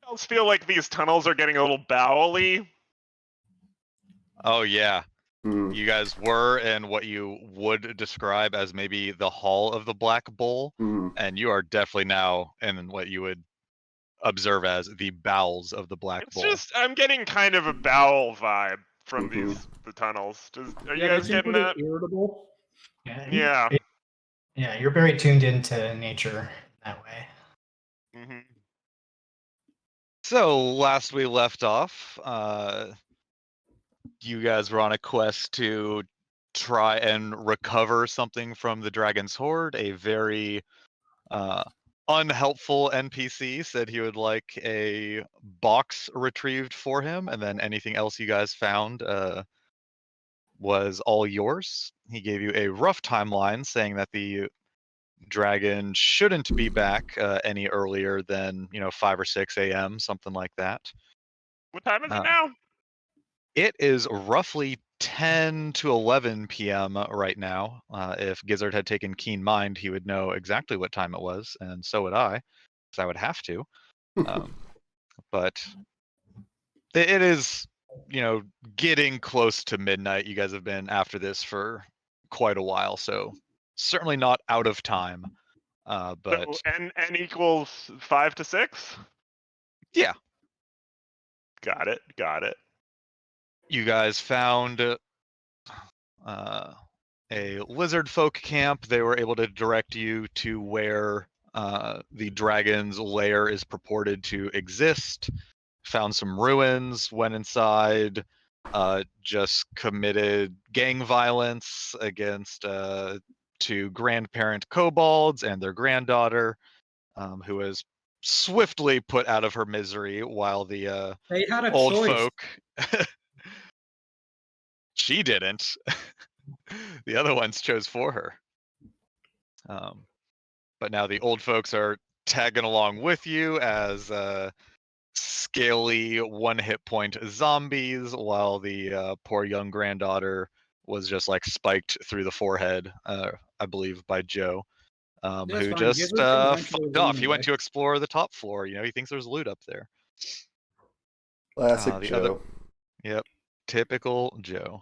else feel like these tunnels are getting a little bowely? Oh yeah. Hmm. You guys were in what you would describe as maybe the Hall of the Black Bull, Hmm. and you are definitely now in what you would observe as the bowels of the Black It's Bull. just I'm getting kind of a bowel vibe from Mhm. the tunnels. Are you Yeah, guys they seem getting pretty that? irritable. Yeah. Yeah, you're very tuned into nature that way. Hmm. So last we left off, you guys were on a quest to try and recover something from the Dragon's Hoard. A very unhelpful NPC said he would like a box retrieved for him, and then anything else you guys found was all yours. He gave you a rough timeline saying that the dragon shouldn't be back any earlier than 5 or 6 a.m., something like that. What time is it Uh, now? It is roughly 10 to 11 p.m. Right now. If Gizzard had taken keen mind, he would know exactly what time it was, and so would I, because I would have to. But it is, getting close to midnight. You guys have been after this for quite a while, so certainly not out of time. But So n equals 5 to 6. yeah, Got it. Got it. you guys found a lizard folk camp. They were able to direct you to where the dragon's lair is purported to exist. Found some ruins, went inside, just committed gang violence against two grandparent kobolds and their granddaughter, who was swiftly put out of her misery while the They had a old choice. folk. She didn't. The other ones chose for her. But now the old folks are tagging along with you as scaly 1 hit point zombies, while the poor young granddaughter was just like spiked through the forehead, I believe, by Joe, That's who fine. just Gizzard can eventually fucked win off. He went anyway. to explore the top floor. He thinks there's loot up there. Classic The Joe. other, yep, typical Joe.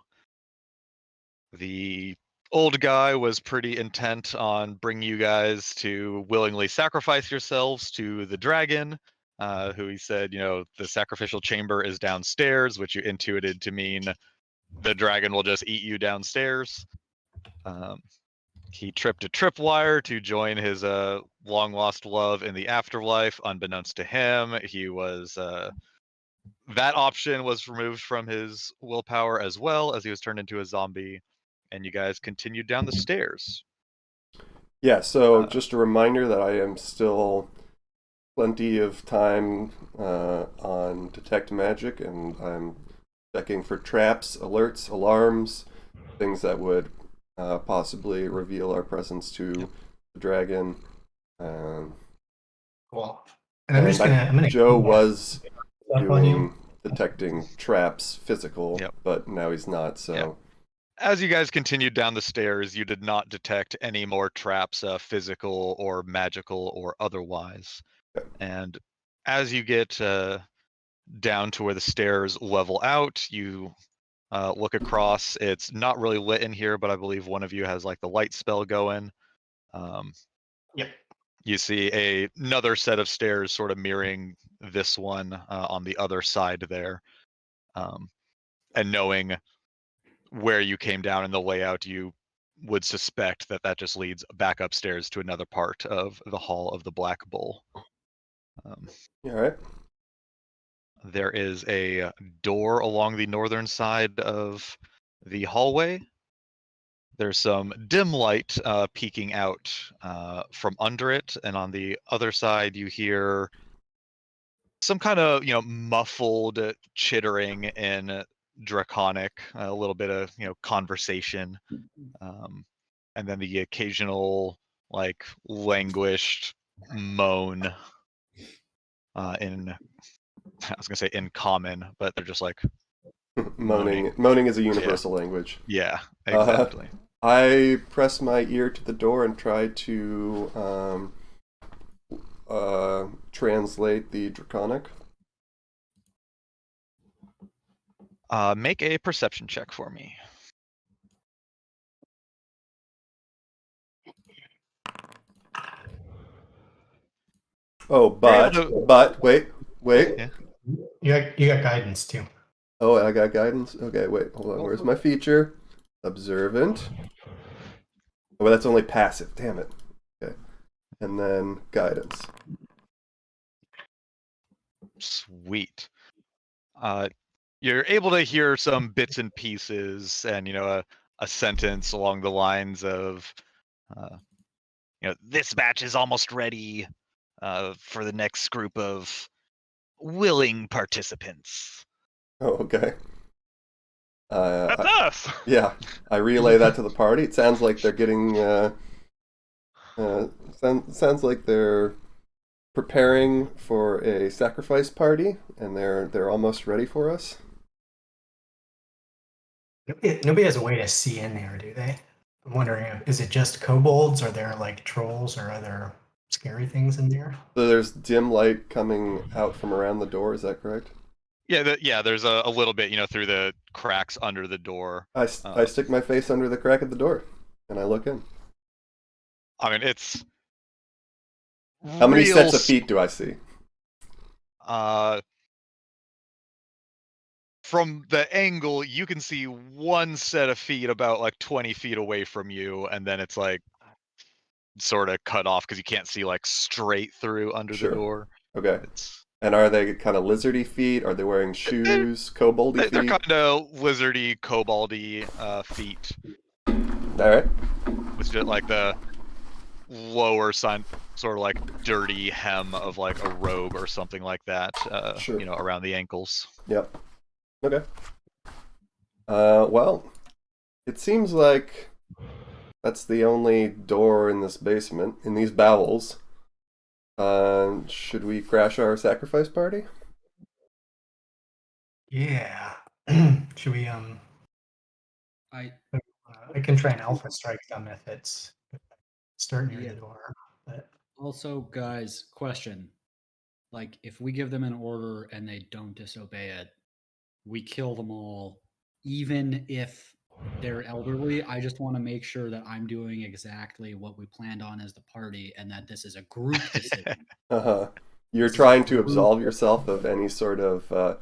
The old guy was pretty intent on bringing you guys to willingly sacrifice yourselves to the dragon, who he said, the sacrificial chamber is downstairs, which you intuited to mean the dragon will just eat you downstairs. He tripped a tripwire to join his long lost love in the afterlife. Unbeknownst to him, he was that option was removed from his willpower as well, as he was turned into a zombie. And you guys continued down the stairs. Yeah, so just a reminder that I am still plenty of time on Detect Magic, and I'm checking for traps, alerts, alarms, things that would possibly reveal our presence to the dragon. Cool. And I'm gonna Joe was stuff on you. doing detecting traps physical, Yep. but now he's not, so... Yep. As you guys continued down the stairs, you did not detect any more traps, physical or magical or otherwise. Okay. And as you get down to where the stairs level out, you look across. It's not really lit in here, but I believe one of you has like the light spell going. Yep. You see another set of stairs sort of mirroring this one on the other side there. And knowing where you came down in the layout, you would suspect that just leads back upstairs to another part of the Hall of the Black Bull. All right. There is a door along the northern side of the hallway. There's some dim light peeking out from under it, and on the other side you hear some kind of muffled chittering in Draconic, a little bit of conversation, and then the occasional like languished moan in I was gonna say in common, but they're just like Moaning is a universal language. Yeah, exactly. I press my ear to the door and try to translate the Draconic. Make a perception check for me. Oh, but wait. Yeah. You got guidance too. Oh, I got guidance. Okay, wait, hold on. Oh, Where's my feature? Observant. Oh, that's only passive. Damn it. Okay, and then guidance. Sweet. You're able to hear some bits and pieces, and a sentence along the lines of, this batch is almost ready for the next group of willing participants. Oh, okay. That's us. Yeah, I relay that to the party. It sounds like they're getting. Sounds like they're preparing for a sacrifice party, and they're almost ready for us. Nobody has a way to see in there, do they? I'm wondering, is it just kobolds? Are there like trolls or other scary things in there? So there's dim light coming out from around the door. Is that correct? Yeah, there's a little bit, through the cracks under the door. I stick my face under the crack of the door, and I look in. I mean, it's How many sets of feet do I see? From the angle, you can see one set of feet about like 20 feet away from you, and then it's like sort of cut off because you can't see like straight through under Sure. the door. Okay. It's And are they kind of lizardy feet? Are they wearing shoes? Koboldy feet? they're kind of lizardy, koboldy feet. All right. With just like the lower sort of like dirty hem of like a robe or something like that. Sure. Around the ankles. Yep. Okay. Well, it seems like that's the only door in this basement, in these bowels. Should we crash our sacrifice party? Yeah. Should we I I can try and alpha strike them if it's start near Yeah. the door. But also, guys, question. Like, if we give them an order and they don't disobey it, we kill them all, even if they're elderly. I just want to make sure that I'm doing exactly what we planned on as the party and that this is a group decision. Uh-huh. You're This is trying a to group absolve yourself of any sort of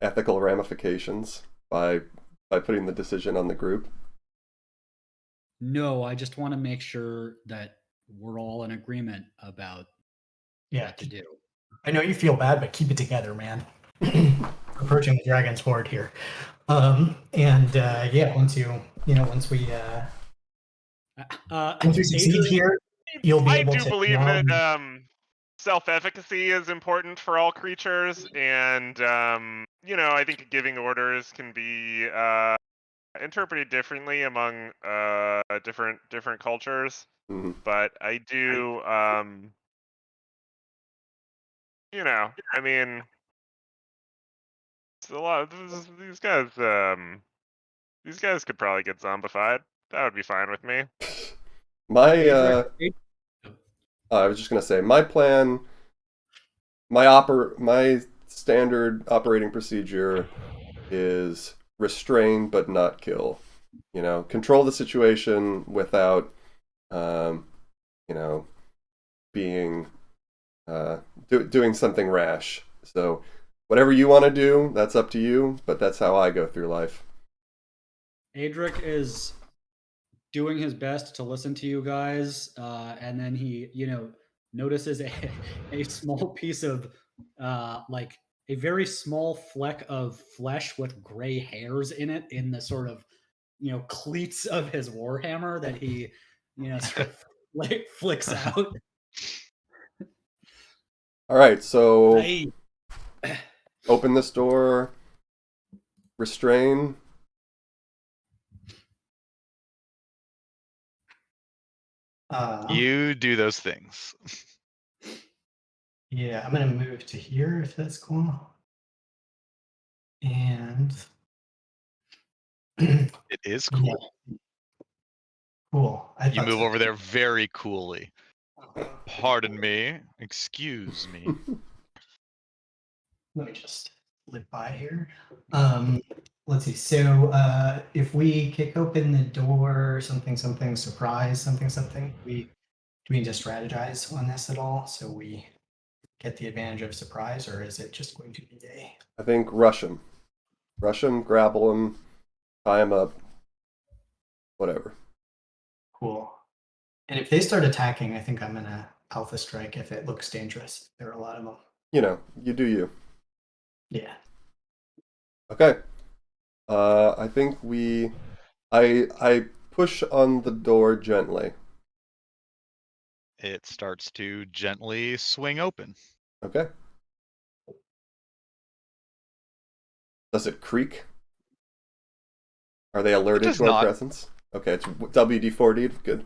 ethical ramifications by putting the decision on the group. No, I just want to make sure that we're all in agreement about yeah, what to do. I know you feel bad, but keep it together, man. Approaching the dragon's horde here. Yeah, once we succeed Adrian, here, you'll be I able do to believe now- that self-efficacy is important for all creatures, and I think giving orders can be interpreted differently among different cultures. Mhm. But I do, I mean, it's a lot. These guys, these guys could probably get zombified. That would be fine with me. My I was just gonna say my plan, my standard operating procedure is restrain but not kill. Control the situation without, being doing something rash. So whatever you want to do, that's up to you. But that's how I go through life. Adric is doing his best to listen to you guys, and then he, notices a small piece of, like a very small fleck of flesh with gray hairs in it, in the sort of, cleats of his warhammer that he, sort of like flicks out. All right, so I, open this door, restrain. You do those things. Yeah, I'm gonna move to here if that's cool. And It is cool. cool. You move over there very coolly. Pardon me. Excuse me. Let me just live by here. let's see. So if we kick open the door, something, surprise, something, do we need to strategize on this at all? So we get the advantage of surprise, or is it just going to be a... I think rush him. Rush him, grapple him, tie him up, whatever. Cool. And if they start attacking, I think I'm going to Alpha Strike if it looks dangerous. There are a lot of them. You know, you do you. Yeah. Okay. I think I push on the door gently. It starts to gently swing open. Okay. Does it creak? Are they alerted to our presence? Okay, it's WD-40'd. Good.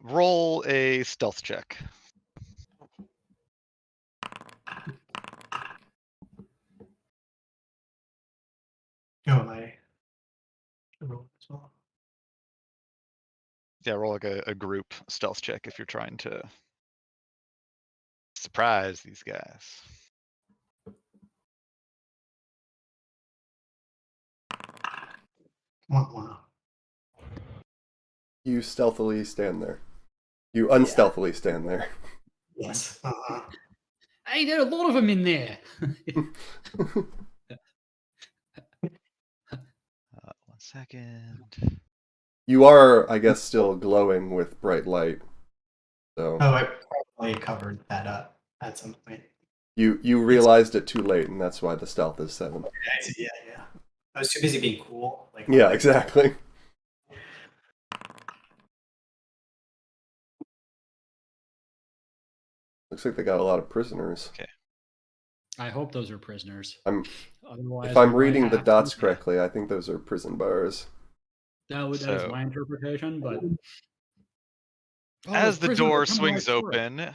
Roll a stealth check. Oh, I roll as well. Yeah, roll like a group stealth check if you're trying to surprise these guys. Wow. You stealthily stand there. You unstealthily stand there. Yes. Hey, there are a lot of them in there. 1 second. You are, I guess, still glowing with bright light. So Oh, I probably covered that up at some point. you realized it too late, and that's why the stealth is 7. Yeah. I was too busy being cool. Yeah, exactly. Looks like they got a lot of prisoners. Okay. I hope those are prisoners. If I'm reading the dots correctly, I think those are prison bars. That is my interpretation, but... As the door swings open,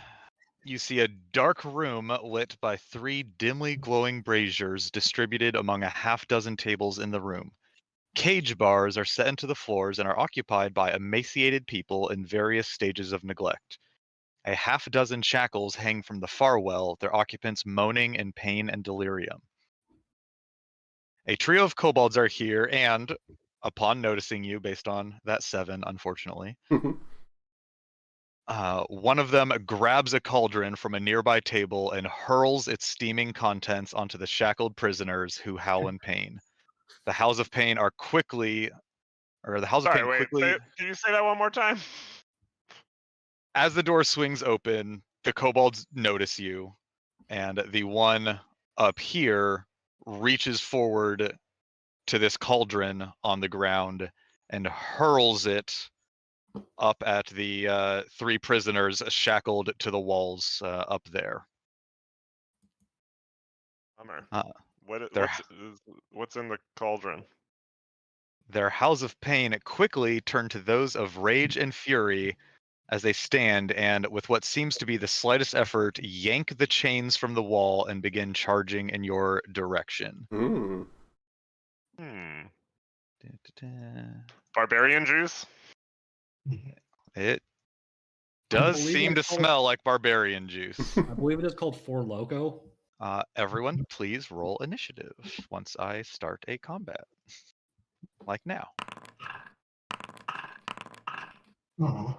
you see a dark room lit by 3 dimly glowing braziers distributed among a half-dozen tables in the room. Cage bars are set into the floors and are occupied by emaciated people in various stages of neglect. A half-dozen shackles hang from the far well, their occupants moaning in pain and delirium. A trio of kobolds are here, and, upon noticing you, based on that 7, unfortunately, one of them grabs a cauldron from a nearby table and hurls its steaming contents onto the shackled prisoners who howl in pain. The howls of pain are quickly... Can you say that one more time? As the door swings open, the kobolds notice you, and the one up here reaches forward to this cauldron on the ground and hurls it up at the 3 prisoners shackled to the walls up there. Bummer. What's in the cauldron? Their howls of pain quickly turn to those of rage and fury as they stand and, with what seems to be the slightest effort, yank the chains from the wall and begin charging in your direction. Barbarian juice? It does seem to smell like barbarian juice. I believe it is called Four Loko. Everyone, please roll initiative once I start a combat. Like now. Oh.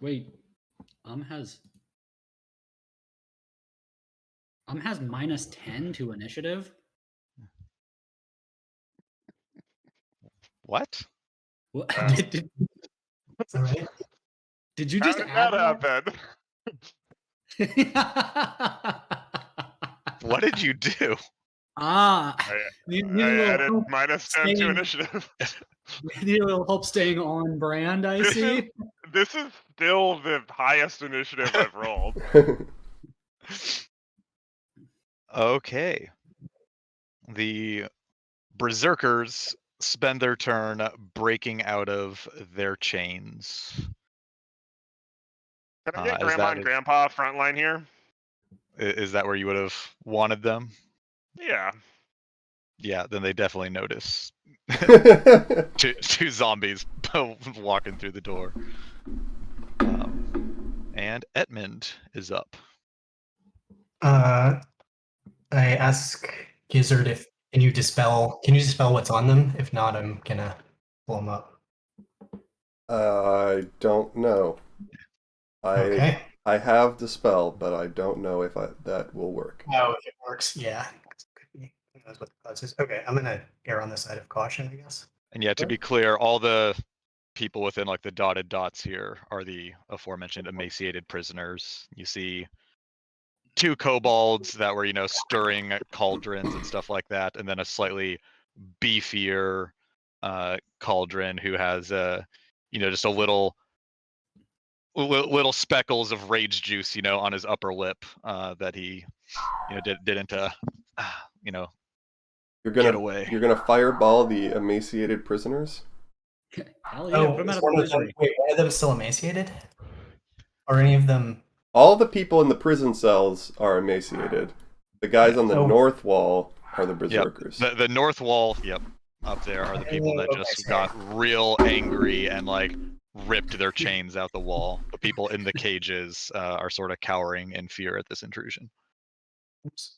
Wait, has -10 to initiative. What? What? Did you How just did add that happen? What did you do? I added -10 to initiative. Need a little help staying on brand, I see. This is still the highest initiative I've rolled. Okay. The berserkers spend their turn breaking out of their chains. Can I get Grandma and Grandpa frontline here? Is that where you would have wanted them? Yeah. Yeah, then they definitely notice two zombies walking through the door. And And Etmund is up. I ask Gizzard if can you dispel what's on them? If not, I'm gonna pull them up. I don't know. Okay. I have dispel, but I don't know if that will work. Oh, if it works, yeah. Could be. Who knows what the cause is? Okay, I'm gonna err on the side of caution, I guess. And yeah, to be clear, all the people within like the dotted dots here are the aforementioned emaciated prisoners. You see 2 kobolds that were, stirring cauldrons and stuff like that, and then a slightly beefier cauldron who has just a little speckles of rage juice, on his upper lip that he, didn't You're get gonna away. You're gonna fireball the emaciated prisoners? Hell yeah, put them out of their misery. Wait, one of them still emaciated? Or any of them? All the people in the prison cells are emaciated. The guys on the Oh. north wall are the berserkers. The north wall, up there are the people that Okay, just sorry. got real angry and like ripped their chains out the wall. The people in the cages are sort of cowering in fear at this intrusion. Oops.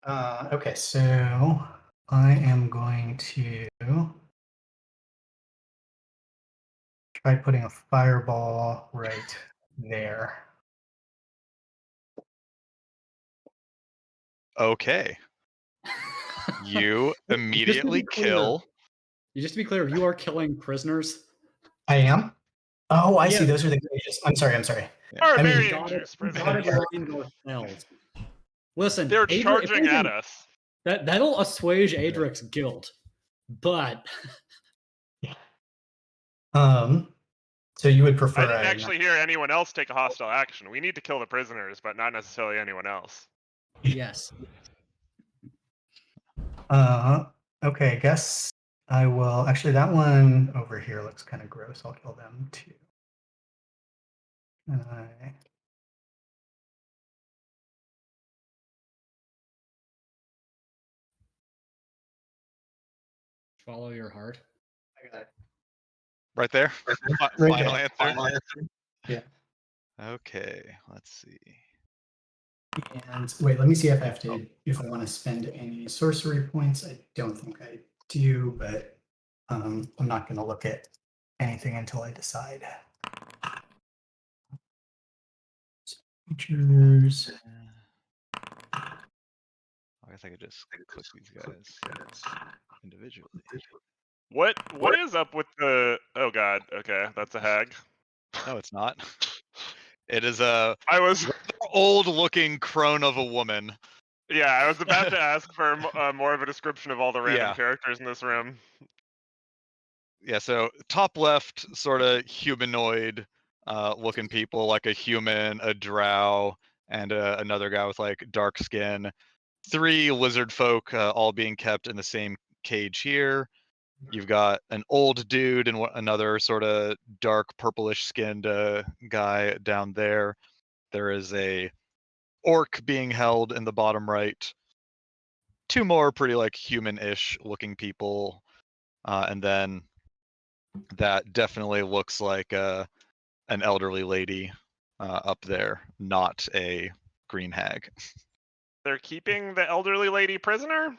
Okay, so I am going to try putting a fireball right there. Okay. You immediately clear. kill. Just to be clear, you are killing prisoners. I am? Oh, I see. Yeah. Those are the cages. I'm sorry. Barbarian Dotted juice prisoners. lines are cells. Listen, They're Adric, charging at us. That'll assuage Adric's guilt, but So you would prefer I didn't actually hear anyone else take a hostile action. We need to kill the prisoners, but not necessarily anyone else. yes. Okay, I guess I will. Actually, that one over here looks kind of gross. I'll kill them too. Follow your heart. I got it. Right there. Right Final there. answer. Yeah. Okay, let's see. And wait, let me see if if I want to spend any sorcery points. I don't think I do, but I'm not going to look at anything until I decide. Features. I guess I could just click these guys individually. What is up with the? Oh god. Okay, that's a hag. No, it's not. It is a I was. old-looking crone of a woman. Yeah, I was about to ask for more of a description of all the random Yeah. characters in this room. Yeah, so top left, sort of humanoid looking people, like a human, a drow, and another guy with like dark skin. 3 lizard folk all being kept in the same cage here. You've got an old dude and another sort of dark purplish skinned guy down there. There is a orc being held in the bottom right. 2 more pretty like human-ish looking people, and then that definitely looks like an elderly lady up there, not a green hag. They're keeping the elderly lady prisoner?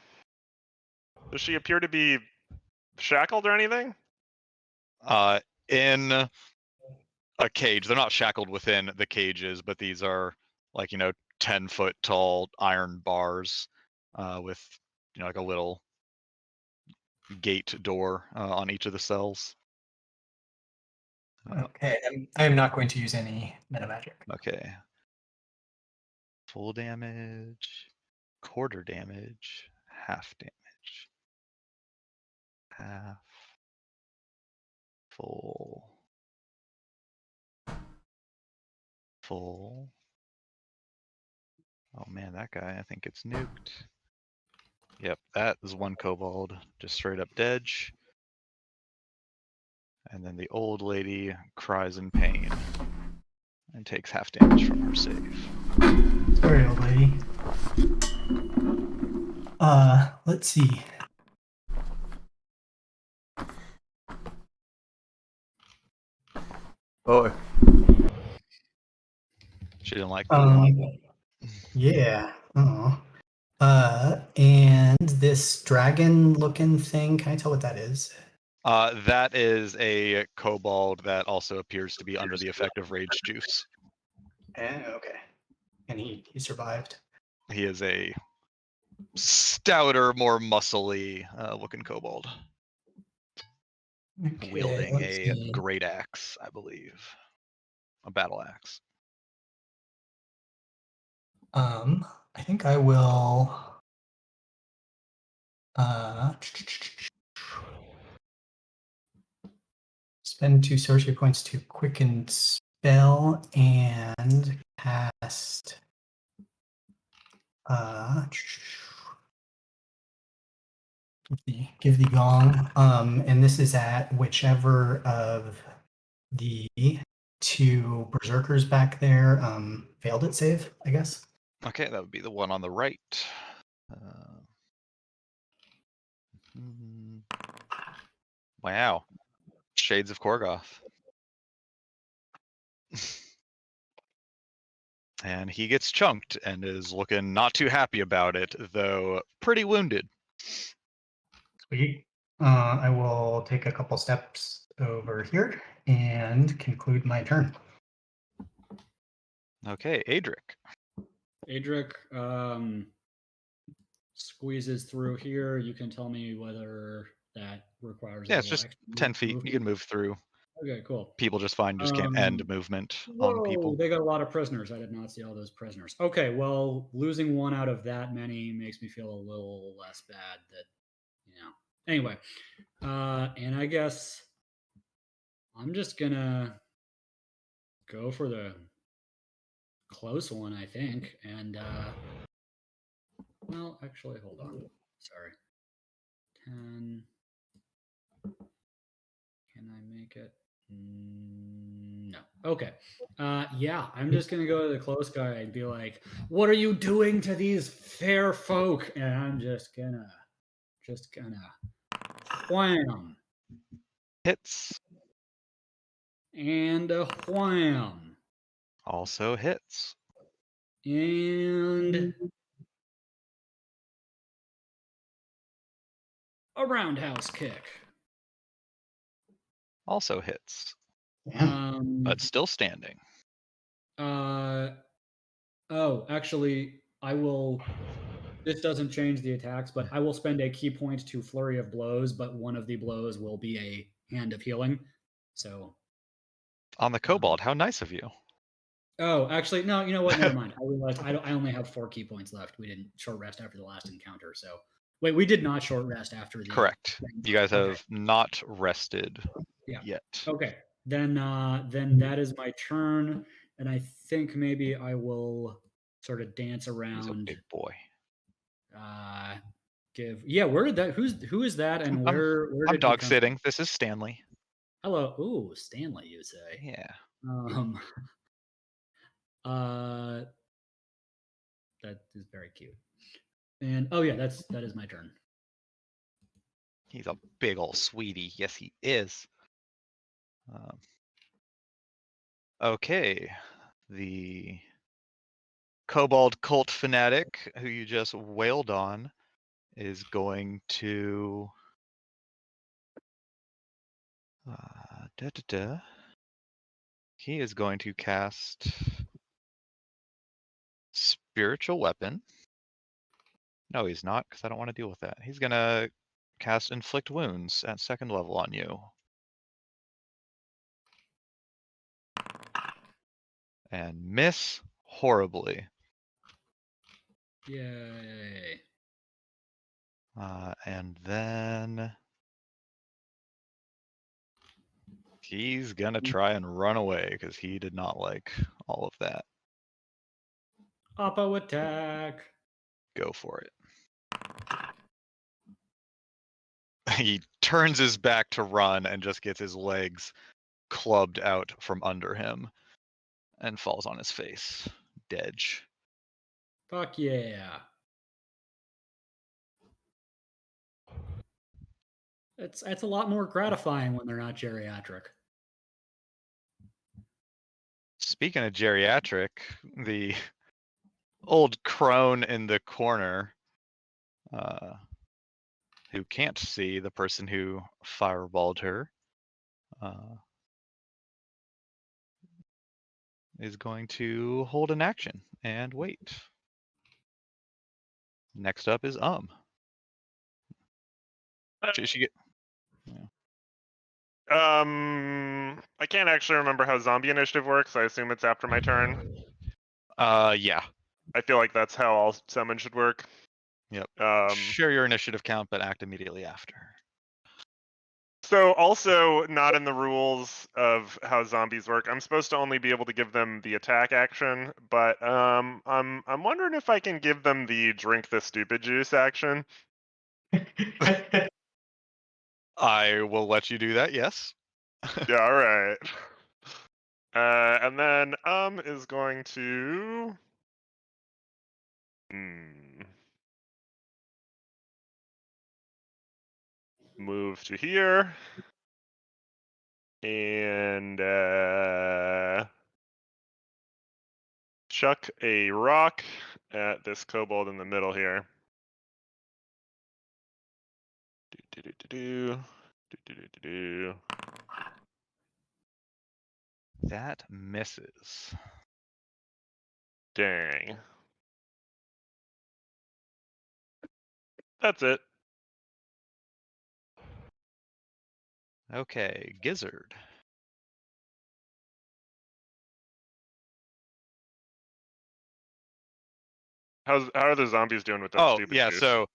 Does she appear to be shackled or anything? In a cage. They're not shackled within the cages, but these are like 10-foot tall iron bars with like a little gate door on each of the cells. Okay, I'm not going to use any meta magic. Okay. Full damage, quarter damage, half damage, half, full, full. Oh man, that guy, I think it's nuked. Yep, that is 1 kobold, just straight up dead. And then the old lady cries in pain and takes half damage from her save. Sorry, old lady. Let's see. Oh, She didn't like food. Yeah. Oh. And this dragon-looking thing, can I tell what that is? That is a kobold that also appears to be under the effect of rage juice. Okay. And he survived. He is a stouter, more muscly looking kobold, Okay, wielding let's a see. great axe, I believe, a battle axe. I think I will. Spend 2 sorcery points to quicken spell and cast. Give the gong. And this is at whichever of the 2 berserkers back there failed its save, I guess. Okay, that would be the one on the right. Mhm. Wow. Shades of Korgoth. And he gets chunked and is looking not too happy about it, though pretty wounded. Sweet. I will take a couple steps over here and conclude my turn. Okay, Adric. Adric squeezes through here. You can tell me whether that requires Yeah, a it's little just extra 10 feet. You movement. can move through. Okay, cool. People just fine. Just can't end movement on people. They got a lot of prisoners. I did not see all those prisoners. Okay, well, losing one out of that many makes me feel a little less bad. Anyway, and I guess I'm just gonna go for the close one, I think. And well, actually, hold on. Sorry. 10. Can I make it? No. Okay. Yeah, I'm just gonna go to the close guy and be like, "What are you doing to these fair folk?" And I'm just gonna wham Hits. and a wham Also hits. and a roundhouse kick. Also hits. But Still standing. Oh, actually, I will. This doesn't change the attacks, but I will spend a key point to flurry of blows. But one of the blows will be a hand of healing. So. On the kobold, how nice of you. Oh, actually, no. You know what? Never mind. I realized I only have 4 key points left. We didn't short rest after the last encounter. So, wait, we did not short rest after the. Correct. You guys have Okay. not rested Yeah. yet. Okay. Then that is my turn, and I think maybe I will sort of dance He's a around. big boy. Where did that? Who is that? And where I'm did dog he come sitting. from? This is Stanley. Hello. Ooh, Stanley, you say? Yeah. That is very cute. And oh yeah, that is my turn. He's a big old sweetie. Yes, he is. Okay. The kobold cult fanatic who you just wailed on is going to he is going to cast spiritual weapon. No, he's not, because I don't want to deal with that. He's gonna cast inflict wounds at 2nd level on you. And miss horribly. Yay. And then he's gonna try and run away because he did not like all of that. Oppo attack. Go for it. He turns his back to run and just gets his legs clubbed out from under him and falls on his face, dead. Fuck yeah. It's a lot more gratifying when they're not geriatric. Speaking of geriatric, the old crone in the corner, who can't see the person who fireballed her, is going to hold an action and wait. Next up is She get? I can't actually remember how zombie initiative works. I assume it's after my turn. Yeah. I feel like that's how all summon should work. Yep. Um, Share your initiative count, but act immediately after. So also not in the rules of how zombies work. I'm supposed to only be able to give them the attack action, but I'm wondering if I can give them the drink the stupid juice action. I will let you do that. Yes. Yeah, all right. And then is going to move to here and chuck a rock at this kobold in the middle here. That misses. Dang. That's it. Okay, Gizzard. How are the zombies doing with that stupid juice? So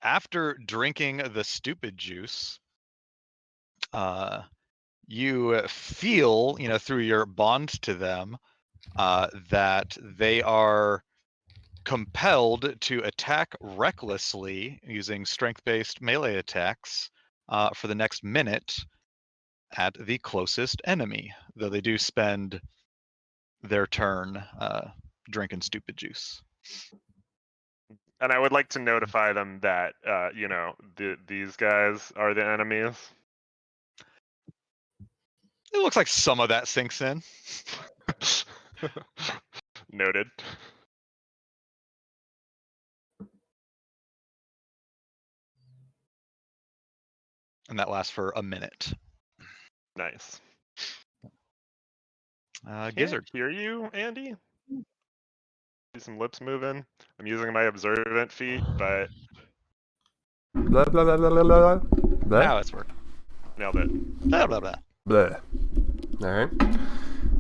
after drinking the stupid juice, you feel, through your bond to them, that they are compelled to attack recklessly using strength-based melee attacks for the next minute at the closest enemy, though they do spend their turn drinking stupid juice. And I would like to notify them that, these guys are the enemies. It looks like some of that sinks in. Noted. And that lasts for a minute. Nice. Gizzard. Can't hear you, Andy? See some lips moving. I'm using my observant feat, but Blah blah blah blah blah blah. Blah. Now it's working. nailed it. Blah, blah, blah. Blah. All right.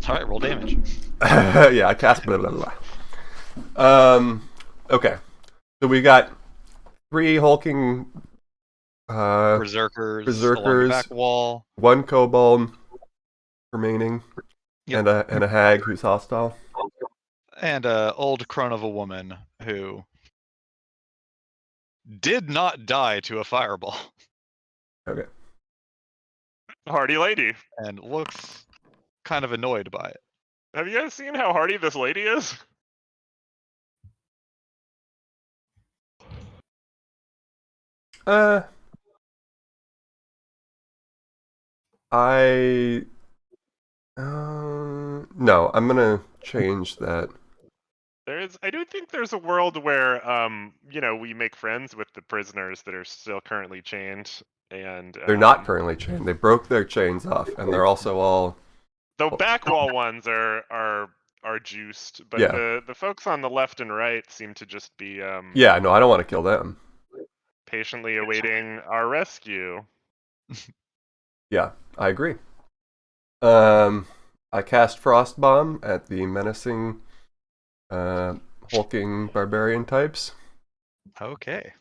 All right, roll damage. Yeah, I cast blah blah blah. Okay. So we got 3 hulking Berserkers along the back wall. 1 kobold remaining, Yep. and a hag who's hostile. And a old crone of a woman who did not die to a fireball Okay. Hardy lady. and looks kind of annoyed by it. Have you guys seen how hardy this lady is? No, I'm gonna change that. I do think there's a world where, we make friends with the prisoners that are still currently chained, and They're not currently chained. They broke their chains off, and they're also all. the back wall ones are juiced, but Yeah. the folks on the left and right seem to just be Yeah, no, I don't want to kill them. patiently awaiting our rescue. Yeah, I agree. I cast Frost Bomb at the menacing, hulking barbarian types. Okay.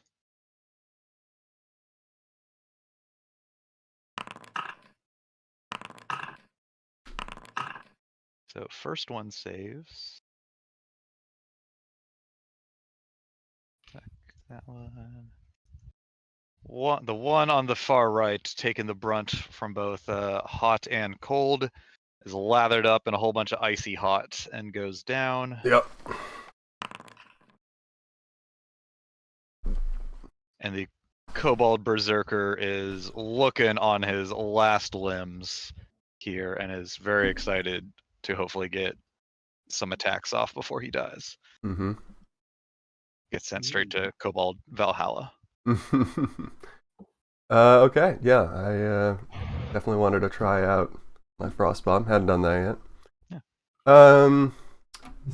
So first one saves. That one. The one on the far right, taking the brunt from both hot and cold, is lathered up in a whole bunch of icy hot and goes down. Yep. And the kobold berserker is looking on his last limbs. here and is very excited to hopefully get some attacks off before he dies. Mm-hmm. Gets sent straight to Kobold Valhalla. Okay, yeah, I definitely wanted to try out my frost bomb. Hadn't done that yet. Yeah.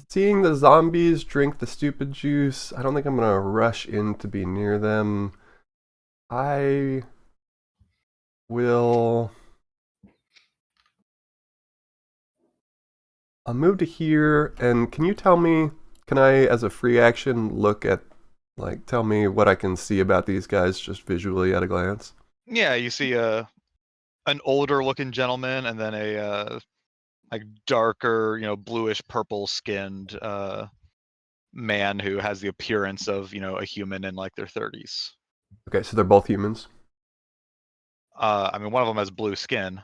Seeing the zombies drink the stupid juice, I don't think I'm gonna rush in to be near them. I will. I'll move to here, and can you tell me? Can I, as a free action, look at, like, tell me what I can see about these guys just visually at a glance? Yeah, you see an older looking gentleman and then a like darker, bluish purple skinned man who has the appearance of, a human in like their 30s. Okay, so they're both humans. I mean, one of them has blue skin.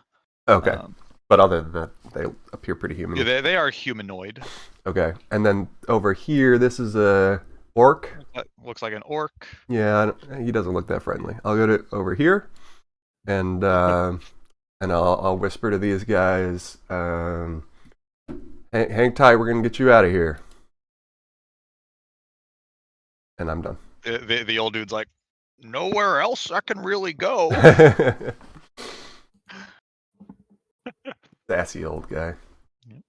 Okay, Um, but other than that, they appear pretty human. yeah, they are humanoid. Okay, and then over here, this is a orc. Looks like an orc. Yeah, he doesn't look that friendly. I'll go to over here, and I'll whisper to these guys, hang tight, we're gonna get you out of here. And I'm done. The old dude's like, nowhere else I can really go. Sassy old guy. Yep.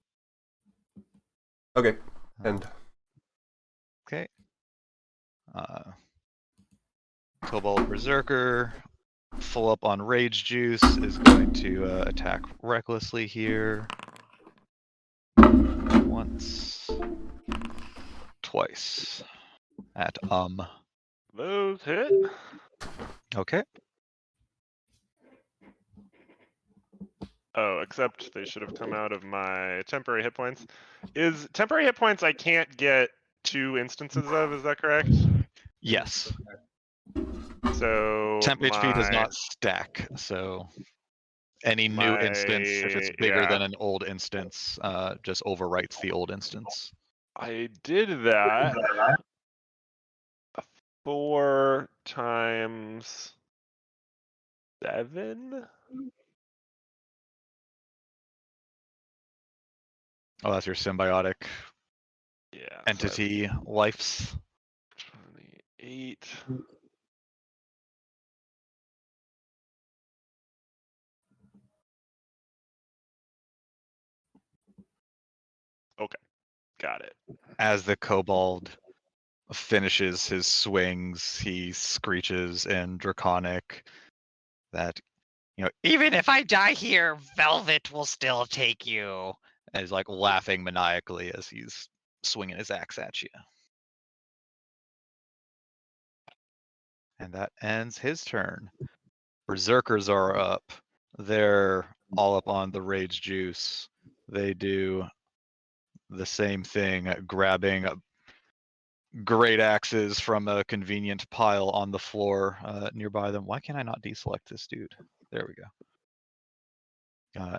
Okay, and okay. Kobold Berserker, full up on Rage Juice, is going to attack recklessly here. Once. Twice. At Those hit. Okay. Oh, except they should have come out of my temporary hit points. Is temporary hit points I can't get 2 instances of, is that correct? Yes. So Temp HP does not stack, so any new instance, if it's bigger than an old instance, just overwrites the old instance. I did that 4 times 7. Oh, that's your symbiotic Yeah. So entity lives. 28. Okay, got it. As the kobold finishes his swings, he screeches in Draconic that, even if I die here, Velvet will still take you. And he's like laughing maniacally as he's swinging his axe at you. And that ends his turn. Berserkers are up. They're all up on the Rage Juice. They do the same thing, grabbing great axes from a convenient pile on the floor nearby them. Why can't I not deselect this dude? There we go.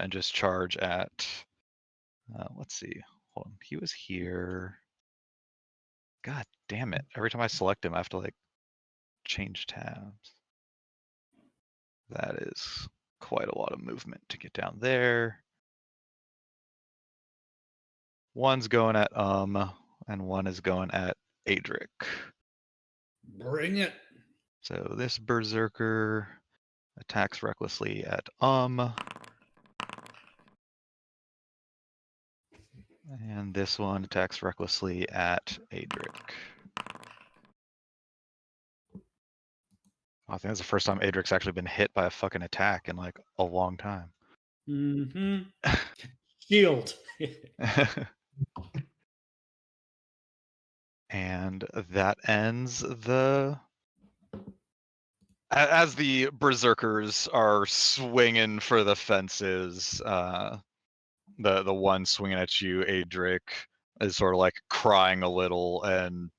And just charge at, let's see, hold on, he was here. God damn it. Every time I select him, I have to like change tabs. That is quite a lot of movement to get down there. One's going at and one is going at Adric. Bring it. So this Berserker attacks recklessly at and this one attacks recklessly at Adric. I think that's the first time Adric's actually been hit by a fucking attack in like a long time. Mm-hmm. Shield. And that ends the... As the Berserkers are swinging for the fences, the one swinging at you, Adric, is sort of like crying a little and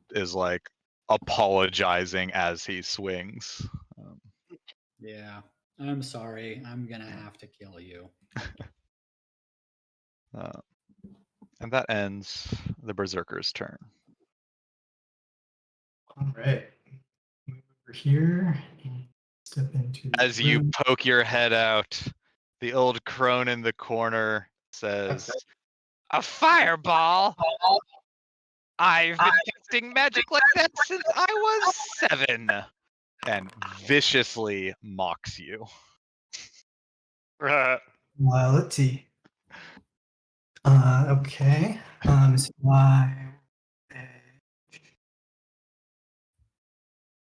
is like apologizing as he swings. Yeah. I'm sorry. I'm gonna have to kill you. And that ends the Berserker's turn. All right. Move over here and step into the As you room. poke your head out, The old crone in the corner says, "A fireball? I've been casting magic like that since I was 7," and viciously mocks you. Let's see. Okay. So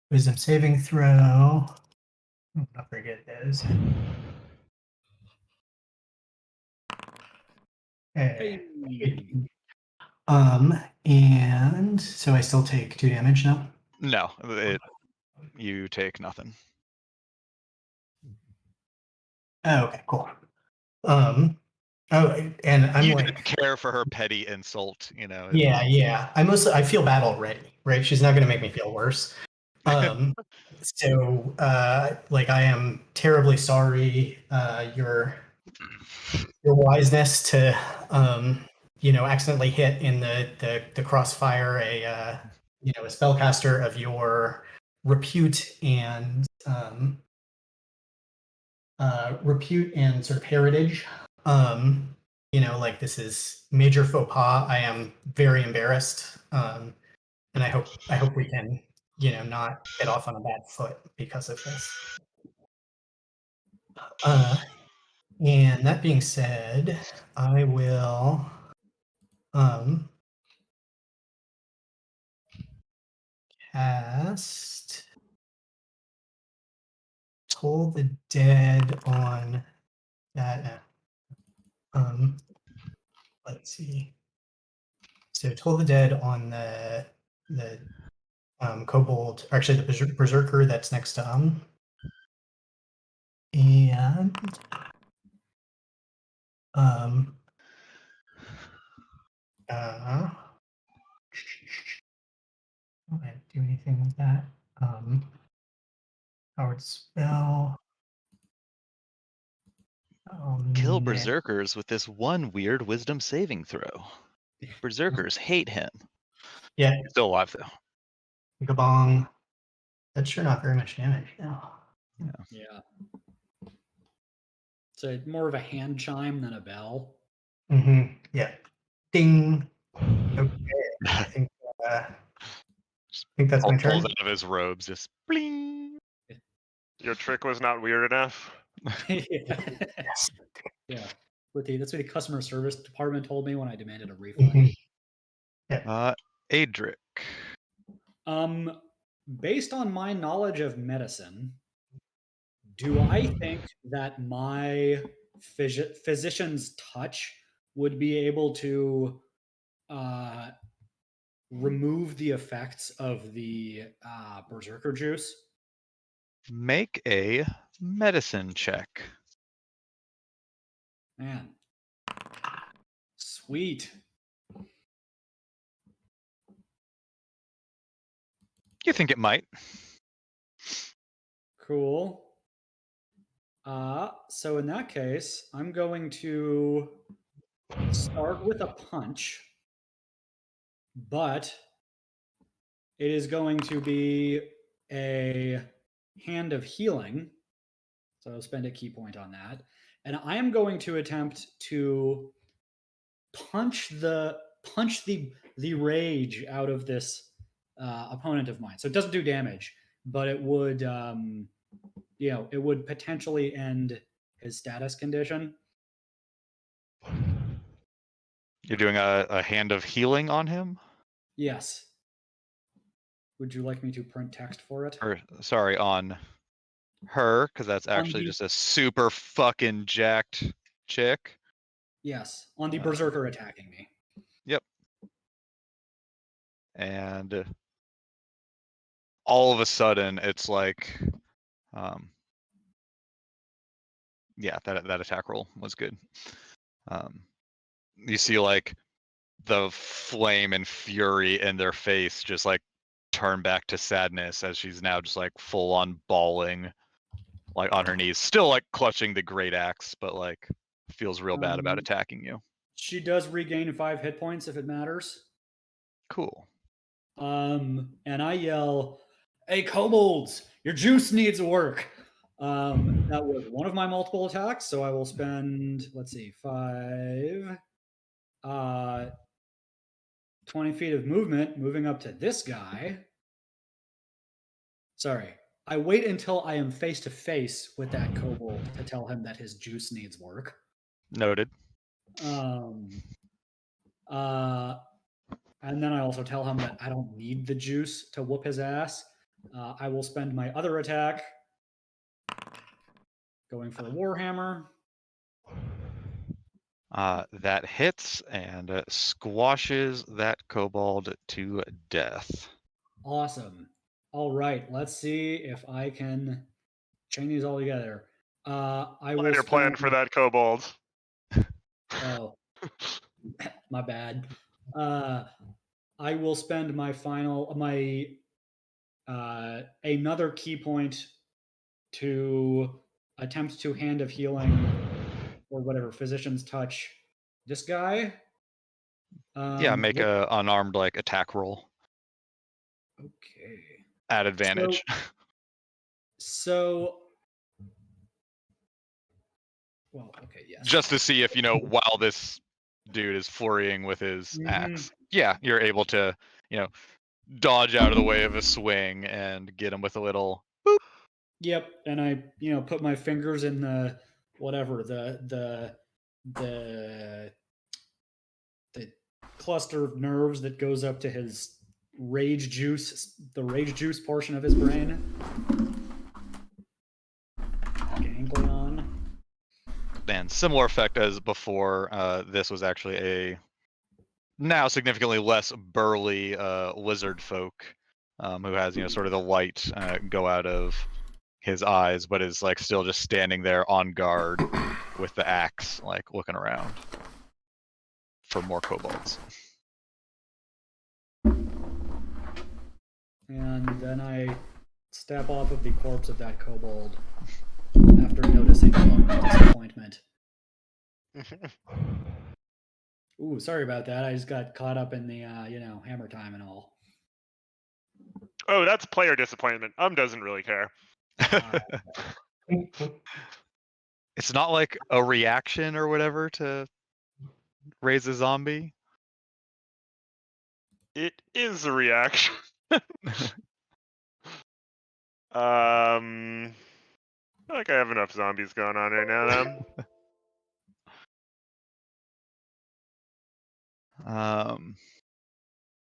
wisdom saving throw. Not very good it is. Hey. And so I still take 2 damage now. No, you take nothing. Oh, okay, cool. And I'm You like, didn't care for her petty insult, you know. yeah. I feel bad already, right? She's not gonna make me feel worse. So like I am terribly sorry. Your wiseness to accidentally hit in the crossfire a spellcaster of your repute and sort of heritage. Like this is major faux pas. I am very embarrassed, and I hope we can not get off on a bad foot because of this. And that being said, I will cast Toll the Dead on that. Let's see. So Toll the Dead on the kobold, or actually the berserker that's next to and I didn't do anything with that. Powered spell. Oh, Kill man. berserkers with this one weird wisdom saving throw. Berserkers hate him. Yeah, He's still alive though. Gabong. That's sure not very much damage. No. Yeah. So more of a hand chime than a bell. Mm-hmm. Yeah. Ding. Okay. I think that's my turn. Pulls out of his robes, just bling. Your trick was not weird enough. Yeah. Yes. Yeah. That's what the customer service department told me when I demanded a refund. Yeah. Adric. Based on my knowledge of medicine, do I think that my physician's touch would be able to remove the effects of the berserker juice? Make a medicine check. Man. Sweet. You think it might. Cool. So in that case, I'm going to start with a punch, but it is going to be a hand of healing. So I'll spend a key point on that. And I am going to attempt to punch the rage out of this opponent of mine. So it doesn't do damage, but it would it would potentially end his status condition. You're doing a hand of healing on him? Yes. Would you like me to print text for it? Or, sorry, on her, because that's actually just a super fucking jacked chick. Yes, on the berserker attacking me. Yep. And all of a sudden, it's like, yeah, that attack roll was good. You see like the flame and fury in their face just like turn back to sadness as she's now just like full on bawling, like on her knees, still like clutching the great axe, but like feels real bad about attacking you. She does regain 5 hit points if it matters. Cool. And I yell, "Hey kobolds, your juice needs work." That was one of my multiple attacks, so I will spend, let's see, 5, 20 feet of movement, moving up to this guy. Sorry, I wait until I am face to face with that kobold to tell him that his juice needs work. Noted. Um, and then I also tell him that I don't need the juice to whoop his ass. I will spend my other attack going for a Warhammer. That hits and squashes that kobold to death. Awesome. All right, let's see if I can chain these all together. I will Minor plan spend. for that kobold. Oh, my bad. I will spend my another key point to attempt to hand of healing or whatever physician's touch this guy. Yeah, make a unarmed like attack roll Okay. at advantage. So well, okay, yes. Just to see if, while this dude is flurrying with his axe, yeah, you're able to, dodge out of the way of a swing and get him with a little boop. Yep, and I, put my fingers in the whatever the cluster of nerves that goes up to his rage juice, the rage juice portion of his brain. Ganglion. And similar effect as before, this was actually a now significantly less burly lizard folk who has, sort of the light go out of his eyes, but is like still just standing there on guard with the axe, like looking around for more kobolds. And then I step off of the corpse of that kobold after noticing a moment of disappointment. Ooh, sorry about that. I just got caught up in the, hammer time and all. Oh, that's player disappointment. Doesn't really care. It's not like a reaction or whatever to raise a zombie. It is a reaction. I feel like I have enough zombies going on right now, then.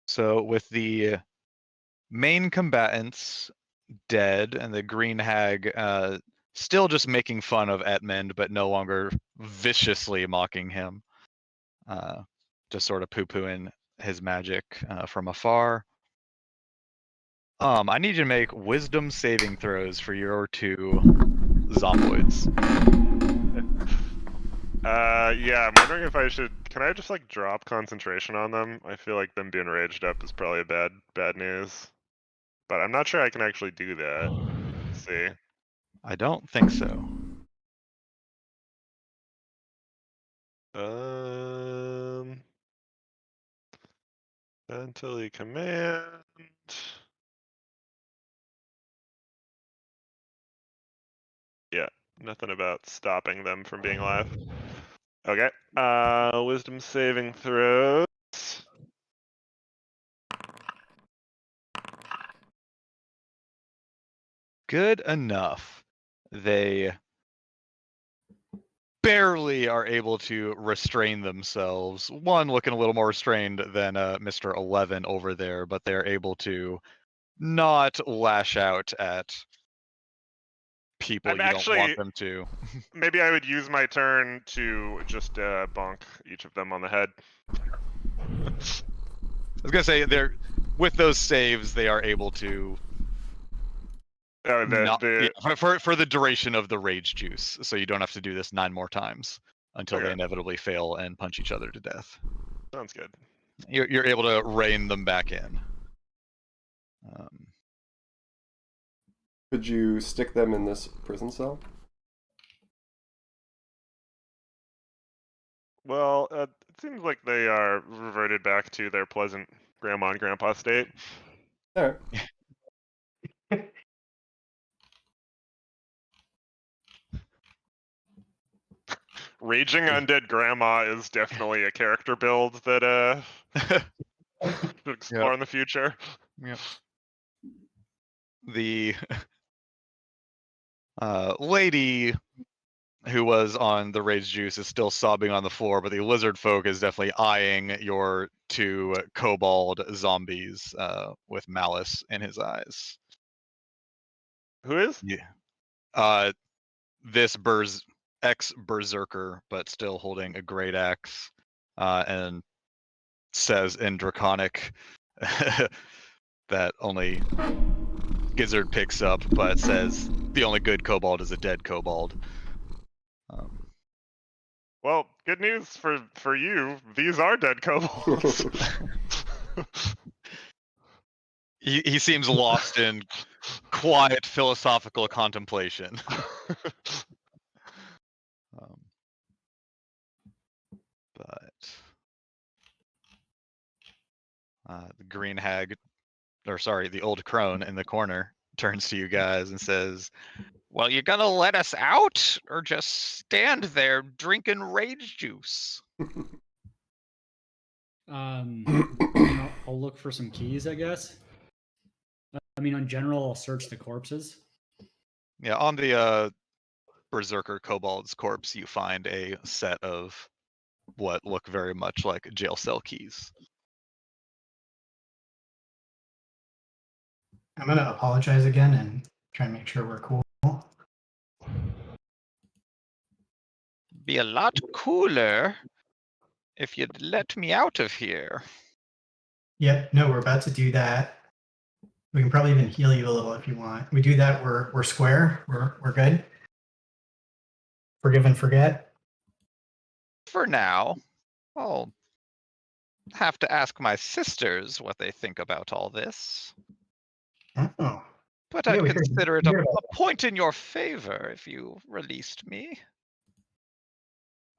So with the main combatants dead and the green hag still just making fun of Etmund, but no longer viciously mocking him, just sort of poo-pooing his magic from afar. I need you to make wisdom saving throws for your two zomboids. Yeah, I'm wondering if I should. Can I just like drop concentration on them? I feel like them being raged up is probably bad news. But I'm not sure I can actually do that. Let's see. I don't think so. Mentally command. Yeah, nothing about stopping them from being alive. Okay. Wisdom saving throws. Good enough. They barely are able to restrain themselves. One looking a little more restrained than Mr. 11 over there, but they're able to not lash out at people I'm you don't want them to. Maybe I would use my turn to just bonk each of them on the head. I was gonna say with those saves they are able to for the duration of the rage juice, so you don't have to do this 9 more times until they inevitably fail and punch each other to death. Sounds good. You're able to rein them back in. Could you stick them in this prison cell? Well, it seems like they are reverted back to their pleasant grandma and grandpa state. All right. Raging Undead Grandma is definitely a character build that to explore in the future. Yep. The lady who was on the rage juice is still sobbing on the floor, but the lizard folk is definitely eyeing your two kobold zombies with malice in his eyes. Who is? Yeah. This ex-berserker, but still holding a great axe, and says in Draconic that only Gizzard picks up, but says the only good kobold is a dead kobold. Well, good news for you. These are dead kobolds. He seems lost in quiet philosophical contemplation. The green hag, or sorry, the old crone in the corner turns to you guys and says, "Well, you gonna let us out, or just stand there drinking rage juice?" I'll look for some keys, I guess. I mean, in general, I'll search the corpses. Yeah, on the berserker kobold's corpse, you find a set of what look very much like jail cell keys. I'm gonna apologize again and try and make sure we're cool. Be a lot cooler if you'd let me out of here. Yep, no, we're about to do that. We can probably even heal you a little if you want. We do that, we're square. We're good. Forgive and forget. For now, I'll have to ask my sisters what they think about all this. Oh. But Yeah, I'd we heard- consider it we a heard about point in your favor if you released me.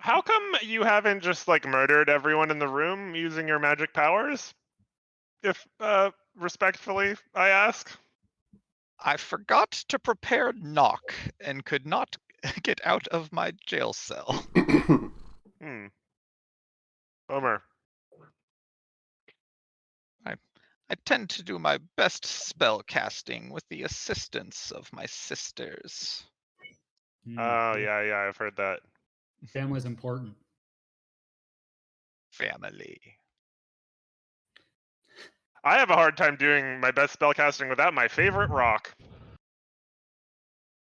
How come you haven't just like murdered everyone in the room using your magic powers? If respectfully, I ask. I forgot to prepare knock and could not get out of my jail cell. Bummer. I tend to do my best spell casting with the assistance of my sisters. Oh yeah, I've heard that. Family's important. Family. I have a hard time doing my best spellcasting without my favorite rock.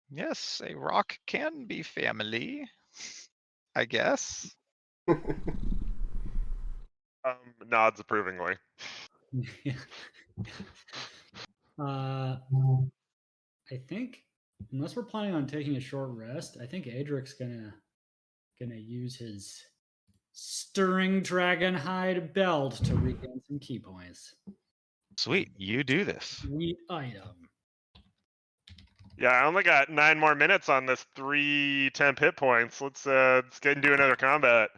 Yes, a rock can be family, I guess. Nods approvingly. I think, unless we're planning on taking a short rest, I think Adric's gonna use his stirring dragon hide belt to regain some key points. Sweet, you do this. Sweet item. Yeah, I only got 9 more minutes on this 3 temp hit points. Let's get into another combat.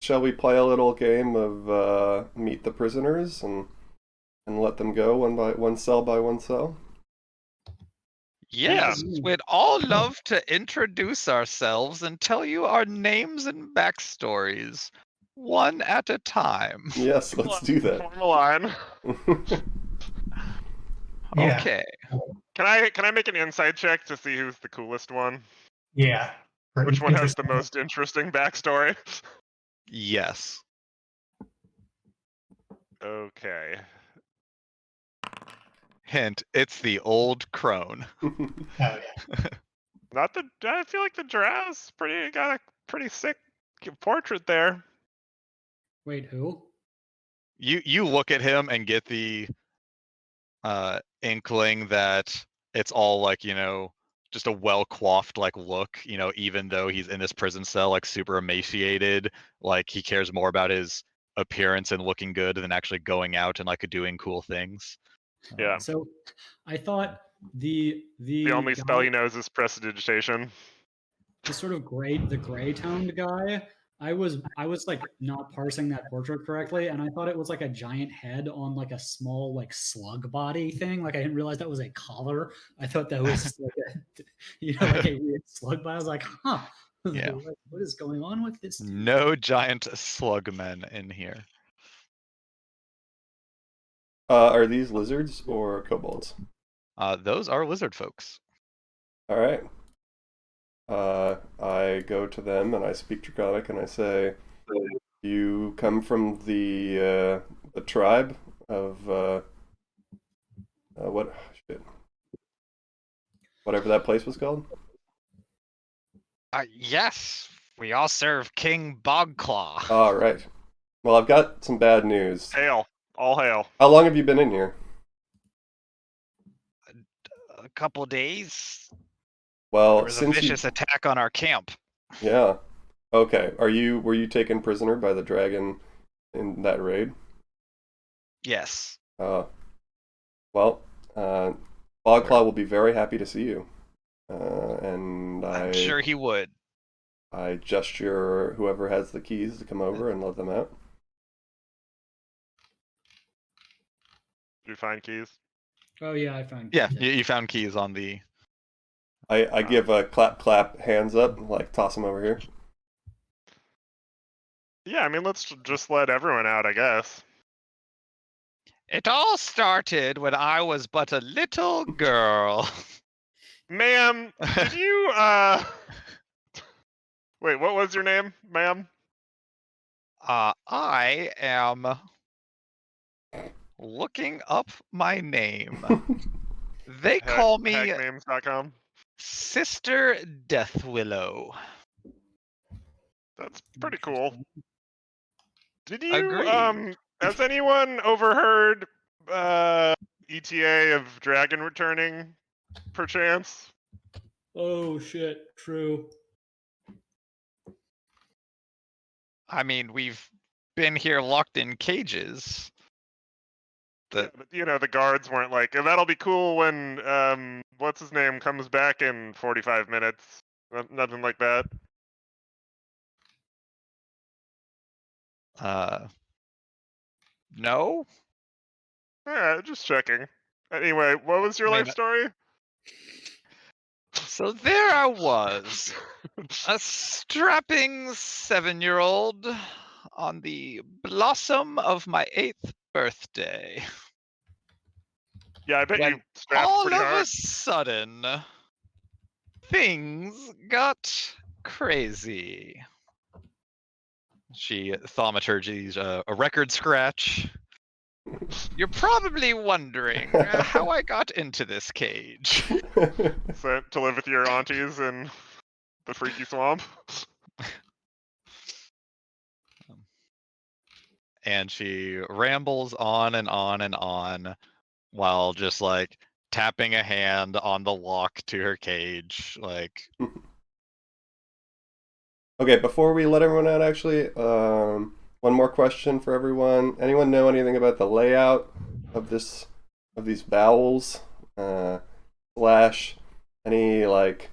Shall we play a little game of meet the prisoners and let them go one cell by one cell? Yes, we'd all love to introduce ourselves and tell you our names and backstories, one at a time. Yes, let's do that. Form a line. Yeah. Okay. Can I make an insight check to see who's the coolest one? Yeah. Which one has the most interesting backstory? Yes. Okay. Hint, it's the old crone. Oh yeah. Not the. I feel like the Drows got a pretty sick portrait there. Wait, who? You look at him and get the inkling that it's all like, just a well-coiffed like look, even though he's in this prison cell like super emaciated, like he cares more about his appearance and looking good than actually going out and like doing cool things. Yeah. So I thought the only spell guy, he knows is prestidigitation. the sort of gray toned guy I was like not parsing that portrait correctly, and I thought it was like a giant head on like a small like slug body thing. Like I didn't realize that was a collar. I thought that was like a like a weird slug body. I was like, huh. Yeah. What is going on with this dude? No giant slugmen in here. Are these lizards or kobolds? Those are lizard folks. All right. I go to them and I speak Draconic and I say, "You come from the tribe of what shit, whatever that place was called." Yes, we all serve King Bogclaw. All right. Well, I've got some bad news. Hail. All hail. How long have you been in here? A couple days. There Well, was a since vicious attack on our camp. yeah. Okay. Were you taken prisoner by the dragon in that raid? Yes. Well, Bogclaw will be very happy to see you. And I'm sure he would. I gesture whoever has the keys to come over and let them out. Did you find keys? Oh yeah, I found. Yeah, keys. you found keys on the. I give a clap, hands up, like toss them over here. Yeah, I mean, let's just let everyone out, I guess. It all started when I was but a little girl. Ma'am, did you, wait, what was your name, ma'am? I am looking up my name. They call me Hacknames.com. Sister Deathwillow. That's pretty cool. Did you, Agreed. has anyone overheard, ETA of Dragon returning, perchance? Oh shit! True. I mean, we've been here locked in cages. Yeah, but you know, the guards weren't like, that'll be cool when, what's his name comes back in 45 minutes. Nothing like that. No? Yeah, just checking. Anyway, what was your I mean, life story? So there I was, a strapping 7-year-old on the blossom of my 8th birthday. Yeah, I bet When you strapped all pretty of a hard. sudden, things got crazy. She thaumaturgies a record scratch. You're probably wondering how I got into this cage. Sent to live with your aunties in the freaky swamp. And she rambles on and on and on while just like tapping a hand on the lock to her cage. Like, Okay, before we let everyone out, actually, one more question for everyone. Anyone know anything about the layout of these bowels? Slash, any like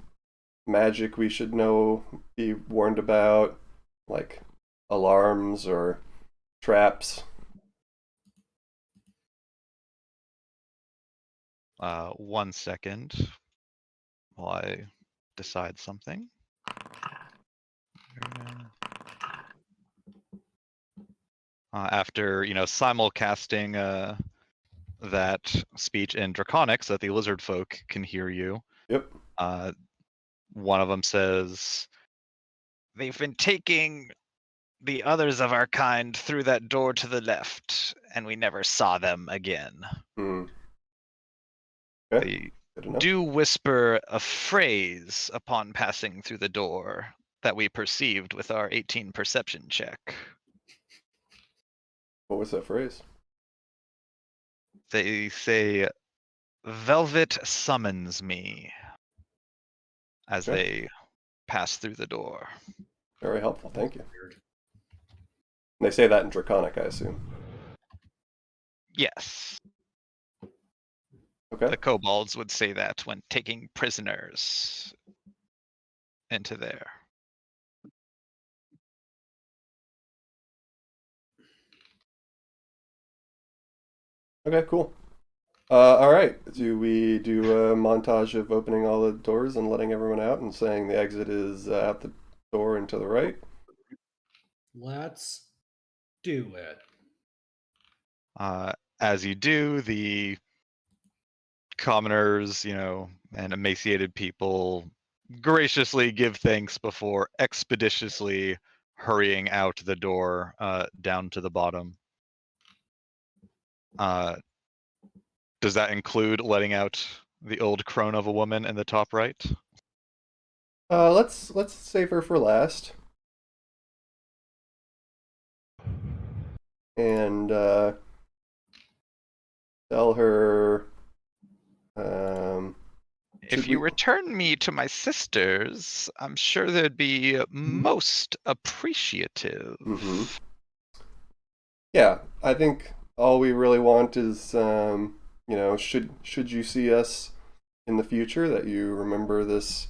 magic we should know, be warned about, like alarms or traps? 1 second while I decide something. After simulcasting that speech in Draconic so that the lizard folk can hear you. Yep. One of them says, They've been taking the others of our kind through that door to the left, and we never saw them again. Okay. They Good enough. Do whisper a phrase upon passing through the door that we perceived with our 18 perception check. What was that phrase? They say, "Velvet summons me," as Okay. they pass through the door. Very helpful. Thank you. And they say that in Draconic, I assume. Yes. Okay. The kobolds would say that when taking prisoners into there. Okay, cool. All right. Do we do a montage of opening all the doors and letting everyone out and saying the exit is out the door and to the right? Let's do it. As you do, the commoners, and emaciated people graciously give thanks before expeditiously hurrying out the door down to the bottom. Does that include letting out the old crone of a woman in the top right? Let's save her for last. And tell her. If you return me to my sisters, I'm sure they'd be most appreciative. Mm-hmm. Yeah, I think all we really want is, should you see us in the future, that you remember this,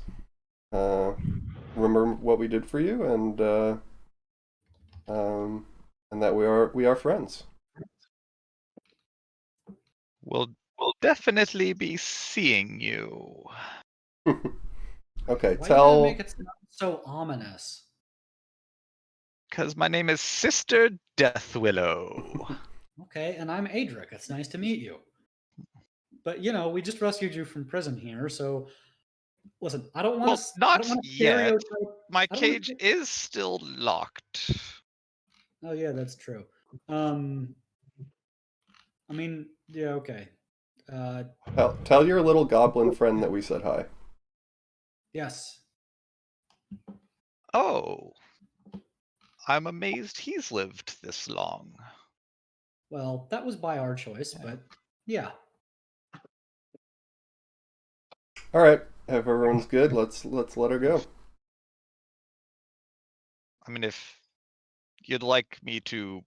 remember what we did for you, and that we are friends. We'll definitely be seeing you. Okay, Why you tell. gotta make it sound so ominous? Because my name is Sister Deathwillow. Okay, and I'm Adric. It's nice to meet you. But we just rescued you from prison here, so listen, I don't want to. Not yet. My I don't wanna cage is still locked. Oh yeah, that's true. I mean, yeah, okay. Tell your little goblin friend that we said hi. Yes. Oh. I'm amazed he's lived this long. Well, that was by our choice, but yeah. All right, if everyone's good, let's let her go. I mean, if you'd like me to,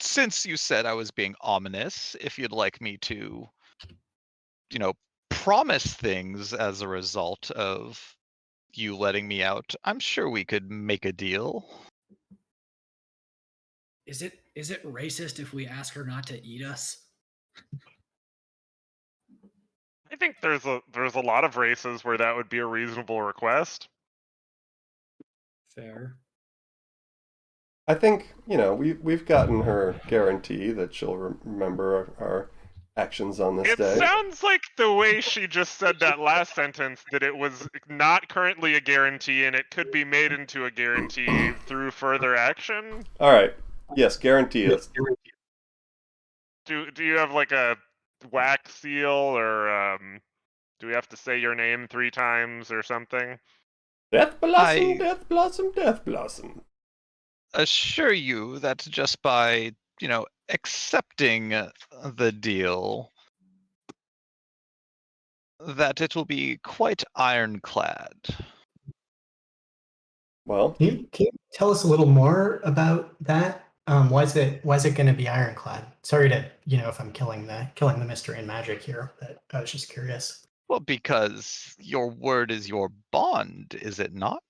since you said I was being ominous, if you'd like me to, promise things as a result of you letting me out, I'm sure we could make a deal. Is it racist if we ask her not to eat us? I think there's a lot of races where that would be a reasonable request. Fair. I think we've gotten her guarantee that she'll remember our actions on this day. It sounds like the way she just said that last sentence that it was not currently a guarantee and it could be made into a guarantee through further action. All right. Yes, guarantee it. Do you have like a wax seal, or do we have to say your name 3 times or something? Death blossom, death blossom, death blossom. Assure you that just by, accepting the deal, that it will be quite ironclad. Well, Can you tell us a little more about that? Why is it going to be ironclad? Sorry to, if I'm killing the mystery and magic here, but I was just curious. Well, because your word is your bond, is it not?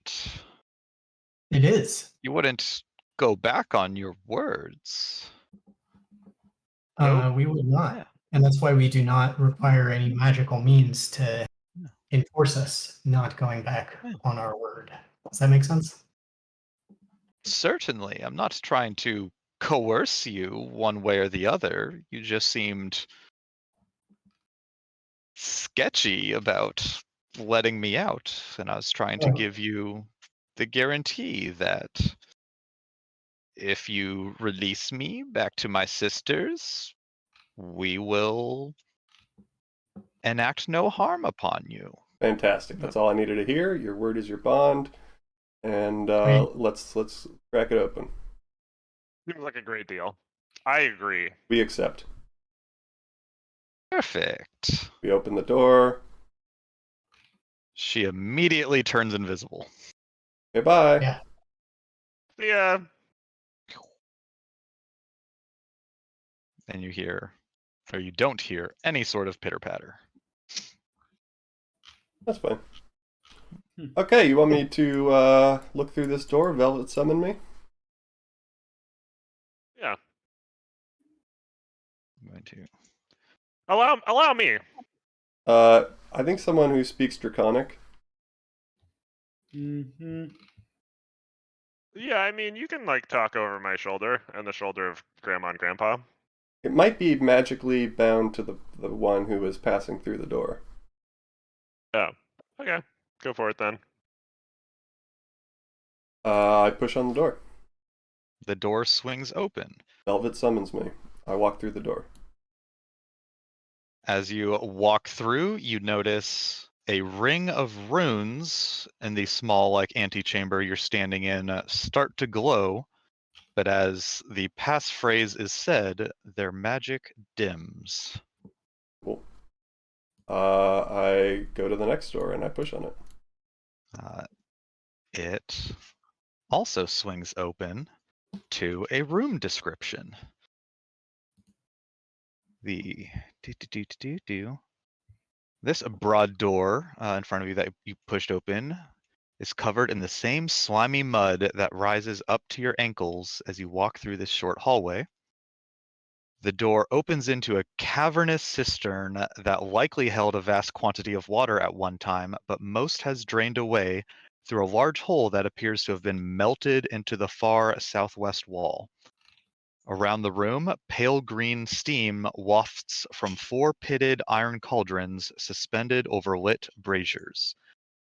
It is. You wouldn't go back on your words. We would not. Yeah. And that's why we do not require any magical means to enforce us not going back on our word. Does that make sense? Certainly. I'm not trying to coerce you one way or the other. You just seemed sketchy about letting me out, and I was trying to give you the guarantee that if you release me back to my sisters, we will enact no harm upon you. Fantastic. That's all I needed to hear. Your word is your bond, and let's crack it open. Seems like a great deal. I agree. We accept. Perfect. We open the door. She immediately turns invisible. Okay, bye. Yeah. See ya. And you don't hear any sort of pitter patter. That's fine. Okay, you want me to look through this door? Velvet summon me? Yeah. going to. Allow me. I think someone who speaks Draconic. Mm-hmm. Yeah, I mean, you can like talk over my shoulder and the shoulder of Grandma and Grandpa. It might be magically bound to the one who is passing through the door. Oh, okay. Go for it then. I push on the door. The door swings open. Velvet summons me. I walk through the door. As you walk through, you notice a ring of runes in the small, like, antechamber you're standing in start to glow. But as the passphrase is said, their magic dims. Cool. I go to the next door and I push on it. It also swings open to a room description. The This broad door in front of you that you pushed open is covered in the same slimy mud that rises up to your ankles as you walk through this short hallway. The door opens into a cavernous cistern that likely held a vast quantity of water at one time, but most has drained away through a large hole that appears to have been melted into the far southwest wall. Around the room, pale green steam wafts from 4 pitted iron cauldrons suspended over lit braziers.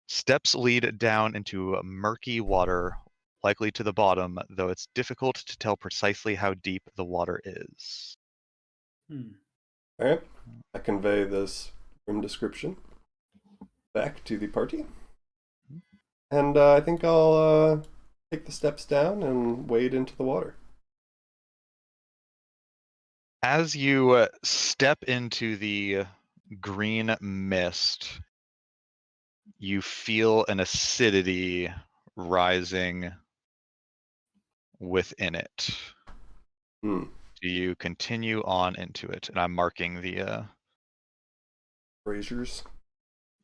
Steps lead down into murky water, likely to the bottom, though it's difficult to tell precisely how deep the water is. Alright. I convey this room description back to the party. And I think I'll take the steps down and wade into the water. As you step into the green mist, you feel an acidity rising within it. Hmm. Do you continue on into it? And I'm marking the Braziers.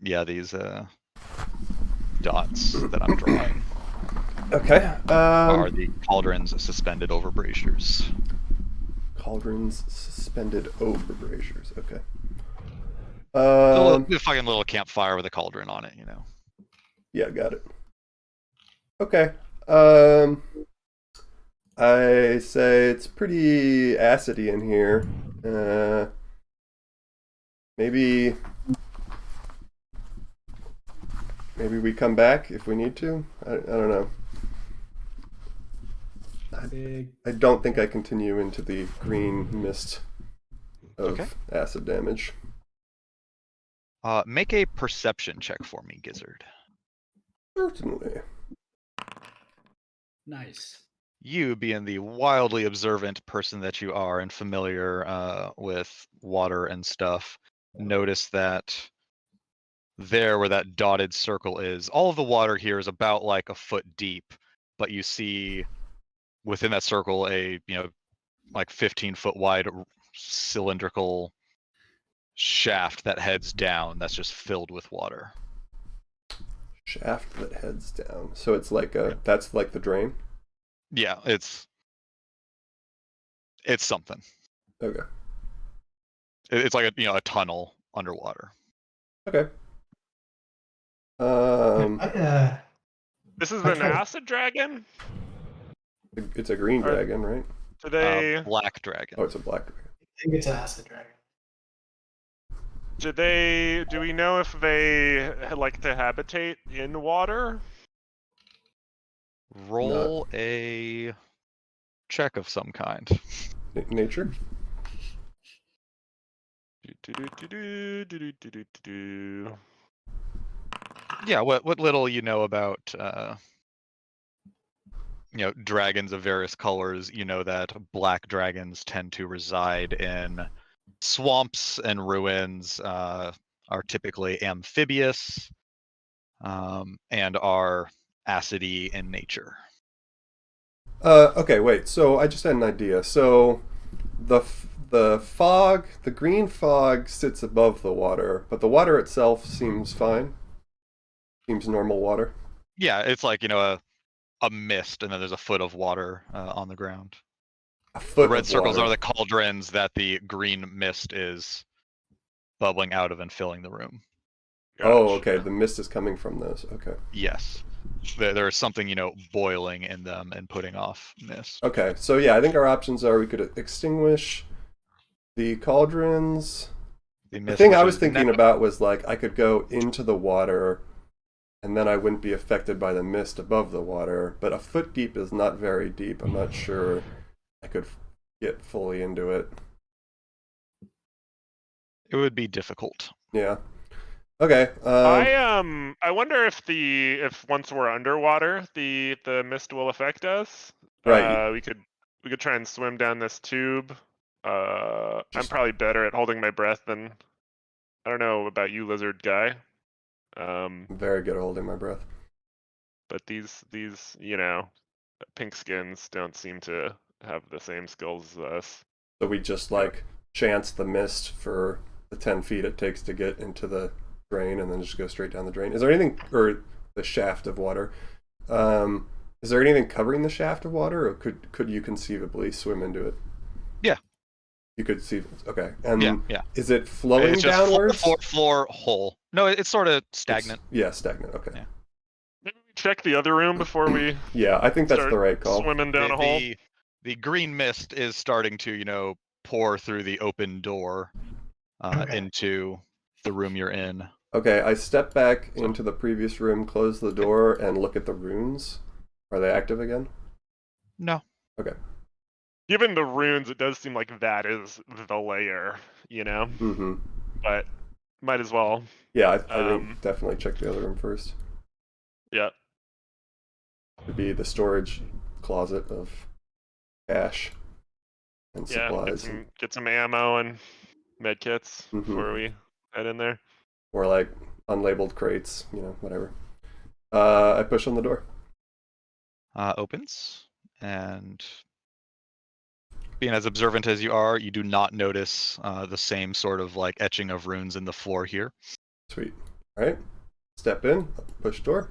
yeah, these dots that I'm drawing Okay. are the cauldrons suspended over braziers. Cauldrons suspended over braziers. Okay. A fucking little campfire with a cauldron on it, you know. Yeah, got it. Okay. I say it's pretty acidy in here. Maybe we come back if we need to. I don't know. I don't think I continue into the green mist of acid damage. Make a perception check for me, Gizzard. Certainly. Nice. You, being the wildly observant person that you are and familiar with water and stuff, notice that there where that dotted circle is, all of the water here is about like a foot deep, but you see within that circle a, like 15-foot wide cylindrical shaft that heads down that's just filled with water. Shaft that heads down. So it's like that's like the drain? Yeah, it's something. Okay. It's like a tunnel underwater. Okay. This is an acid dragon? It's a green dragon, right? Do they black dragon. Oh, it's a black dragon. I think it's an acid dragon. do we know if they like to habitate in water? Roll a check of some kind. Nature? Yeah, what little you know about dragons of various colors, you know that black dragons tend to reside in swamps and ruins, are typically amphibious, and are acidy in nature. Okay, wait. So I just had an idea. So the fog, the green fog sits above the water, but the water itself seems fine. Seems normal water. Yeah, it's like, a mist and then there's a foot of water on the ground. A foot The red of circles water. are the cauldrons that the green mist is bubbling out of and filling the room. Oh, Gotcha. okay. The mist is coming from those. Okay. Yes. There is something, boiling in them and putting off mist. Okay. So yeah, I think our options are we could extinguish the cauldrons. The mist, thing which I was is thinking now- about was like I could go into the water and then I wouldn't be affected by the mist above the water, but a foot deep is not very deep. I'm not sure I could get fully into it. It would be difficult. Yeah. Okay. I wonder if once we're underwater, the mist will affect us. Right. We could try and swim down this tube. I'm Just- probably better at holding my breath than I don't know about you, lizard guy. I'm very good at holding my breath. But these pink skins don't seem to have the same skills as us. So we just like chance the mist for the 10 feet it takes to get into the drain and then just go straight down the drain. Is there anything, or the shaft of water? Is there anything covering the shaft of water, or could you conceivably swim into it? Yeah. You could see. Okay. And Yeah. is it flowing It's just downwards? floor hole. No, it's sort of stagnant. Yeah, stagnant. Okay. Yeah. Maybe we check the other room before we Yeah, I think that's start the right call. swimming down a hole. The green mist is starting to, pour through the open door Okay. into the room you're in. Okay, I step back into the previous room, close the door, and look at the runes. Are they active again? No. Okay. Given the runes, it does seem like that is the layer, Mm-hmm. But might as well. Yeah, I think definitely check the other room first. Yeah. To be the storage closet of cash and Yeah, supplies, get some ammo and med kits Mhm. before we head in there. or like unlabeled crates, whatever. I push on the door. Opens, and being as observant as you are, you do not notice the same sort of like etching of runes in the floor here. Sweet. All right. Step in. Push door.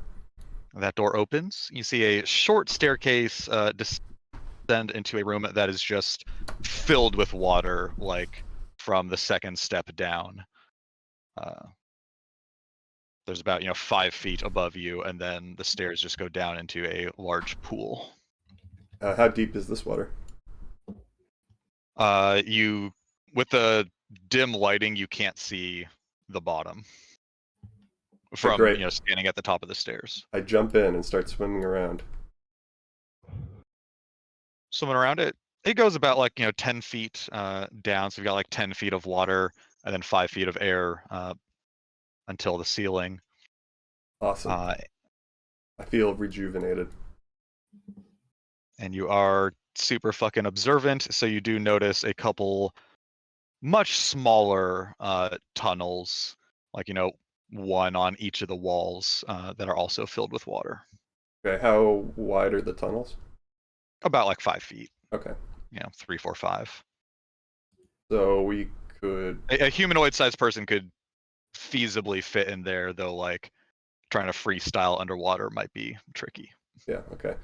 That door opens. You see a short staircase descend into a room that is just filled with water, like from the second step down. There's about 5 feet above you, and then the stairs just go down into a large pool. How deep is this water? You, with the dim lighting, you can't see the bottom from great. standing at the top of the stairs. I jump in and start swimming around. Swimming around it, it goes about 10 feet down. So you've got 10 feet of water and then 5 feet of air until the ceiling. Awesome. I feel rejuvenated. And you are super fucking observant, so you do notice a couple much smaller tunnels, one on each of the walls that are also filled with water. Okay, how wide are the tunnels? About 5 feet. Okay. 3, 4, 5. So we could... A humanoid-sized person could feasibly fit in there, though trying to freestyle underwater might be tricky. Yeah, okay.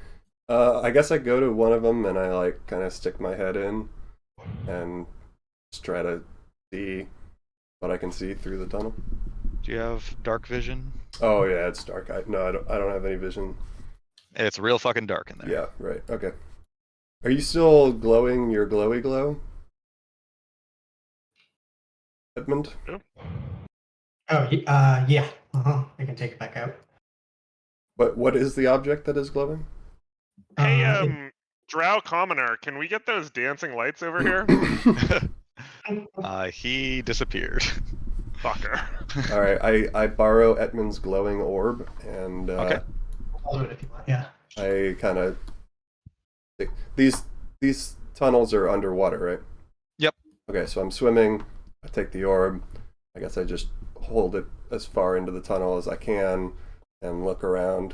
I guess I go to one of them and I kind of stick my head in and just try to see what I can see through the tunnel. Do you have dark vision? Oh yeah, it's dark. I don't have any vision. It's real fucking dark in there. Yeah, right. Okay. Are you still glowing your glowy glow, Edmund? Oh, yeah. I can take it back out. What is the object that is glowing? Hey, Drow Commoner, can we get those dancing lights over here? He disappeared. Fucker. All right, I borrow Edmund's glowing orb and Okay. I'll do it if you want. Yeah. I kind of these tunnels are underwater, right? Yep. Okay, so I'm swimming. I take the orb. I guess I just hold it as far into the tunnel as I can and look around.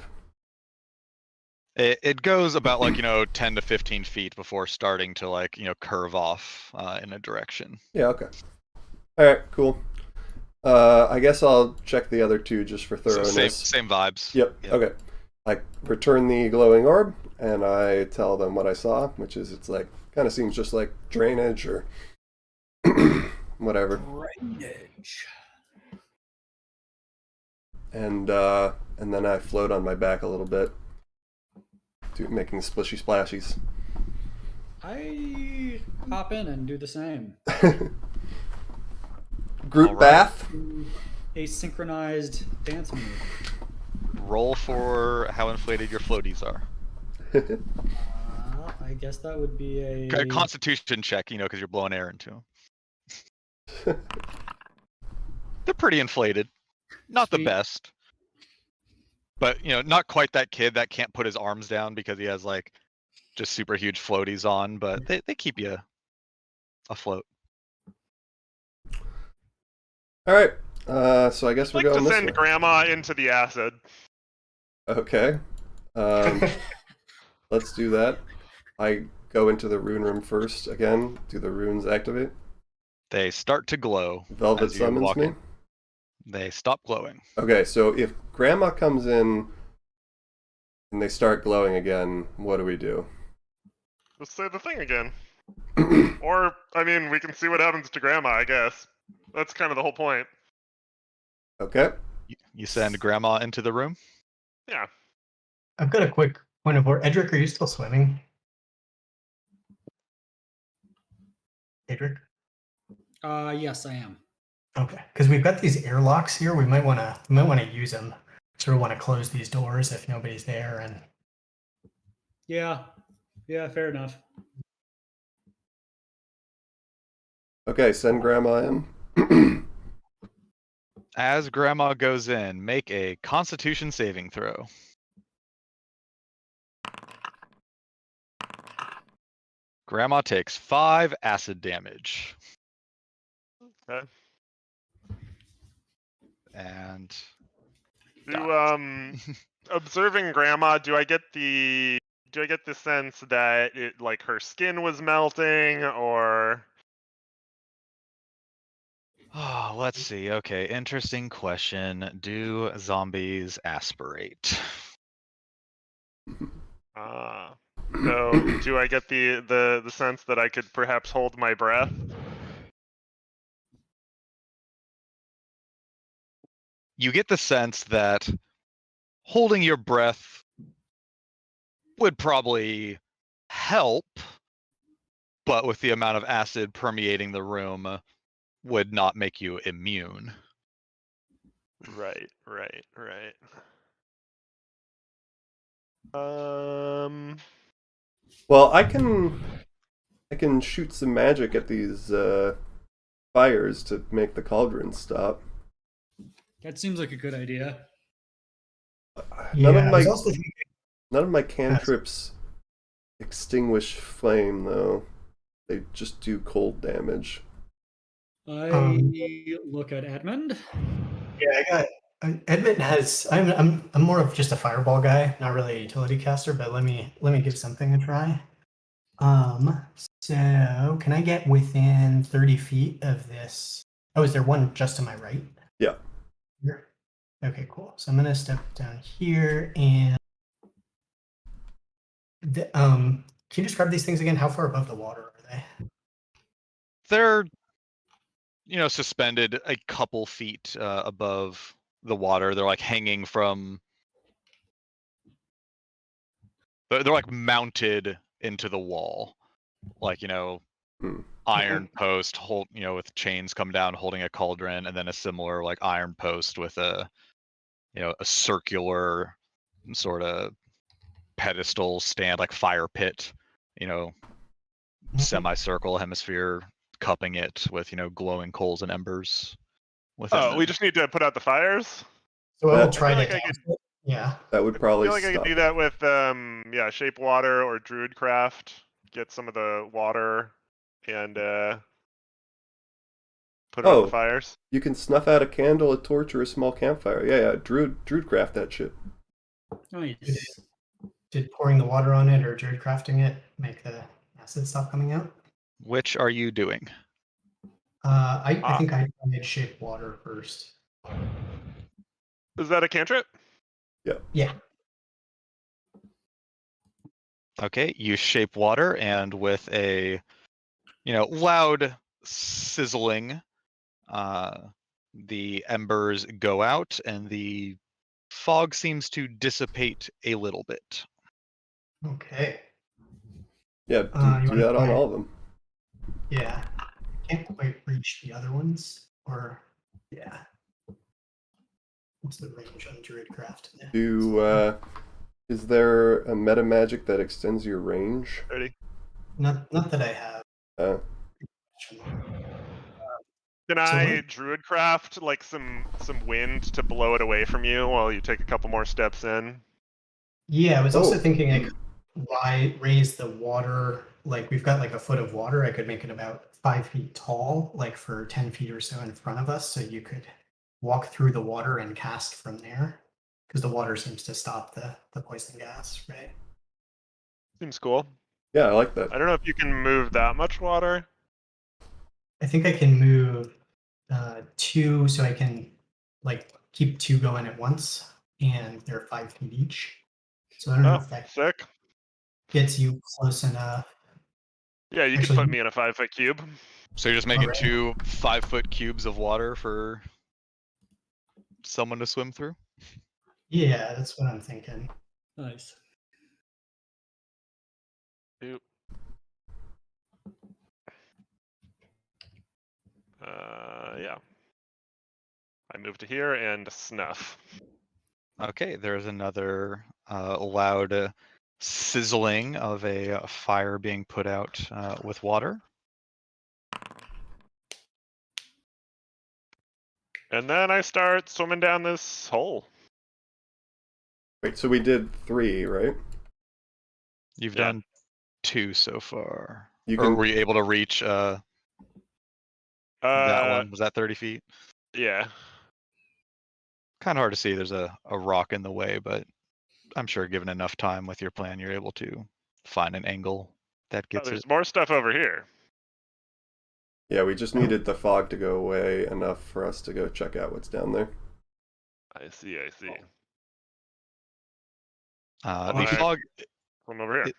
It goes about 10 to 15 feet before starting to curve off in a direction. Yeah. Okay. All right. Cool. I guess I'll check the other two just for So thoroughness. same vibes. Yep. Okay. I return the glowing orb and I tell them what I saw, which is it's Kind of seems just like drainage or whatever. Drainage. And then I float on my back a little bit, making splishy splashies. I hop in and do the same. Group All right. bath. A synchronized dance move. Roll for how inflated your floaties are. I guess that would be A Constitution check, because you're blowing air into them. They're pretty inflated. Not the Sweet. best. But, not quite that kid that can't put his arms down because he has, just super huge floaties on, but they keep you afloat. All right. So I guess I'd we're like going to this send way. Grandma into the acid. Okay. Let's do that. I go into the rune room first again. Do the runes activate? They start to glow. Velvet as you summons walk me? in. They stop glowing. Okay, so if Grandma comes in and they start glowing again, what do we do? Let's say the thing again. Or, I mean, we can see what happens to Grandma, I guess. That's kind of the whole point. Okay. You send Grandma into the room? Yeah. I've got a quick point of order. Edric, are you still swimming? Edric? Yes, I am. Okay, because we've got these airlocks here. We might want to use them. Sort of want to close these doors if nobody's there. And Yeah, fair enough. Okay, send Grandma in. As Grandma goes in, make a Constitution saving throw. Grandma takes 5 acid damage. Okay. And Observing Grandma, do I get the sense that her skin was melting, or oh, let's see. Okay, interesting question. Do zombies aspirate? so do I get the sense that I could perhaps hold my breath? You get the sense that holding your breath would probably help, but with the amount of acid permeating the room would not make you immune. Right. Well, I can shoot some magic at these fires to make the cauldron stop. That seems like a good idea. None I was of also thinking, my cantrips extinguish flame, though. They just do cold damage. I look at Edmund. yeah, I got Edmund has. I'm more of just a fireball guy, not really a utility caster. But let me give something a try. So can I get within 30 feet of this? Oh, is there one just to my right? Yeah. Here. Okay, cool. So I'm gonna step down here and can you describe these things again? How far above the water are they? They're, suspended a couple feet above the water. They're hanging from. They're mounted into the wall, iron post with chains come down holding a cauldron, and then a similar iron post with a circular sort of pedestal stand, fire pit, semicircle hemisphere cupping it with glowing coals and embers within Oh, them. we just need to put out the fires? So I will That- try I feel to. like I could- Yeah. That would I probably feel like I stop. could do that with shape water or druidcraft. Get some of the water and put it on the fires. You can snuff out a candle, a torch, or a small campfire. Yeah. Druidcraft that shit. Nice. Did pouring the water on it or druid crafting it make the acid stop coming out? Which are you doing? I think I tried shape water first. Is that a cantrip? Yeah. Okay, you shape water, and with a loud sizzling, the embers go out, and the fog seems to dissipate a little bit. Okay. Yeah, You do wanna that on try- all of them. Yeah. Can't quite reach the other ones. Or yeah. What's the range on Druidcraft? Yeah. Is there a meta magic that extends your range? 30. Not that I have. Uh, Can So I druidcraft like some wind to blow it away from you while you take a couple more steps in? Yeah, I was also Oh. thinking I could raise the water. Like we've got like a foot of water. I could make it about 5 feet tall, like for 10 feet or so in front of us, so you could walk through the water and cast from there. Because the water seems to stop the poison gas, right? Seems cool. yeah, I like that. I don't know if you can move that much water. I think I can move 2, so I can like keep 2 going at once, and they're 5 feet each. So I don't know Oh, if that sick. gets you close enough. Yeah, you Actually, can put me in a 5-foot cube. So you're just making Alright. 2 5-foot cubes of water for someone to swim through? Yeah, that's what I'm thinking. Nice. Oop. Yeah. I move to here and snuff. Okay, there's another loud sizzling of a fire being put out with water. And then I start swimming down this hole. Wait, so we did 3, right? You've Yeah. done 2 so far. You Or can. were you able to reach that one? Was that 30 feet? Yeah. Kind of hard to see. There's a rock in the way, but I'm sure given enough time with your plan, you're able to find an angle that Oh, gets there's it. more stuff over here. Yeah, we just needed the fog to go away enough for us to go check out what's down there. I see. The Alright. fog. Come over here. It-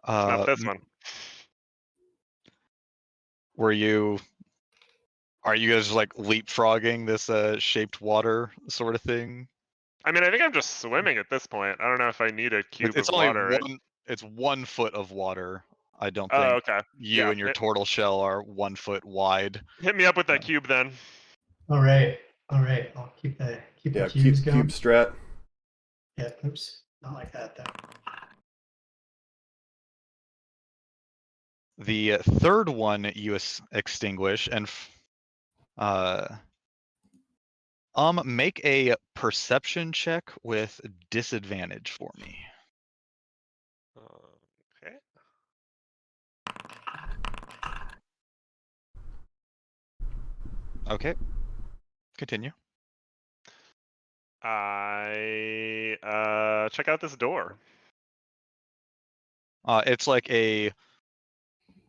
Snuff this one. Are you guys like leapfrogging this shaped water sort of thing? I mean, I think I'm just swimming at this point. I don't know if I need a cube It's of only water. it's 1 foot of water. I don't Oh, think okay. you Yeah, and your turtle shell are 1 foot wide. hit me up with that cube then. All right. I'll keep the Yeah, cubes going. cube strat. Yeah. Oops. Not like that though. The third one you extinguish, and make a perception check with disadvantage for me. Okay. Okay. Continue. I check out this door. It's like a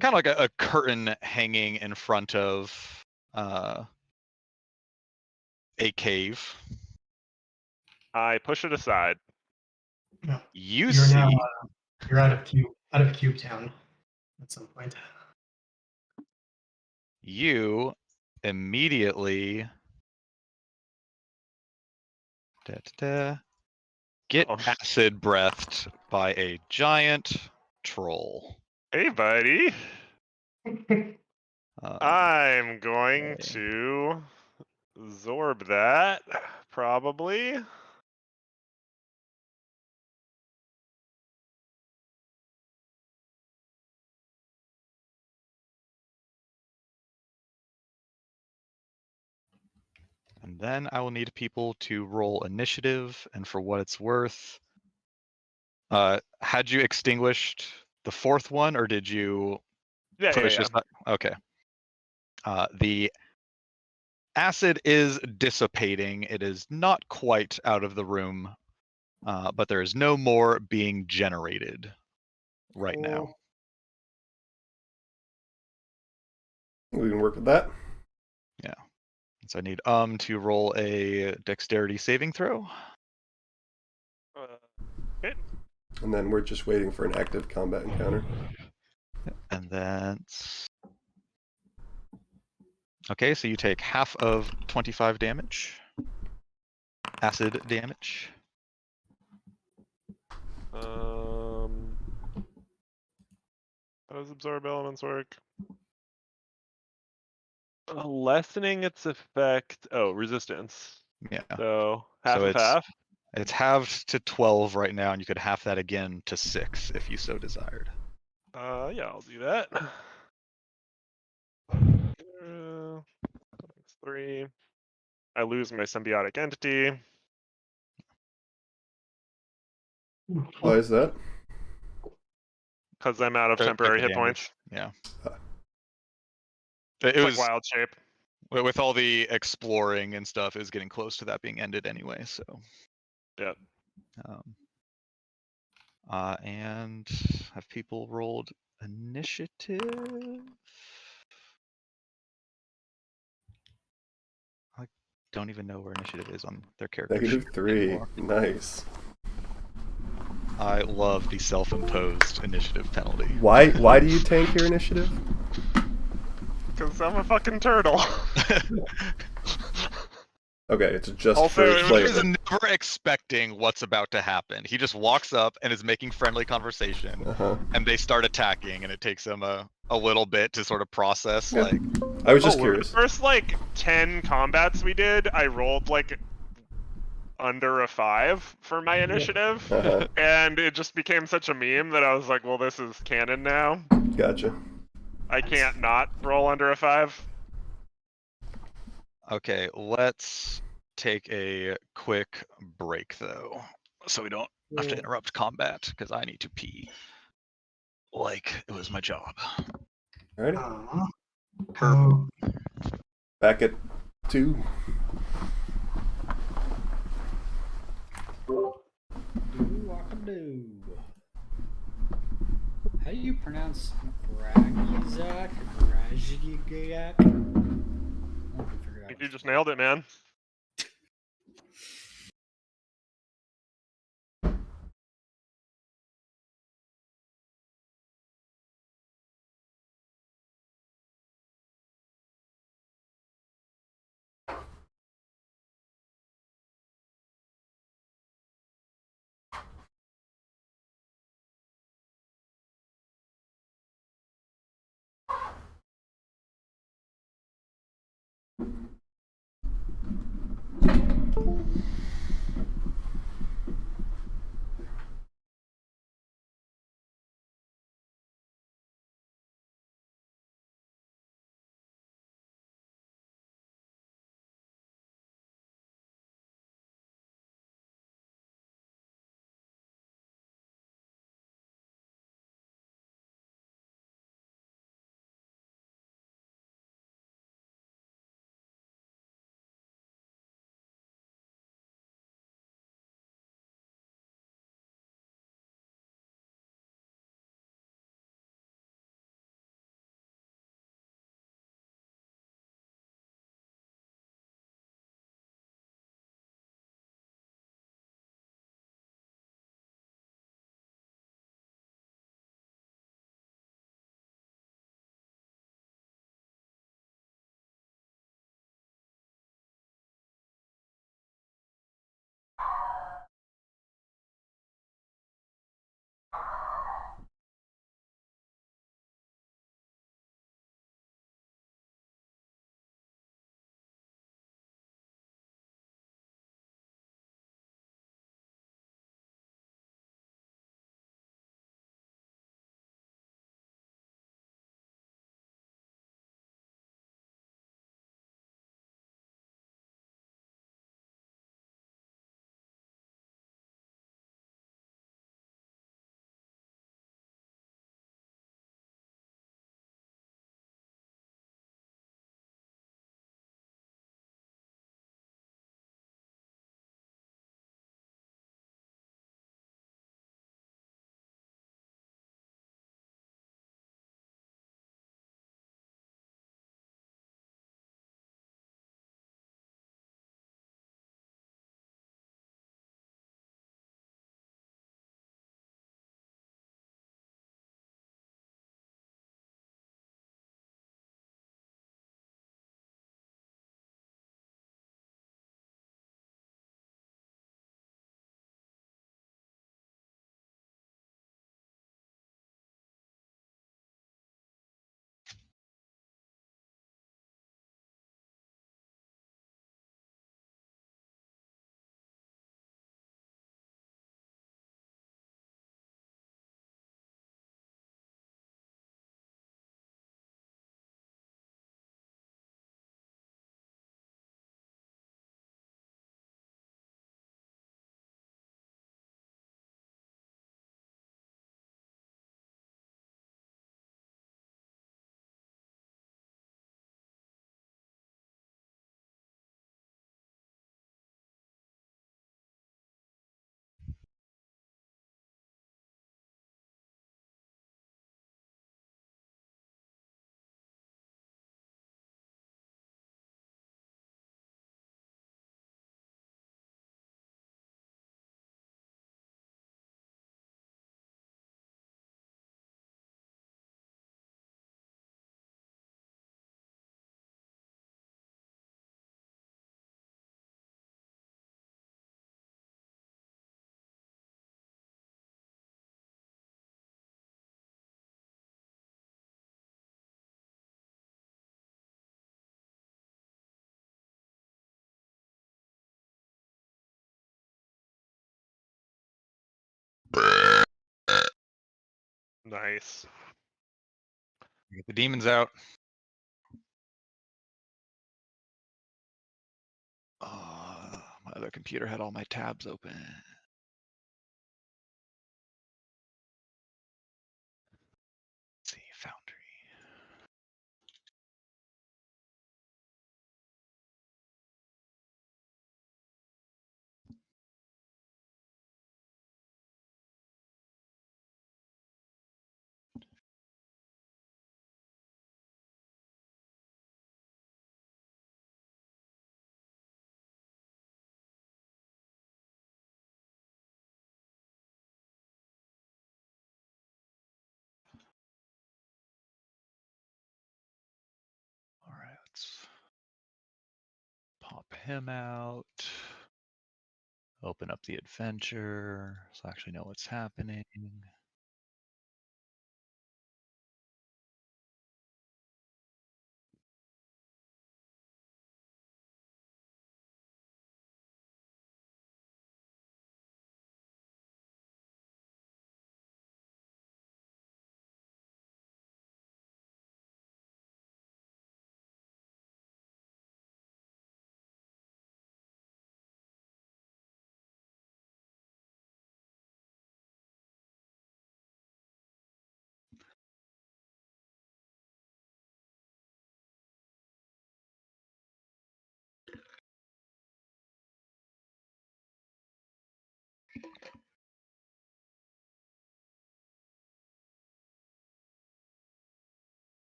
kind of like a curtain hanging in front of a cave. I push it aside. No. You You're see now you're out of Cube Town at some point. you immediately get Oh. acid breathed by a giant troll. Hey, buddy. I'm going okay. to absorb that, probably. And then I will need people to roll initiative, and for what it's worth, had you extinguished the fourth one, or did you push Yeah. aside? Okay. The acid is dissipating. It is not quite out of the room, but there is no more being generated right now. We can work with that. So I need to roll a dexterity saving throw. Okay. And then we're just waiting for an active combat encounter. And then. Okay, so you take half of 25 damage. Acid damage. How does absorb elements work? Lessening its effect. Oh, resistance. Yeah. So half So of half. It's halved to 12 right now, and you could half that again to 6 if you so desired. Yeah, I'll do that. 3. I lose my symbiotic entity. Why is that? Because I'm out of Took temporary the hit damage. points. Yeah. Ah. It It's was like wild shape. with all the exploring and stuff, it was getting close to that being ended anyway. So. Yep. And have people rolled initiative? I don't even know where initiative is on their character sheet -3. anymore. Nice. I love the self-imposed initiative penalty. Why do you tank your initiative? Because I'm a fucking turtle. Okay, it's just Also, for it was- He is flavor. never expecting what's about to happen. He just walks up and is making friendly conversation, Uh-huh. and they start attacking, and it takes him a little bit to sort of process. Yeah. Like, I was just The curious. first like 10 combats we did, I rolled like under a 5 for my initiative, Uh-huh. and it just became such a meme that I was like, well, this is canon now. Gotcha. I can't not roll under a 5. okay, let's take a quick break though, so we don't have to interrupt combat because I need to pee. Like it was my job. Alrighty. How Back at 2. Do-waka-do. How do you pronounce Gragizak? Gragigiak? I think you just nailed it, man. Nice. Get the demons out. My other computer had all my tabs open. Let's see, Foundry. All right, let's pop him out. Open up the adventure so I actually know what's happening.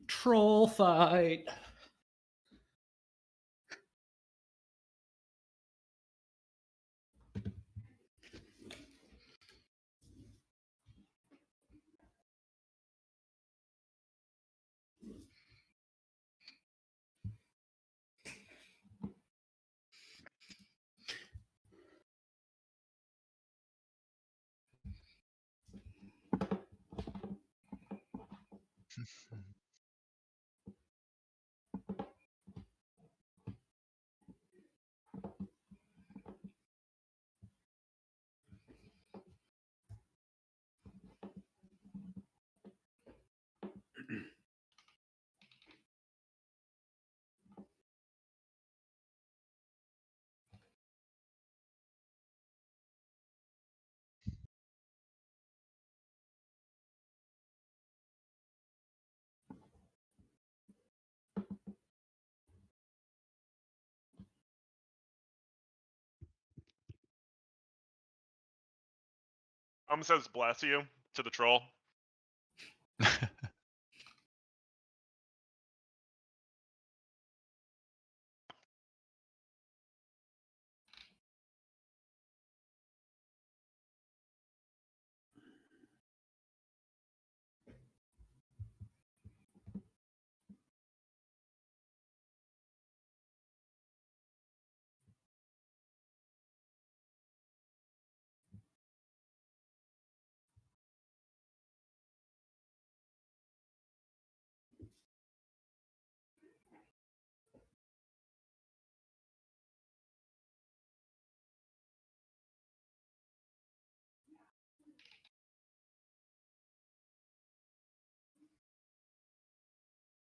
Troll fight. Says bless you to the troll.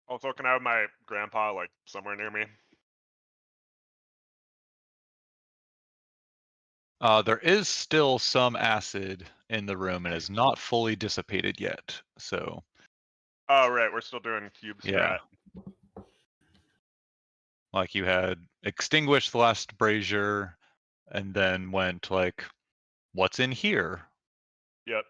Also, can I have my grandpa like somewhere near me? There is still some acid in the room and is not fully dissipated yet. So Oh, right. We're still doing cube yeah, strat. like you had extinguished the last brazier, and then went like, "What's in here?" Yep.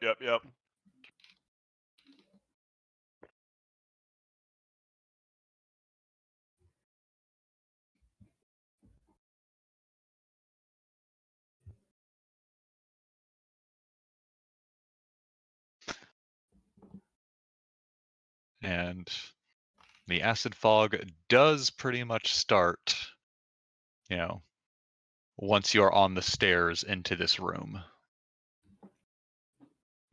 And the acid fog does pretty much start, once you're on the stairs into this room.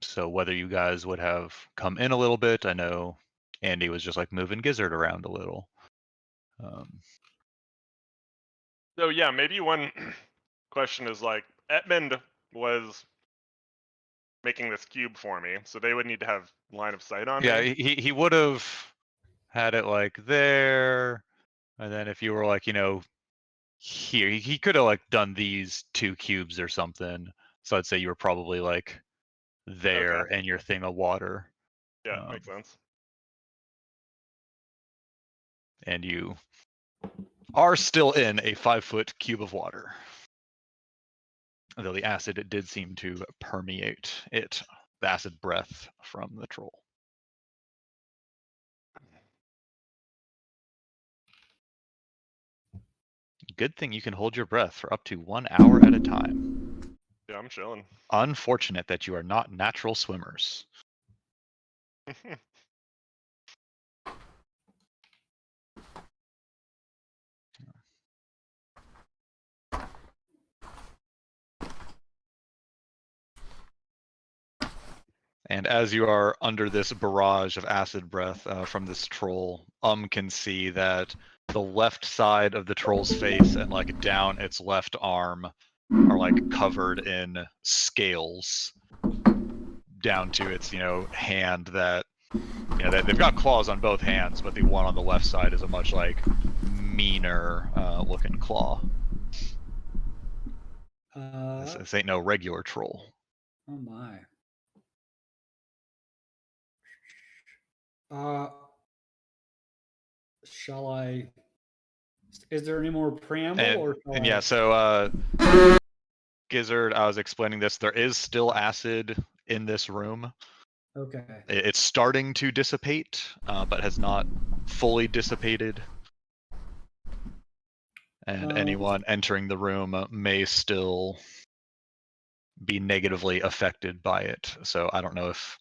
So whether you guys would have come in a little bit, I know Andy was just like moving Gizzard around a little. So yeah, maybe one question is like, Edmund was making this cube for me, so they would need to have line of sight on Yeah, me. he would have had it like there, and then if you were like, here, he could have like done these 2 cubes or something. So I'd say you were probably like there Okay. and your thing of water. Yeah, makes sense. And you are still in a 5-foot cube of water. Though the acid did seem to permeate it, the acid breath from the troll. Good thing you can hold your breath for up to 1 hour at a time. Yeah, I'm chilling. Unfortunate that you are not natural swimmers. And as you are under this barrage of acid breath from this troll, can see that the left side of the troll's face and like down its left arm are like covered in scales down to its, hand that, they've got claws on both hands, but the one on the left side is a much like meaner looking claw. This ain't no regular troll. Oh my. Shall I? Is there any more preamble, And yeah, so Gizzard, I was explaining this. There is still acid in this room. Okay. It's starting to dissipate, but has not fully dissipated. And anyone entering the room may still be negatively affected by it. So I don't know if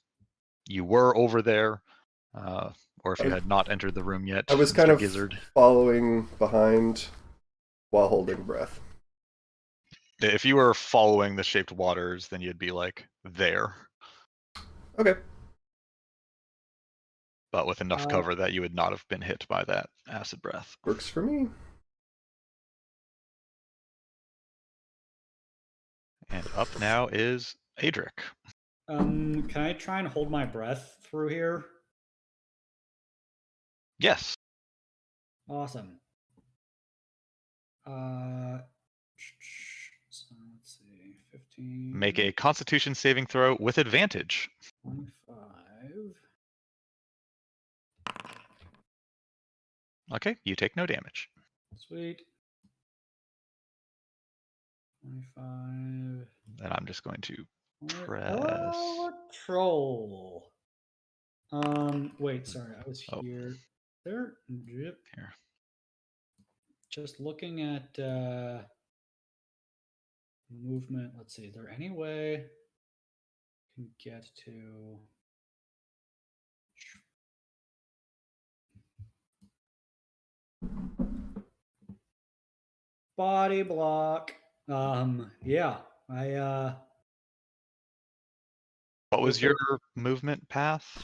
you were over there, or if you had not entered the room yet. I was kind of following behind while holding breath. If you were following the shaped waters, then you'd be like there. Okay. But with enough cover that you would not have been hit by that acid breath. Works for me. And up now is Adric. Can I try and hold my breath through here? Yes. Awesome. So let's see, 15. Make a Constitution saving throw with advantage. 25. Okay, you take no damage. Sweet. 25. And I'm just going to press. Oh, troll. Wait, sorry, I was here. There. Here. Just looking at movement. Let's see. Is there any way I can get to? Body block. Yeah, I What was your movement path?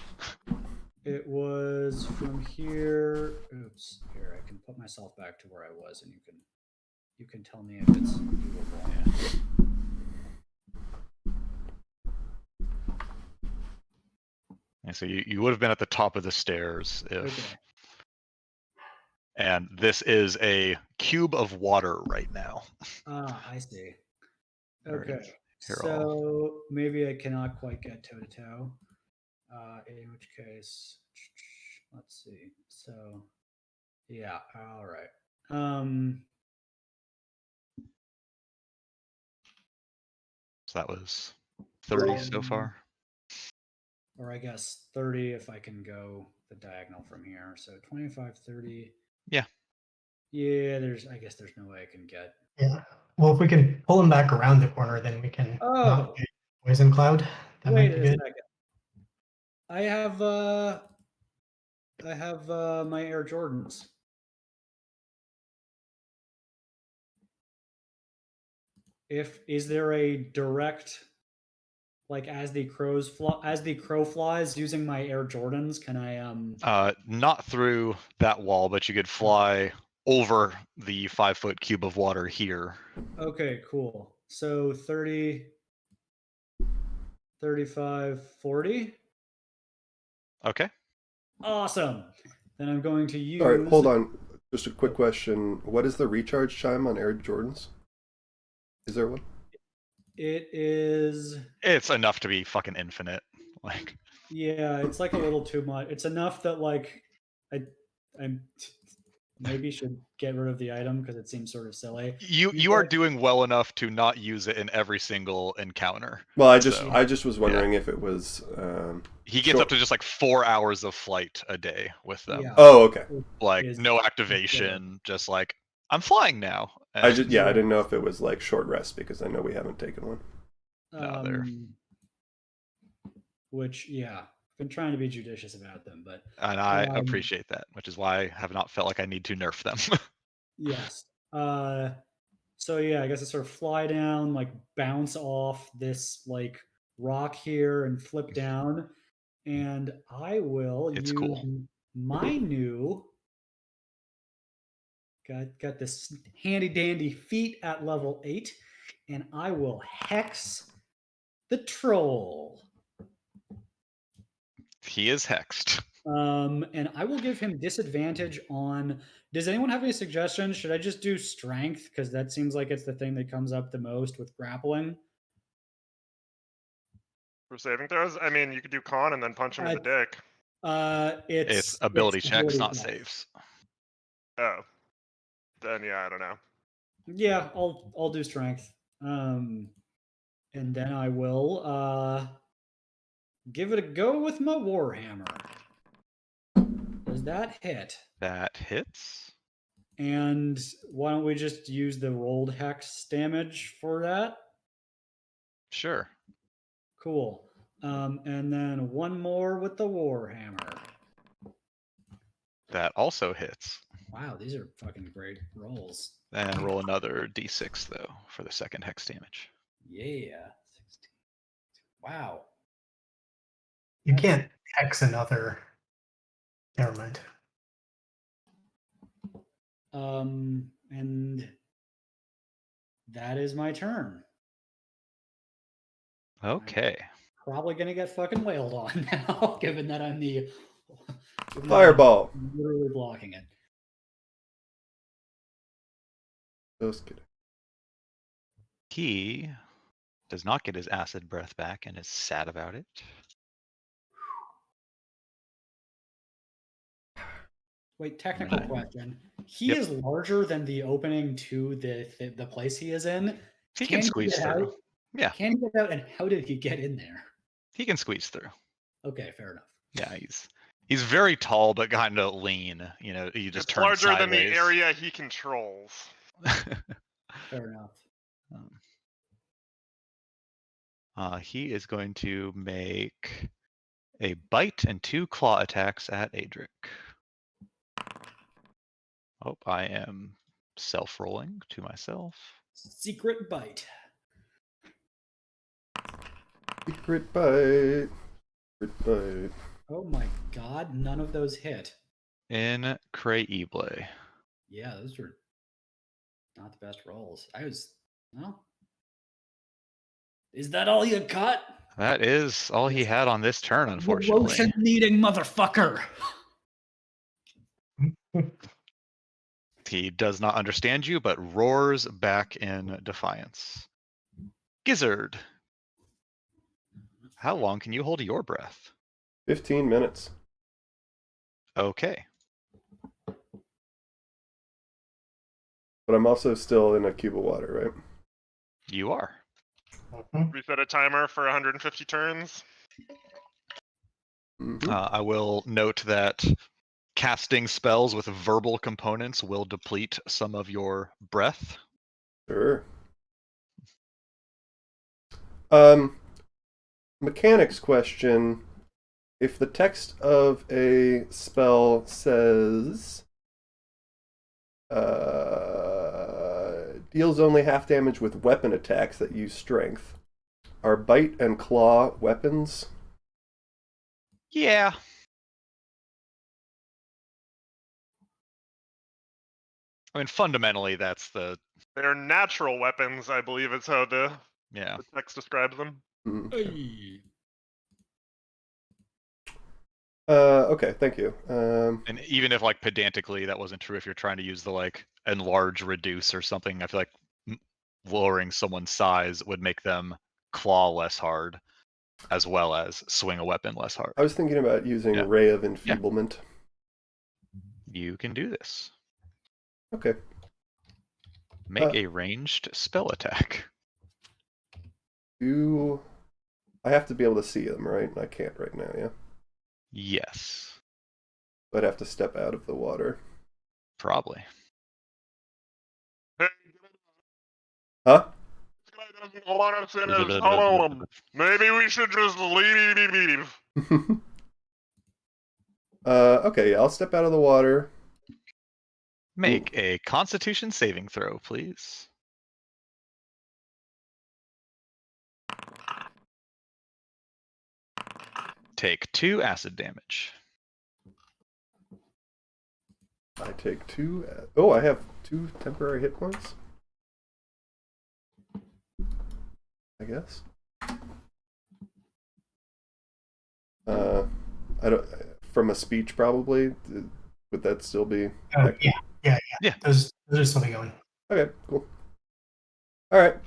It was from here. Oops. Here, I can put myself back to where I was, and you can tell me if it's doable. Yeah, so you would have been at the top of the stairs if. Okay. And this is a cube of water right now. Ah, I see. Alright, Okay. here So maybe I cannot quite get toe to toe. In which case, let's see. So yeah, all right. So that was 30 so far. Or I guess 30 if I can go the diagonal from here. So 25, 30. Yeah. Yeah, I guess there's no way I can get. Yeah. Well, if we can pull him back around the corner, then we can not Oh, get poison cloud. That wait might be a good. second. I have my Air Jordans. Is there a direct, like as the crow flies using my Air Jordans, can I Not through that wall, but you could fly over the 5-foot cube of water here. Okay, cool. So 30, 35, 40. Okay. Awesome. Then I'm going to use. All right, hold on. Just a quick question. What is the recharge time on Air Jordans? Is there one? It is. It's enough to be fucking infinite. Like, Yeah, it's like a little too much. It's enough that like I maybe should get rid of the item because it seems sort of silly. you are doing well enough to not use it in every single encounter. Well, I So, just was wondering if it was. he gets up to just like 4 hours of flight a day with them. Yeah. Oh, okay. Like Is- no activation, just like I'm flying now. I didn't know if it was like short rest because I know we haven't taken one. No, they're- Which I've been trying to be judicious about them, but and I appreciate that, which is why I have not felt like I need to nerf them. yes. So yeah, I guess I sort of fly down, like bounce off this like rock here and flip down, and I will It's use cool. my new got this handy dandy feat at level 8, and I will hex the troll. He is hexed. And I will give him disadvantage on. Does anyone have any suggestions? Should I just do strength? Because that seems like it's the thing that comes up the most with grappling. For saving throws, I mean, you could do con and then punch him in the dick. It's ability checks, ability not checks. saves. Oh, then yeah, I don't know. Yeah, I'll do strength. And then I will give it a go with my warhammer. Does that hit? That hits. And why don't we just use the rolled hex damage for that? Sure. Cool. And then one more with the warhammer. That also hits. Wow, these are fucking great rolls. And roll another d6 though for the second hex damage. Yeah. 16. Wow. You can't hex another. Never mind. And that is my turn. Okay. Probably gonna get fucking wailed on now, given that I'm the Fireball. I'm literally blocking it. Just kidding. He does not get his acid breath back and is sad about it. Wait, technical Okay. question. He Yep. is larger than the opening to the place he is in. He can squeeze get through. out? Yeah, Can he get out, and how did he get in there? he can squeeze through. Okay, fair enough. Yeah, he's very tall but kind of lean. You know, you just It's turn larger than sideways. the area he controls. Fair enough. He is going to make a bite and 2 claw attacks at Adric. Oh, I am self-rolling to myself. Secret bite. Secret bite. Secret bite. Oh my god, none of those hit. Incredible. Yeah, those were not the best rolls. Is that all you got? That is all he had on this turn, You unfortunately. lotion-needing motherfucker. He does not understand you, but roars back in defiance. Gizzard, how long can you hold your breath? 15 minutes. Okay. But I'm also still in a cube of water, right? You are. Reset a timer for 150 turns. Mhm. I will note that casting spells with verbal components will deplete some of your breath. Sure. Mechanics question. If the text of a spell says deals only half damage with weapon attacks that use strength, are bite and claw weapons? Yeah. I mean, fundamentally, that's the They're natural weapons, I believe is how the text describes them. Okay. Hey. Okay, thank you. And even if like pedantically that wasn't true, if you're trying to use the like enlarge, reduce or something, I feel like lowering someone's size would make them claw less hard, as well as swing a weapon less hard. I was thinking about using Ray of Enfeeblement. You can do this. Okay. Make a ranged spell attack. I have to be able to see them, right? I can't right now, yeah? Yes. I'd have to step out of the water. Probably. Hey, Huh? this guy doesn't want us in his home. Maybe we should just leave. Okay, yeah, I'll step out of the water. Make a Constitution saving throw, please. Take 2 acid damage. I take 2. Oh, I have 2 temporary hit points. I guess. I don't. From a speech, probably. Would that still be? Oh, yeah. Those are still be going. Okay, cool. All right.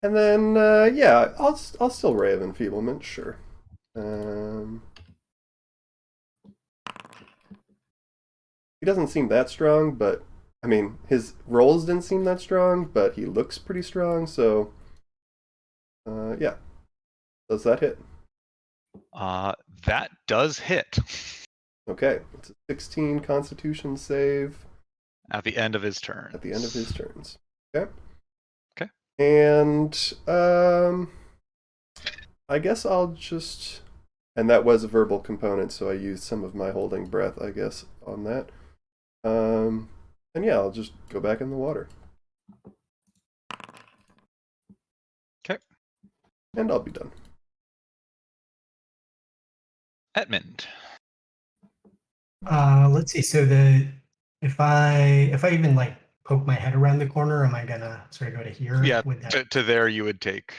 And then yeah, I'll still Ray of Enfeeblement, sure. He doesn't seem that strong, but I mean, his rolls didn't seem that strong, but he looks pretty strong, so yeah. Does that hit? That does hit. Okay, it's a 16 Constitution save. At the end of his turn. At the end of his turns. Okay. Okay. And I guess I'll just, and that was a verbal component, so I used some of my holding breath, I guess, on that. And yeah, I'll just go back in the water. Okay. And I'll be done. Edmund. Let's see. So if I even like poke my head around the corner, am I gonna sort of go to here? Yeah, with that? to there you would take,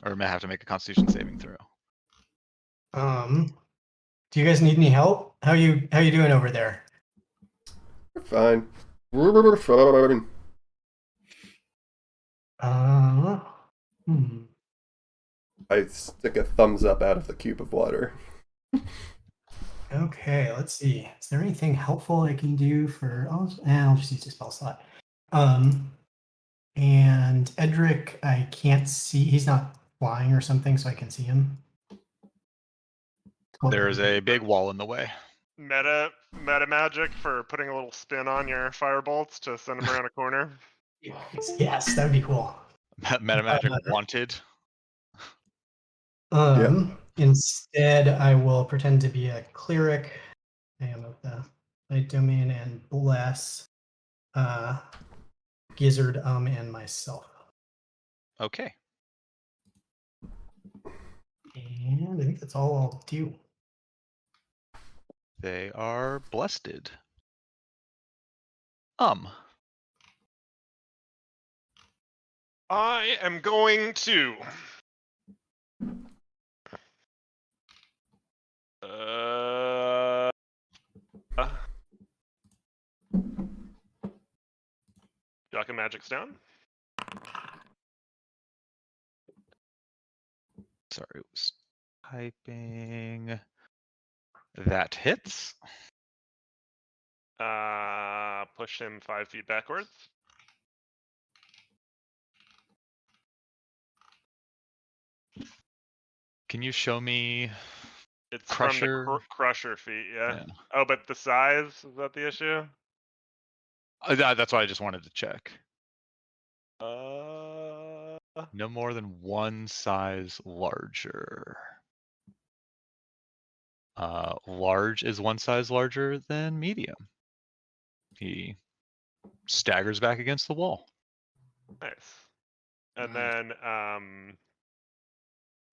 or may have to make a Constitution saving throw. Do you guys need any help? How you doing over there? We're fine. I stick a thumbs up out of the cube of water. Okay, let's see. Is there anything helpful I can do for? I'll just use the spell slot. And Edric, I can't see. He's not flying or something, so I can see him. There's a big wall in the way. Meta magic for putting a little spin on your firebolts to send them around a corner. Yes, that'd be cool. Meta magic wanted. Instead, I will pretend to be a cleric. I am of the light domain and bless Gizzard, and myself. Okay. And I think that's all I'll do. They are blessed. I am going to Jock and Magic Stone. Sorry, it was typing. That hits. Push him 5 feet backwards. Can you show me? It's Crusher? from the crusher feet, yeah. Yeah. Oh, but the size, is that the issue? That's why I just wanted to check. Uh, No more than one size larger. Large is one size larger than medium. He staggers back against the wall. nice. And Nice. then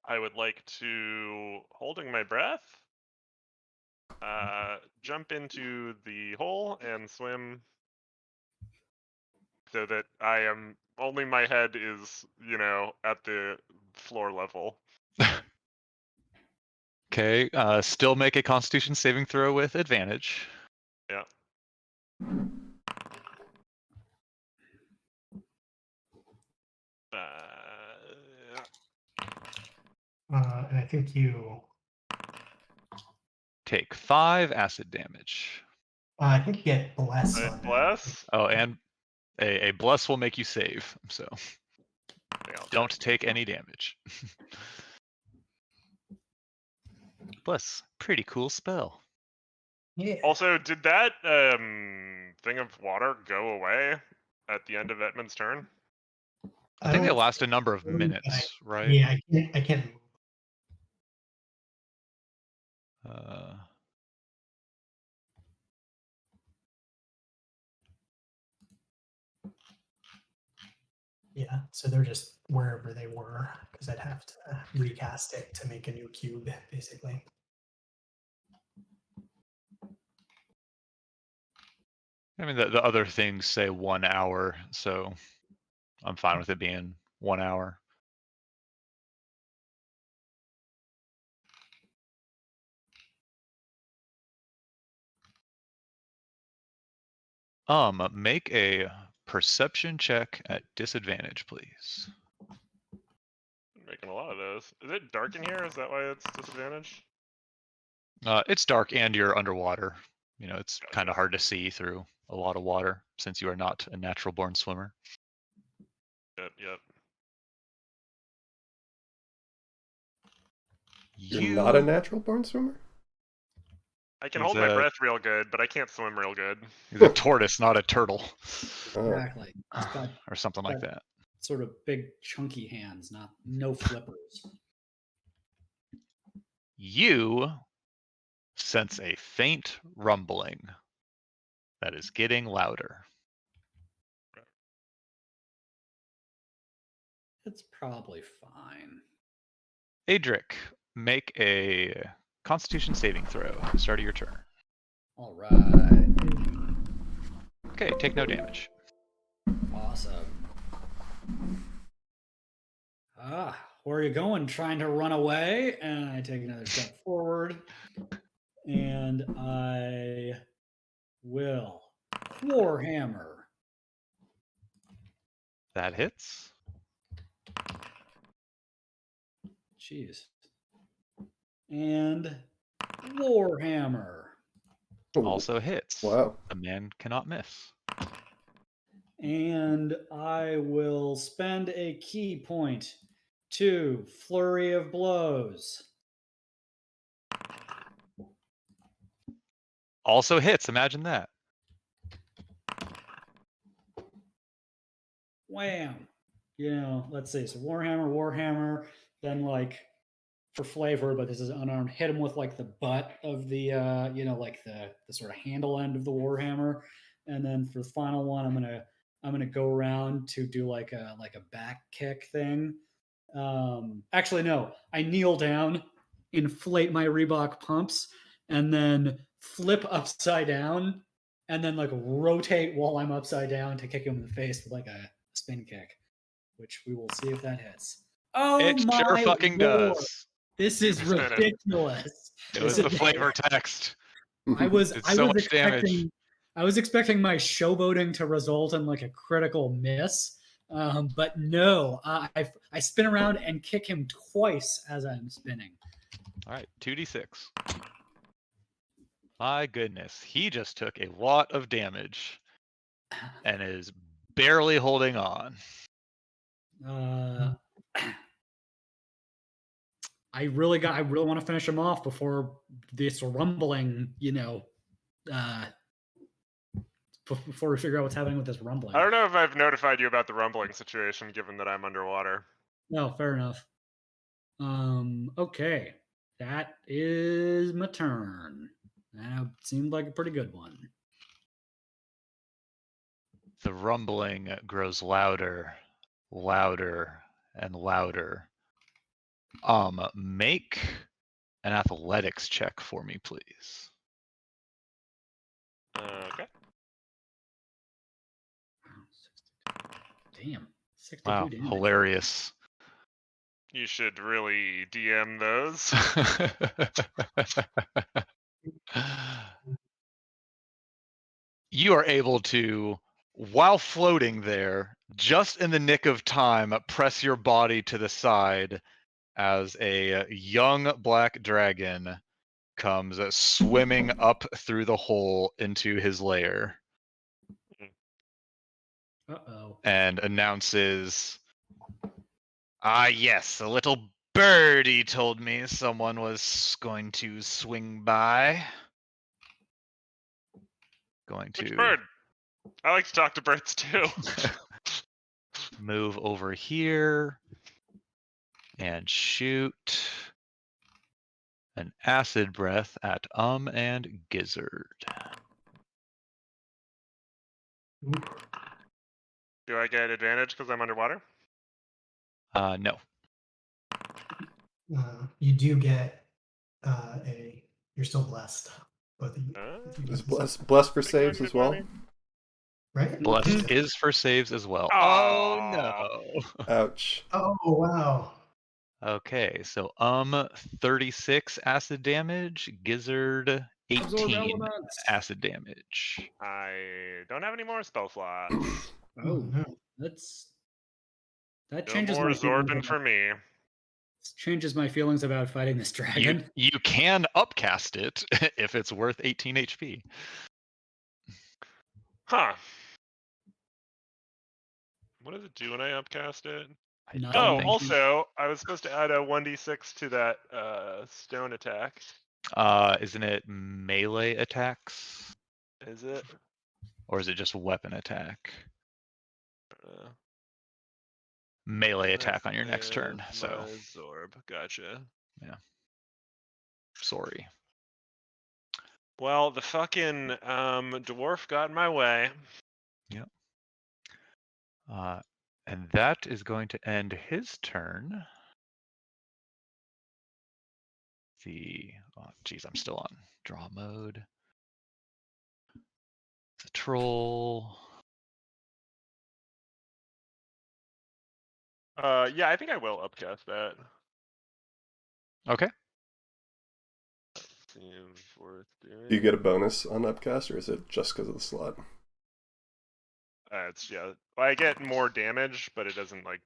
I would like to, holding my breath, jump into the hole and swim so that I am, only my head is, you know, at the floor level. Okay, still make a Constitution saving throw with advantage. Yeah. And I think you. Take 5 acid damage. I think you get bless on that. Bless? Oh, and a bless will make you save, so don't take any damage. Bless, pretty cool spell. Yeah. Also, did that thing of water go away at the end of Edmund's turn? I think they don't last a number of think so, minutes, but right? Yeah, I can't move. Yeah, so they're just wherever they were, because I'd have to recast it to make a new cube, basically. I mean, the other things say 1 hour, so I'm fine with it being 1 hour. Make a perception check at disadvantage, please. Making a lot of those. Is it dark in here? Is that why it's disadvantage? It's dark and you're underwater. You know, it's Gotcha. kind of hard to see through a lot of water since you are not a natural born swimmer. Yep. You're not a natural born swimmer? I can He's hold my a- breath real good, but I can't swim real good. He's a tortoise, not a turtle. Oh. Exactly. It's got Or something like that. sort of big chunky hands, no flippers. You sense a faint rumbling that is getting louder. It's probably fine. Adric, make a Constitution saving throw at the start of your turn. All right. Okay, take no damage. Awesome. Where are you going? Trying to run away? And I take another step forward. And I will Warhammer. That hits. Jeez. And Warhammer. Oh, Also hits. wow. The man cannot miss. And I will spend a key point to Flurry of Blows. Also hits, imagine that. Wham! You know, let's see. So Warhammer, then like for flavor, but this is unarmed. Hit him with like the butt of the like the sort of handle end of the Warhammer. And then for the final one, I'm gonna go around to do like a back kick thing. Actually, no. I kneel down, inflate my Reebok pumps, and then flip upside down, and then like rotate while I'm upside down to kick him in the face with like a spin kick, which we will see if that hits. Oh It my sure fucking Lord. does. This is Spin it. ridiculous. It was This the is- flavor text. I was Did I so was much damage. expecting I was expecting my showboating to result in like a critical miss, But no, I spin around and kick him twice as I'm spinning. All right, 2d6. My goodness, he just took a lot of damage and is barely holding on. I really want to finish him off before this rumbling, before we figure out what's happening with this rumbling. I don't know if I've notified you about the rumbling situation, given that I'm underwater. No, fair enough. Okay. That is my turn. That seemed like a pretty good one. The rumbling grows louder, louder, and louder. Make an athletics check for me, please. Okay. Damn. 62 Wow, damage. hilarious. You should really DM those. You are able to, while floating there, just in the nick of time, press your body to the side as a young black dragon comes swimming up through the hole into his lair. Uh-oh. And announces, "Ah, yes, a little birdie told me someone was going to swing by." Going Which to bird? I like to talk to birds too. move over here and shoot an acid breath at and Gizzard. Do I get advantage because I'm underwater? No. You do get you're still blessed. Both of you. Is blessed for Think I saves get as well? money? Right? Blessed is for saves as well. Aw. Oh no. Ouch. Oh wow. Okay, so 36 acid damage, Gizzard Absorb 18 elements. acid damage. I don't have any more spell slots. Oh, no. that No changes more my feelings Zorbin for me. changes my feelings about fighting this dragon. You can upcast it if it's worth 18 HP. Huh. What does it do when I upcast it? I Nothing. don't Oh, think. also, I was supposed to add a 1d6 to that stone attack. Isn't it melee attacks? Is it? Or is it just weapon attack? Uh, Melee attack on your next turn, so my Zorb. Gotcha. sorry. Well, the fucking dwarf got in my way. And that is going to end his turn. Oh geez, I'm still on draw mode. The troll. Yeah, I think I will upcast that. Okay. Seems worth doing. Do you get a bonus on upcast, or is it just because of the slot? It's yeah. I get more damage, but it doesn't like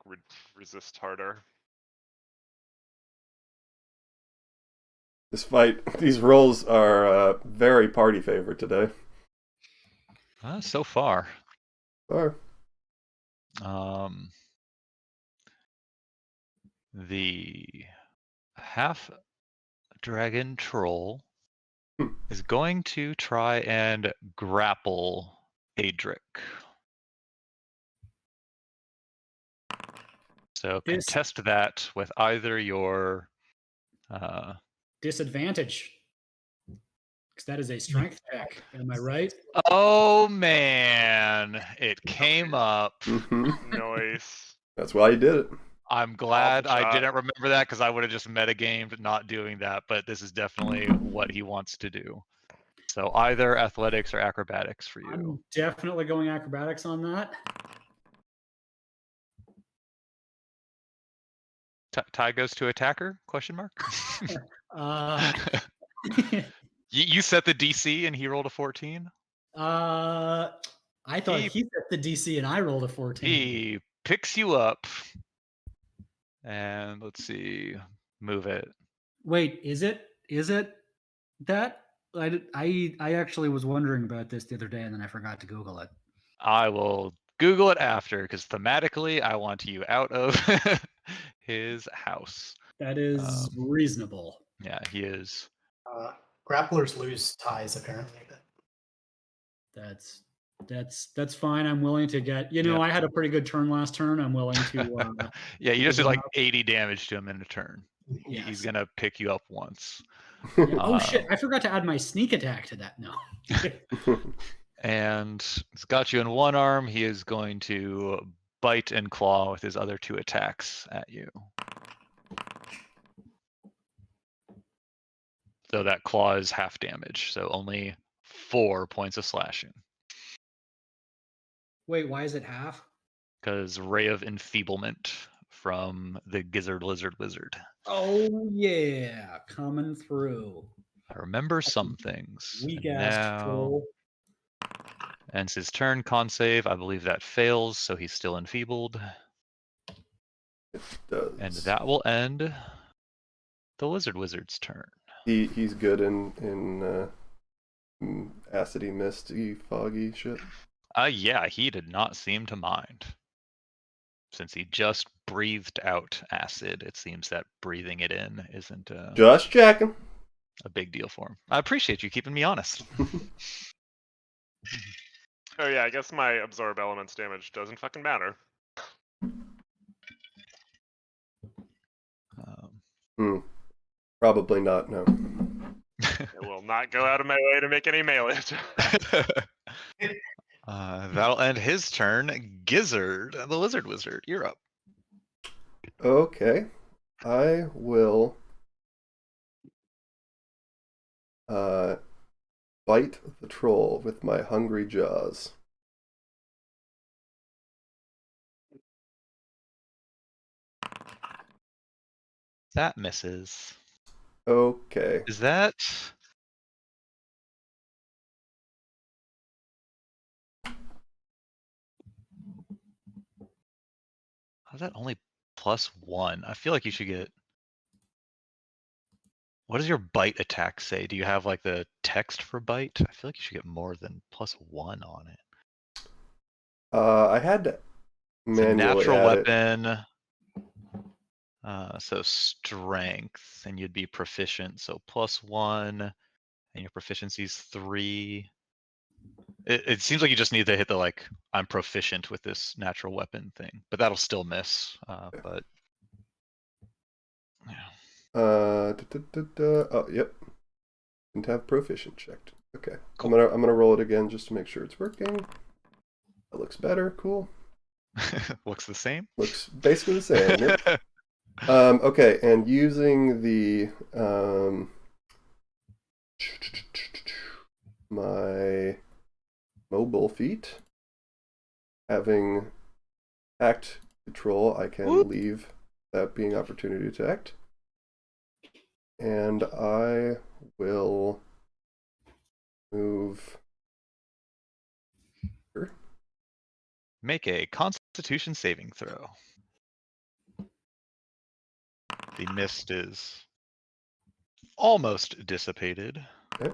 resist harder. This fight, these rolls are very party favorite today. So far. Or The half dragon troll is going to try and grapple Adric. So contest that with either your Disadvantage. Because that is a strength check. Am I right? Oh man, it came up. Noise. that's why you did it. I'm glad I shot. didn't remember that because I would have just metagamed not doing that, but this is definitely what he wants to do. So either athletics or acrobatics for you. I'm definitely going acrobatics on that. Tie goes to attacker? Question mark. You set the DC and he rolled a 14. I thought he set the DC and I rolled a 14. He picks you up, and let's see, move it. Wait, is it that? I actually was wondering about this the other day, and then I forgot to Google it. I will Google it after, because thematically, I want you out of his house. That is reasonable. Yeah, he is. Grapplers lose ties apparently, but That's fine. I'm willing to get. Yep. I had a pretty good turn last turn. I'm willing to. Yeah, you just did give like him up. 80 damage to him in a turn. Yes. He's gonna pick you up once. Yeah. Oh shit! I forgot to add my sneak attack to that. No. And he's got you in one arm. He is going to bite and claw with his other 2 attacks at you. So that claw is half damage, so only 4 points of slashing. Wait, why is it half? Because Ray of Enfeeblement from the Gizzard Lizard Wizard. Oh yeah, coming through. I remember some things. Weak And ass now troll. ends his turn. Con save. I believe that fails, so he's still enfeebled. It does. And that will end the Lizard Wizard's turn. He's good in acidy, misty, foggy shit. Yeah, he did not seem to mind. Since he just breathed out acid, it seems that breathing it in isn't Just checking. a big deal for him. I appreciate you keeping me honest. Oh yeah, I guess my absorb elements damage doesn't fucking matter. Probably not, no. I will not go out of my way to make any melee attacks. That'll end his turn. Gizzard, the Lizard Wizard, you're up. Okay. I will bite the troll with my hungry jaws. That misses. Okay. Is that... How's that only +1? I feel like you should get... What does your bite attack say? Do you have like the text for bite? I feel like you should get more than +1 on it. I had to It's a manually natural add it. weapon. So strength, and you'd be proficient. So +1, and your proficiency's 3. It seems like you just need to hit the like I'm proficient with this natural weapon thing, but that'll still miss. But yeah. Oh, yep. Didn't have proficient checked. Okay. Cool. I'm gonna roll it again just to make sure it's working. That looks better. Cool. Looks the same. Looks basically the same. Yep. Okay, and using the my mobile feat, having act control, I can leave that being opportunity to act. And I will move here. Make a Constitution saving throw. The mist is almost dissipated. Okay.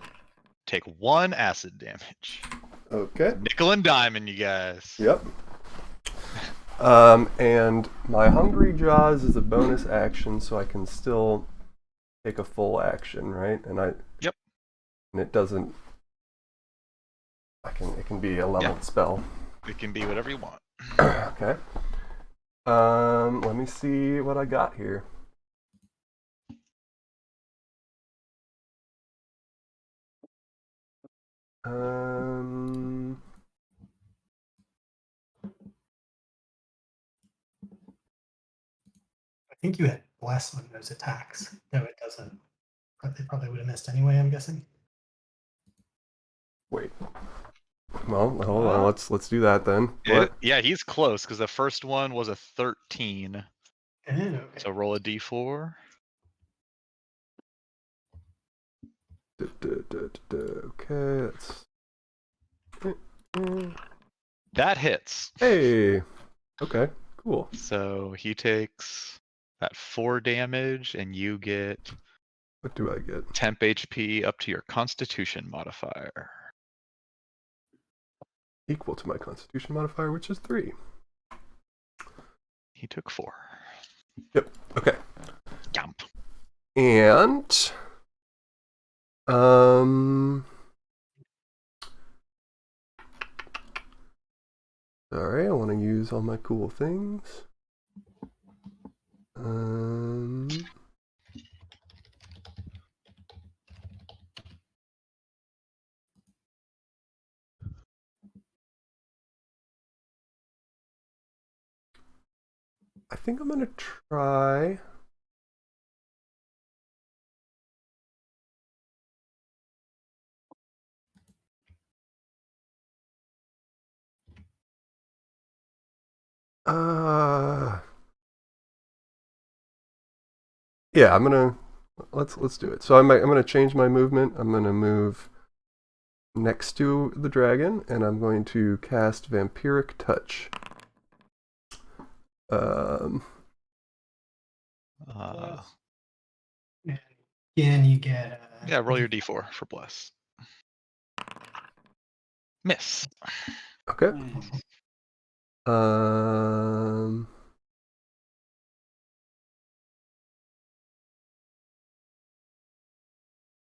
Take 1 acid damage. Okay. Nickel and diamond, you guys. Yep. And my hungry jaws is a bonus action, so I can still take a full action, right? And Yep. And it doesn't. It can be a leveled spell. It can be whatever you want. Okay. Let me see what I got here. I think you had bless on those attacks, though it doesn't. They probably would have missed anyway, I'm guessing. Wait. Well, hold on. Let's do that then. Yeah, he's close because the first one was a 13. Okay. So roll a d4. Okay, that's. That hits. Hey. Okay. Cool. So he takes that 4 damage, and you get What do I get? temp HP up to your Constitution modifier. Equal to my Constitution modifier, which is 3. He took 4. Yep. Okay. Jump. And sorry, I want to use all my cool things. I think I'm gonna try. Yeah, I'm gonna let's do it. So I'm gonna change my movement. I'm gonna move next to the dragon, and I'm going to cast Vampiric Touch. Again, you get. Yeah, roll your d4 for bless. Miss. Okay. Nice.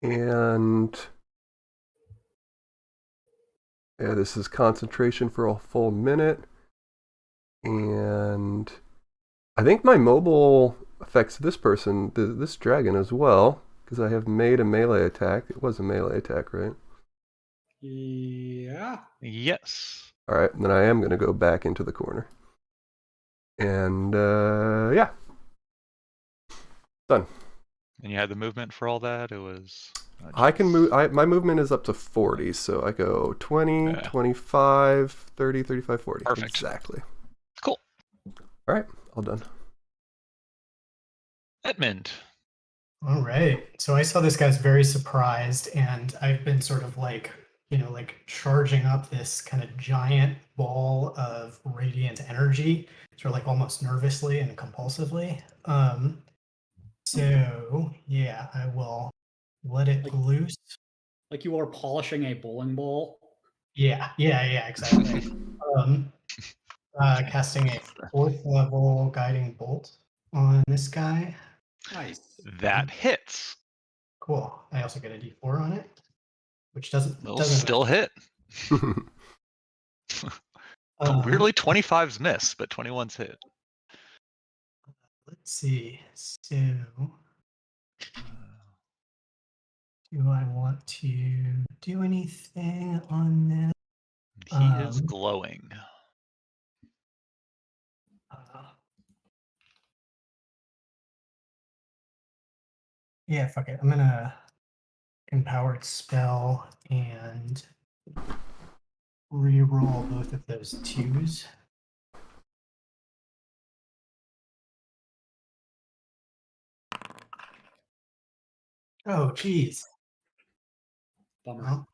And yeah, this is concentration for a full minute. And I think my mobile affects this person, this dragon as well, because I have made a melee attack. It was a melee attack, right? Yeah. Yes. All right, then I am going to go back into the corner. And yeah. Done. And you had the movement for all that? It was... I can move. My movement is up to 40, so I go 20, 25, 30, 35, 40. Perfect. Exactly. Cool. All right, all done. Edmund. All right. So I saw this guy's very surprised, and I've been sort of like, like charging up this kind of giant ball of radiant energy, sort of like almost nervously and compulsively. So yeah, I will let it loose. Like you are polishing a bowling ball. Yeah, exactly. Casting a 4th level guiding bolt on this guy. Nice. That hits. Cool. I also get a D4 on it, which doesn't Still hit. Weirdly, 25's miss, but 21's hit. Let's see. So, do I want to do anything on this? He is glowing. Yeah, fuck it. I'm gonna empowered spell and re-roll both of those 2s. Oh, geez. Bummer.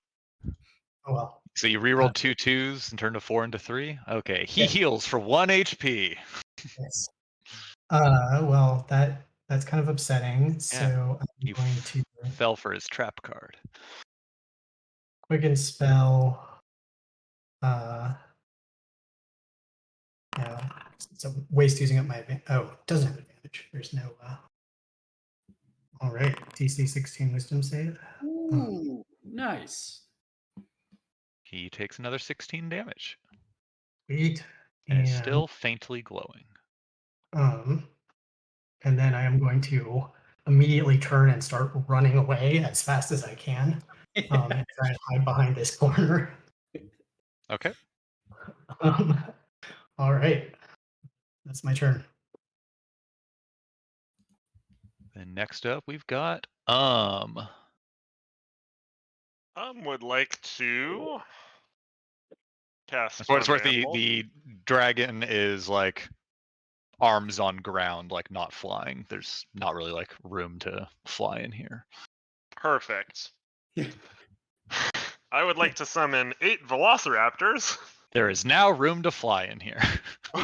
Oh well. So you rerolled 2 2s and turned a 4 into 3? Okay, he heals for 1 HP. Yes. Well, that's kind of upsetting. Yeah. So I'm going to fell for his trap card. Quicken spell. No, so waste using up my advantage. Oh, it doesn't have advantage. There's no. All right, DC 16 Wisdom save. Ooh, nice. He takes another 16 damage. Sweet. And is still faintly glowing. And then I am going to immediately turn and start running away as fast as I can. And try and hide behind this corner. Okay. All right. That's my turn. And next up, we've got would like to cast. For what it's worth, Unravel. the dragon is like arms on ground, like not flying. There's not really like room to fly in here. Perfect. I would like to summon 8 Velociraptors. There is now room to fly in here. I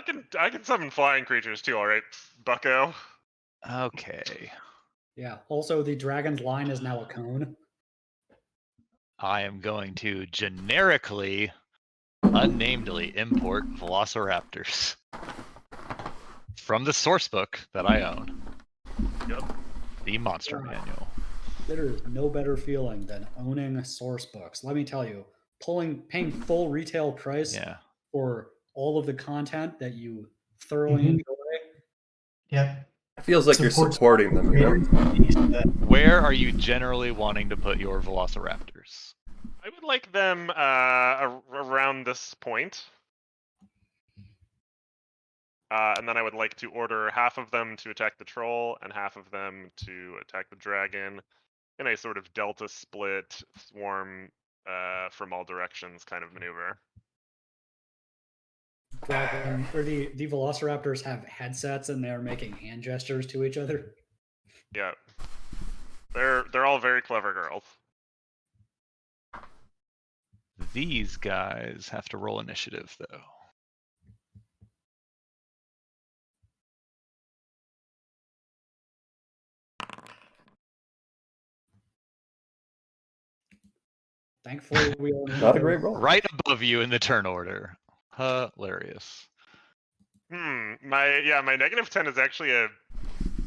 can summon flying creatures too. All right, Bucko. Okay. Yeah. Also, the dragon's line is now a cone. I am going to generically, unnamedly import Velociraptors from the source book that I own. Yep. The Monster Wow. Manual. There is no better feeling than owning source books. Let me tell you, paying full retail price Yeah. for all of the content that you thoroughly Mhm. enjoy. Yep. It feels like you're Supports supporting them, you know? creators. Where are you generally wanting to put your Velociraptors? I would like them around this point. And then I would like to order half of them to attack the troll and half of them to attack the dragon in a sort of delta split swarm from all directions kind of maneuver. Dragon or the Velociraptors have headsets and they're making hand gestures to each other. Yeah. They're all very clever girls. These guys have to roll initiative, though. Thankfully, we are Not a great roll. Right above you in the turn order. Hilarious. My -10 is actually a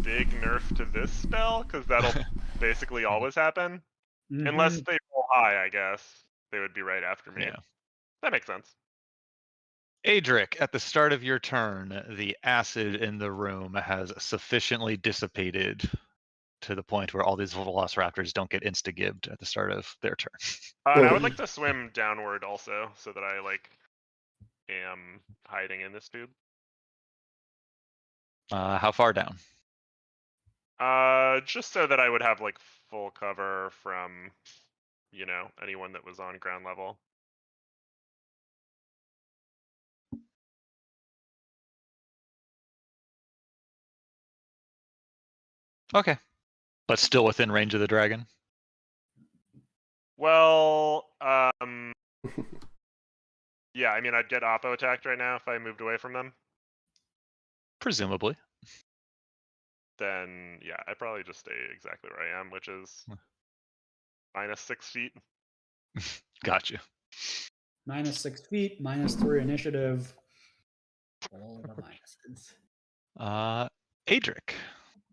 big nerf to this spell because that'll basically always happen unless Mhm. they roll high. I guess they would be right after me. Yeah. That makes sense. Adric, at the start of your turn, the acid in the room has sufficiently dissipated to the point where all these Velociraptors don't get insta-gibbed at the start of their turn. And I would like to swim downward also, so that I am hiding in this tube. How far down? Just so that I would have like full cover from, anyone that was on ground level. Okay. But still within range of the dragon? Well, yeah, I mean, I'd get oppo attacked right now if I moved away from them. Presumably. Then, yeah, I'd probably just stay exactly where I am, which is -6 feet. Gotcha. -6 feet, -3 initiative. All the minuses. Adric.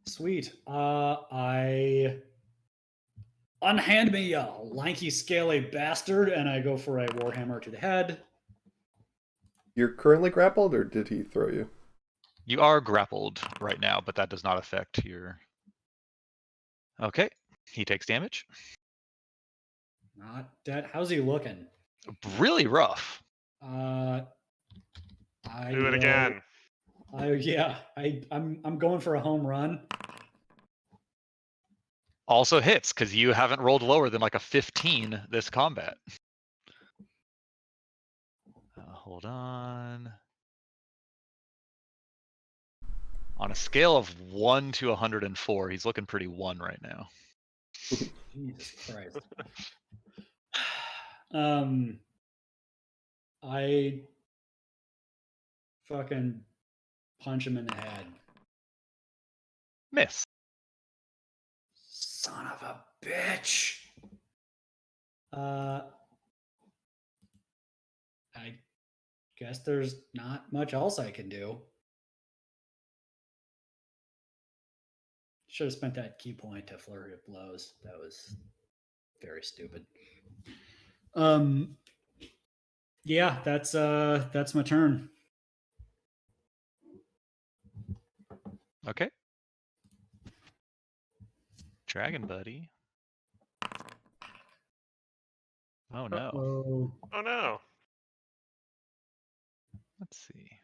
Sweet. I unhand me, you lanky, scaly bastard, and I go for a warhammer to the head. You're currently grappled, or did he throw you? You are grappled right now, but that does not affect your... Okay. He takes damage. Not dead. How's he looking? Really rough. I Do it will- again. I'm going for a home run. Also hits, because you haven't rolled lower than like a 15 this combat. Hold on. On a scale of 1 to 104, he's looking pretty 1 right now. Jesus Christ. I fucking punch him in the head. Miss. Son of a bitch. I guess there's not much else I can do. Should have spent that key point to flurry of blows. That was very stupid. Yeah, that's my turn. Okay. Dragon buddy. Oh no. Uh-oh. Oh no. Let's see.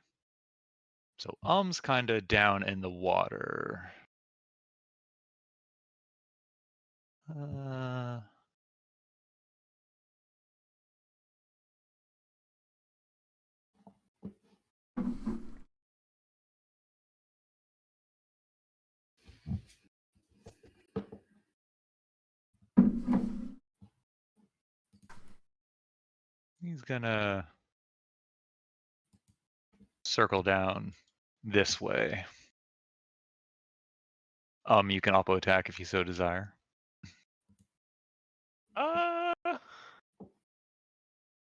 So kind of down in the water. He's gonna circle down this way. You can oppo attack if you so desire.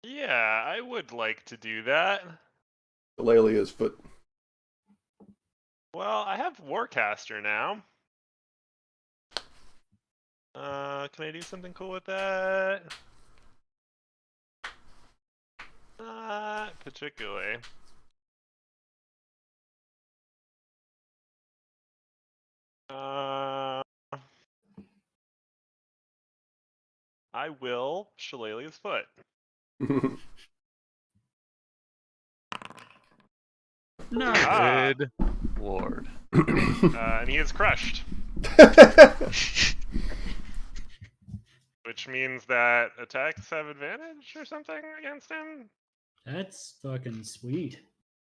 Yeah, I would like to do that. Shillelagh's foot. Well, I have Warcaster now. Can I do something cool with that? Not particularly. I will Shillelagh's foot. No. Ah. Good lord. And he is crushed. Which means that attacks have advantage or something against him? That's fucking sweet.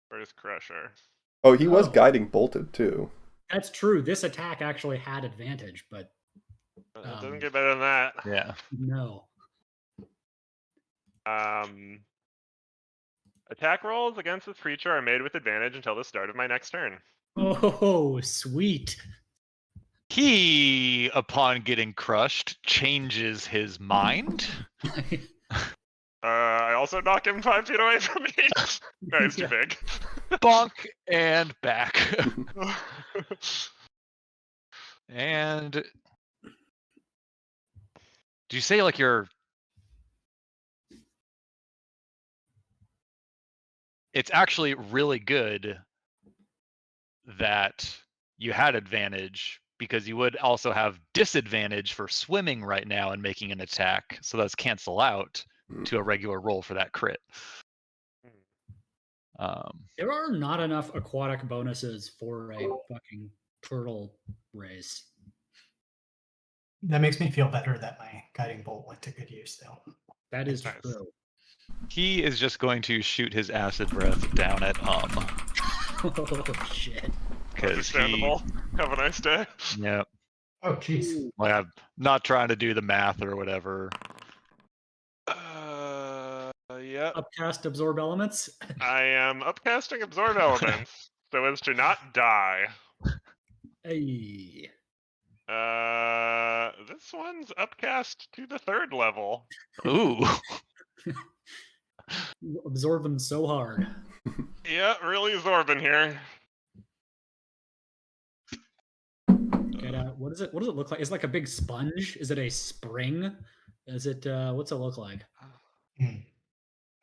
Where's Crusher? Oh, he was Oh. guiding bolted too. That's true. This attack actually had advantage, but It doesn't get better than that. Yeah. no. Attack rolls against this creature are made with advantage until the start of my next turn. Oh, sweet. He, upon getting crushed, changes his mind. I also knock him 5 feet away from me. No, he's too big. Bonk and back. And do you say like you're? It's actually really good that you had advantage because you would also have disadvantage for swimming right now and making an attack. So those cancel out to a regular roll for that crit. There are not enough aquatic bonuses for a fucking turtle race. That makes me feel better that my guiding bolt went to good use, though. That is Nice. true. He is just going to shoot his acid breath down at Oh shit. because he. Understandable. Have a nice day. Yeah. Oh, jeez. Like I'm not trying to do the math or whatever. Yeah. Upcast absorb elements. I am upcasting absorb elements so as to not die. Hey. This one's upcast to the 3rd level. Ooh. You absorb them so hard. Yeah, really Zorbin here. What does it look like? Is it like a big sponge? Is it a spring? Is it what's it look like?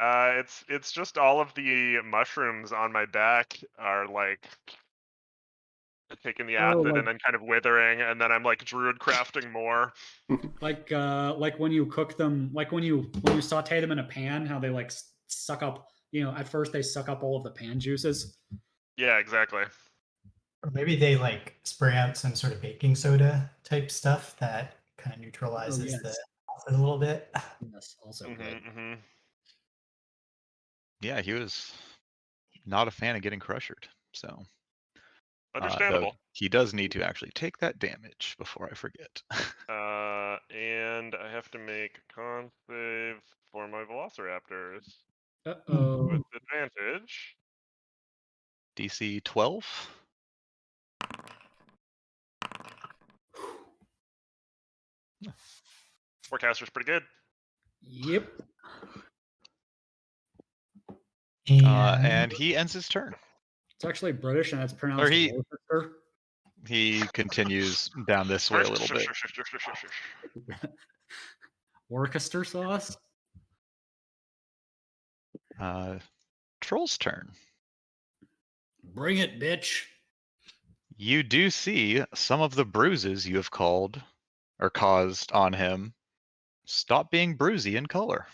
It's just all of the mushrooms on my back are like taking the acid like- and then kind of withering, and then I'm like druid crafting more. Like when you cook them, like when you saute them in a pan, how they like suck up, at first they suck up all of the pan juices. Yeah, exactly. Or maybe they like spray out some sort of baking soda type stuff that kind of neutralizes yes. the acid a little bit. Yes, also good. Yeah, he was not a fan of getting crushed. So Understandable. he does need to actually take that damage before I forget. And I have to make a con save for my Velociraptors Uh-oh. with advantage. DC 12. Forecaster's pretty good. Yep. And he ends his turn. It's actually British and it's pronounced Worcester. He continues down this way a little bit. Worcester sauce? Troll's turn. Bring it, bitch. You do see some of the bruises you have caused on him stop being bruisey in color.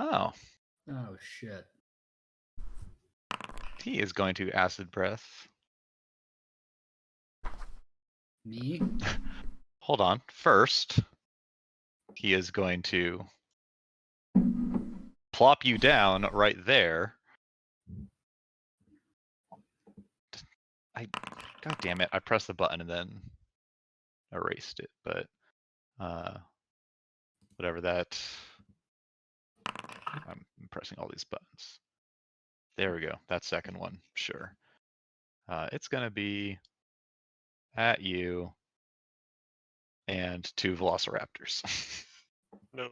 Oh, shit. he is going to acid breath. Me? Hold on. First, he is going to plop you down right there. God damn it. I pressed the button and then erased it, but whatever that. I'm pressing all these buttons. There we go. That second one, sure. It's gonna be at you and 2 velociraptors. No.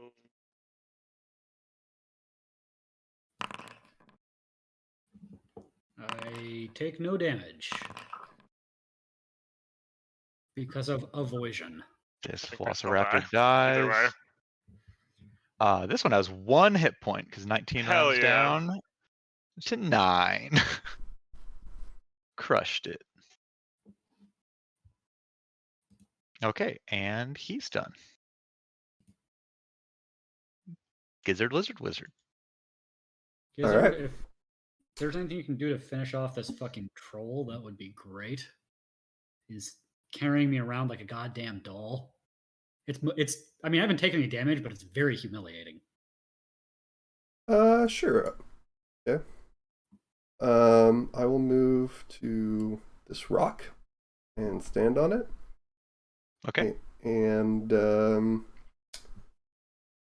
I take no damage because of avoision. This I think they still die, velociraptor either way. dies. This one has 1 hit point because 19 Hell rounds yeah. down to 9. Crushed it. Okay, and he's done. Gizzard, lizard, wizard. Gizzard, right. if there's anything you can do to finish off this fucking troll, that would be great. He's carrying me around like a goddamn doll. It's. I mean, I haven't taken any damage, but it's very humiliating. Sure. Yeah. I will move to this rock and stand on it. Okay. And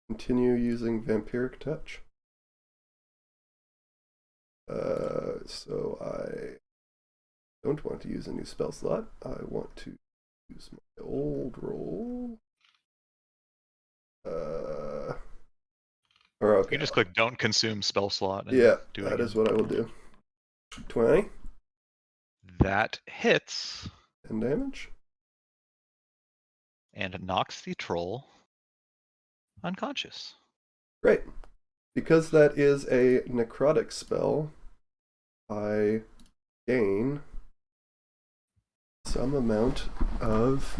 continue using Vampiric Touch. So I don't want to use a new spell slot. I want to use my old roll. Or okay. You just click don't consume spell slot. And Yeah, do it that again. is what I will do. 20. That hits 10 damage. and knocks the troll unconscious. Great. Because that is a necrotic spell, I gain some amount of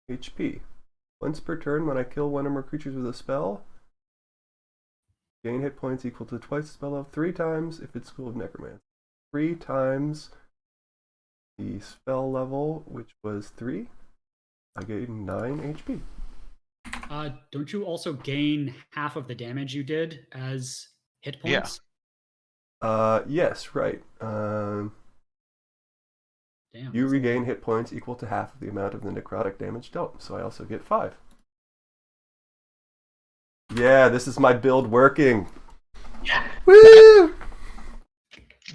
HP. Once per turn, when I kill one or more creatures with a spell, gain hit points equal to twice the spell of 3 times if it's School of Necromancy. 3 times the spell level, which was 3. I gain 9 HP. Don't you also gain half of the damage you did as hit points? Yes, right. Damn. You regain hit points equal to half of the amount of the necrotic damage dealt, so I also get 5. Yeah, this is my build working. Yeah. Woo!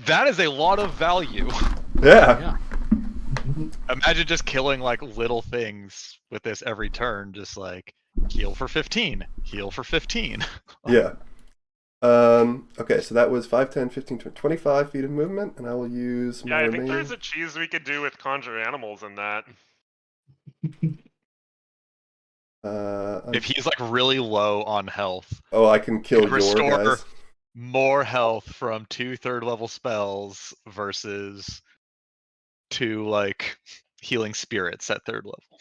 That is a lot of value. Yeah. Yeah. Imagine just killing like little things with this every turn, just like heal for 15, heal for 15. Yeah. Okay, so that was 5, 10, 15, 20, 25 feet of movement, and I will use my Yeah, I think remaining... there's a cheese we could do with conjure animals in that. If he's like really low on health, Oh, I can kill could your restore guys. more health from 2 third level spells versus 2 like healing spirits at 3rd level.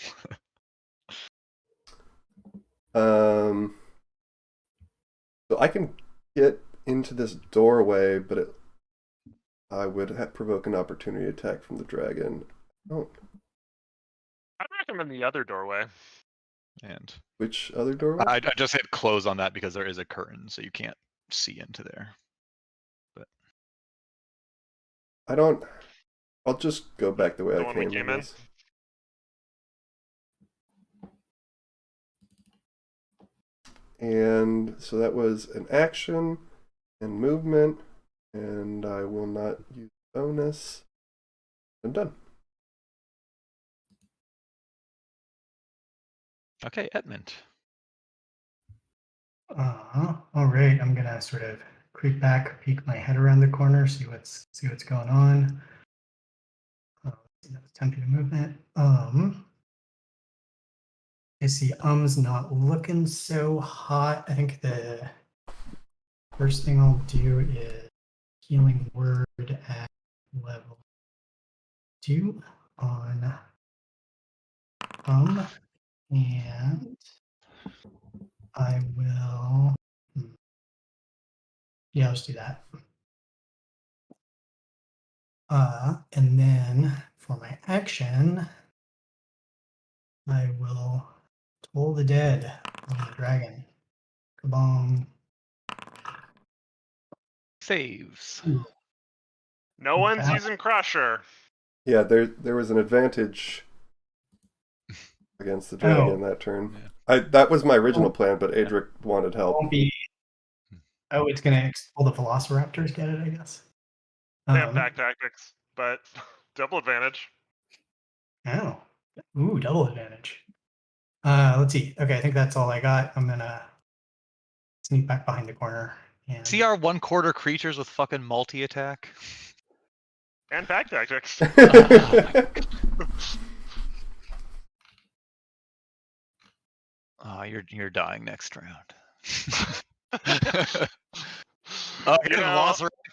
So I can get into this doorway, but I would provoke an opportunity attack from the dragon. Oh, I'd recommend the other doorway. And which other doorway? I just hit close on that because there is a curtain, so you can't see into there. But I don't... I'll just go back the way The I one we came. came I in? guess. And so that was an action and movement, and I will not use bonus. I'm done. okay, Edmund. All right, I'm gonna sort of creep back, peek my head around the corner, see what's going on. That was 10 feet of movement. I see not looking so hot. I think the first thing I'll do is healing word at level 2 on and I will yeah, let's do that. And then for my action, I will toll the dead on the dragon. Kabong. Saves. No one's Okay. using Crusher. Yeah, there was an advantage against the dragon that turn. That was my original plan, but Adric wanted It help. won't be. Oh, it's gonna. Will the Velociraptors get it? I guess. They have pack tactics, but double advantage. Oh, ooh, double advantage. Let's see. Okay, I think that's all I got. I'm gonna sneak back behind the corner. And... See our 1/4 creatures with fucking multi-attack? And pack tactics. Oh, you're dying next round. You know,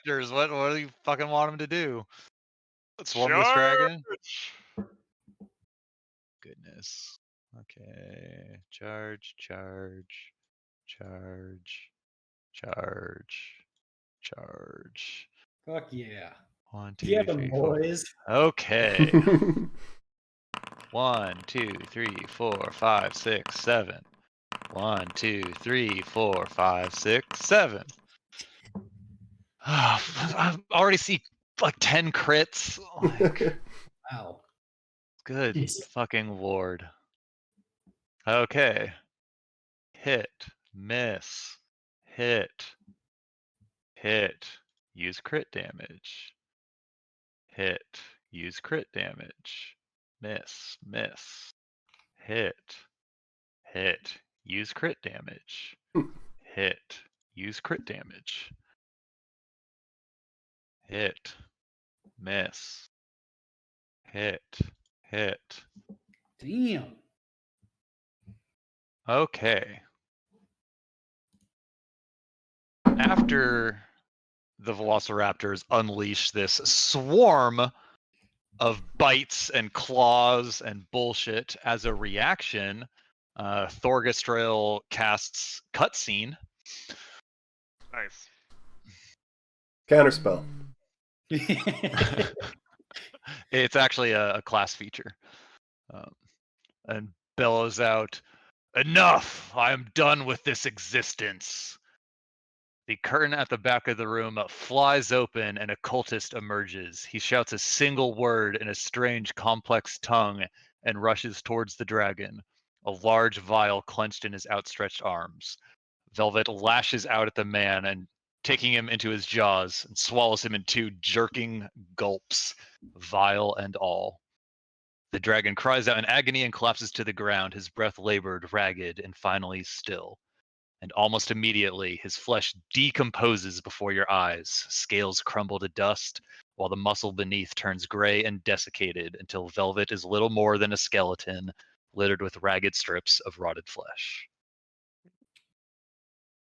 Velociraptors. What do you fucking want them to do? Swarm this dragon? Goodness. Okay. Charge. Fuck yeah. 1, 2, Get 3, them, 4. boys. Okay. 1, 2, 3, 4, 5, 6, 7. 1, 2, 3, 4, 5, 6, 7. I already see like 10 crits. Like, Wow. good Jeez. fucking lord. Okay. Hit. Miss. Hit. Use crit damage. Hit. Use crit damage. Miss. Hit. Use crit damage. Hit. Use crit damage. Hit. Miss. Hit. Damn. Okay. After the Velociraptors unleash this swarm of bites and claws and bullshit, as a reaction, Thorgestrael casts Cutscene. Nice. Counterspell. It's actually a class feature. And bellows out, "Enough! I am done with this existence." The curtain at the back of the room flies open and a cultist emerges. He shouts a single word in a strange, complex tongue and rushes towards the dragon, a large vial clenched in his outstretched arms. Velvet lashes out at the man and taking him into his jaws and swallows him in 2 jerking gulps, vial and all. The dragon cries out in agony and collapses to the ground, his breath labored, ragged, and finally still. And almost immediately, his flesh decomposes before your eyes. Scales crumble to dust, while the muscle beneath turns gray and desiccated until Velvet is little more than a skeleton, littered with ragged strips of rotted flesh.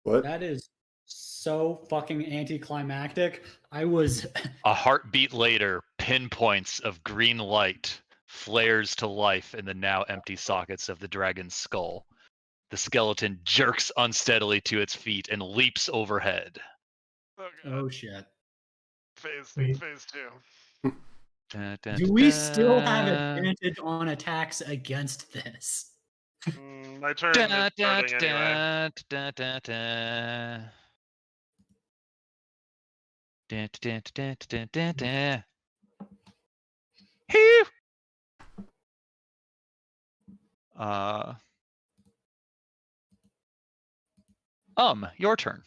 What? That is so fucking anticlimactic. I was... A heartbeat later, pinpoints of green light flares to life in the now empty sockets of the dragon's skull. The skeleton jerks unsteadily to its feet and leaps overhead. Oh, Oh shit. Phase 2. Do we still have advantage on attacks against this? My turn is starting anyway. Your turn.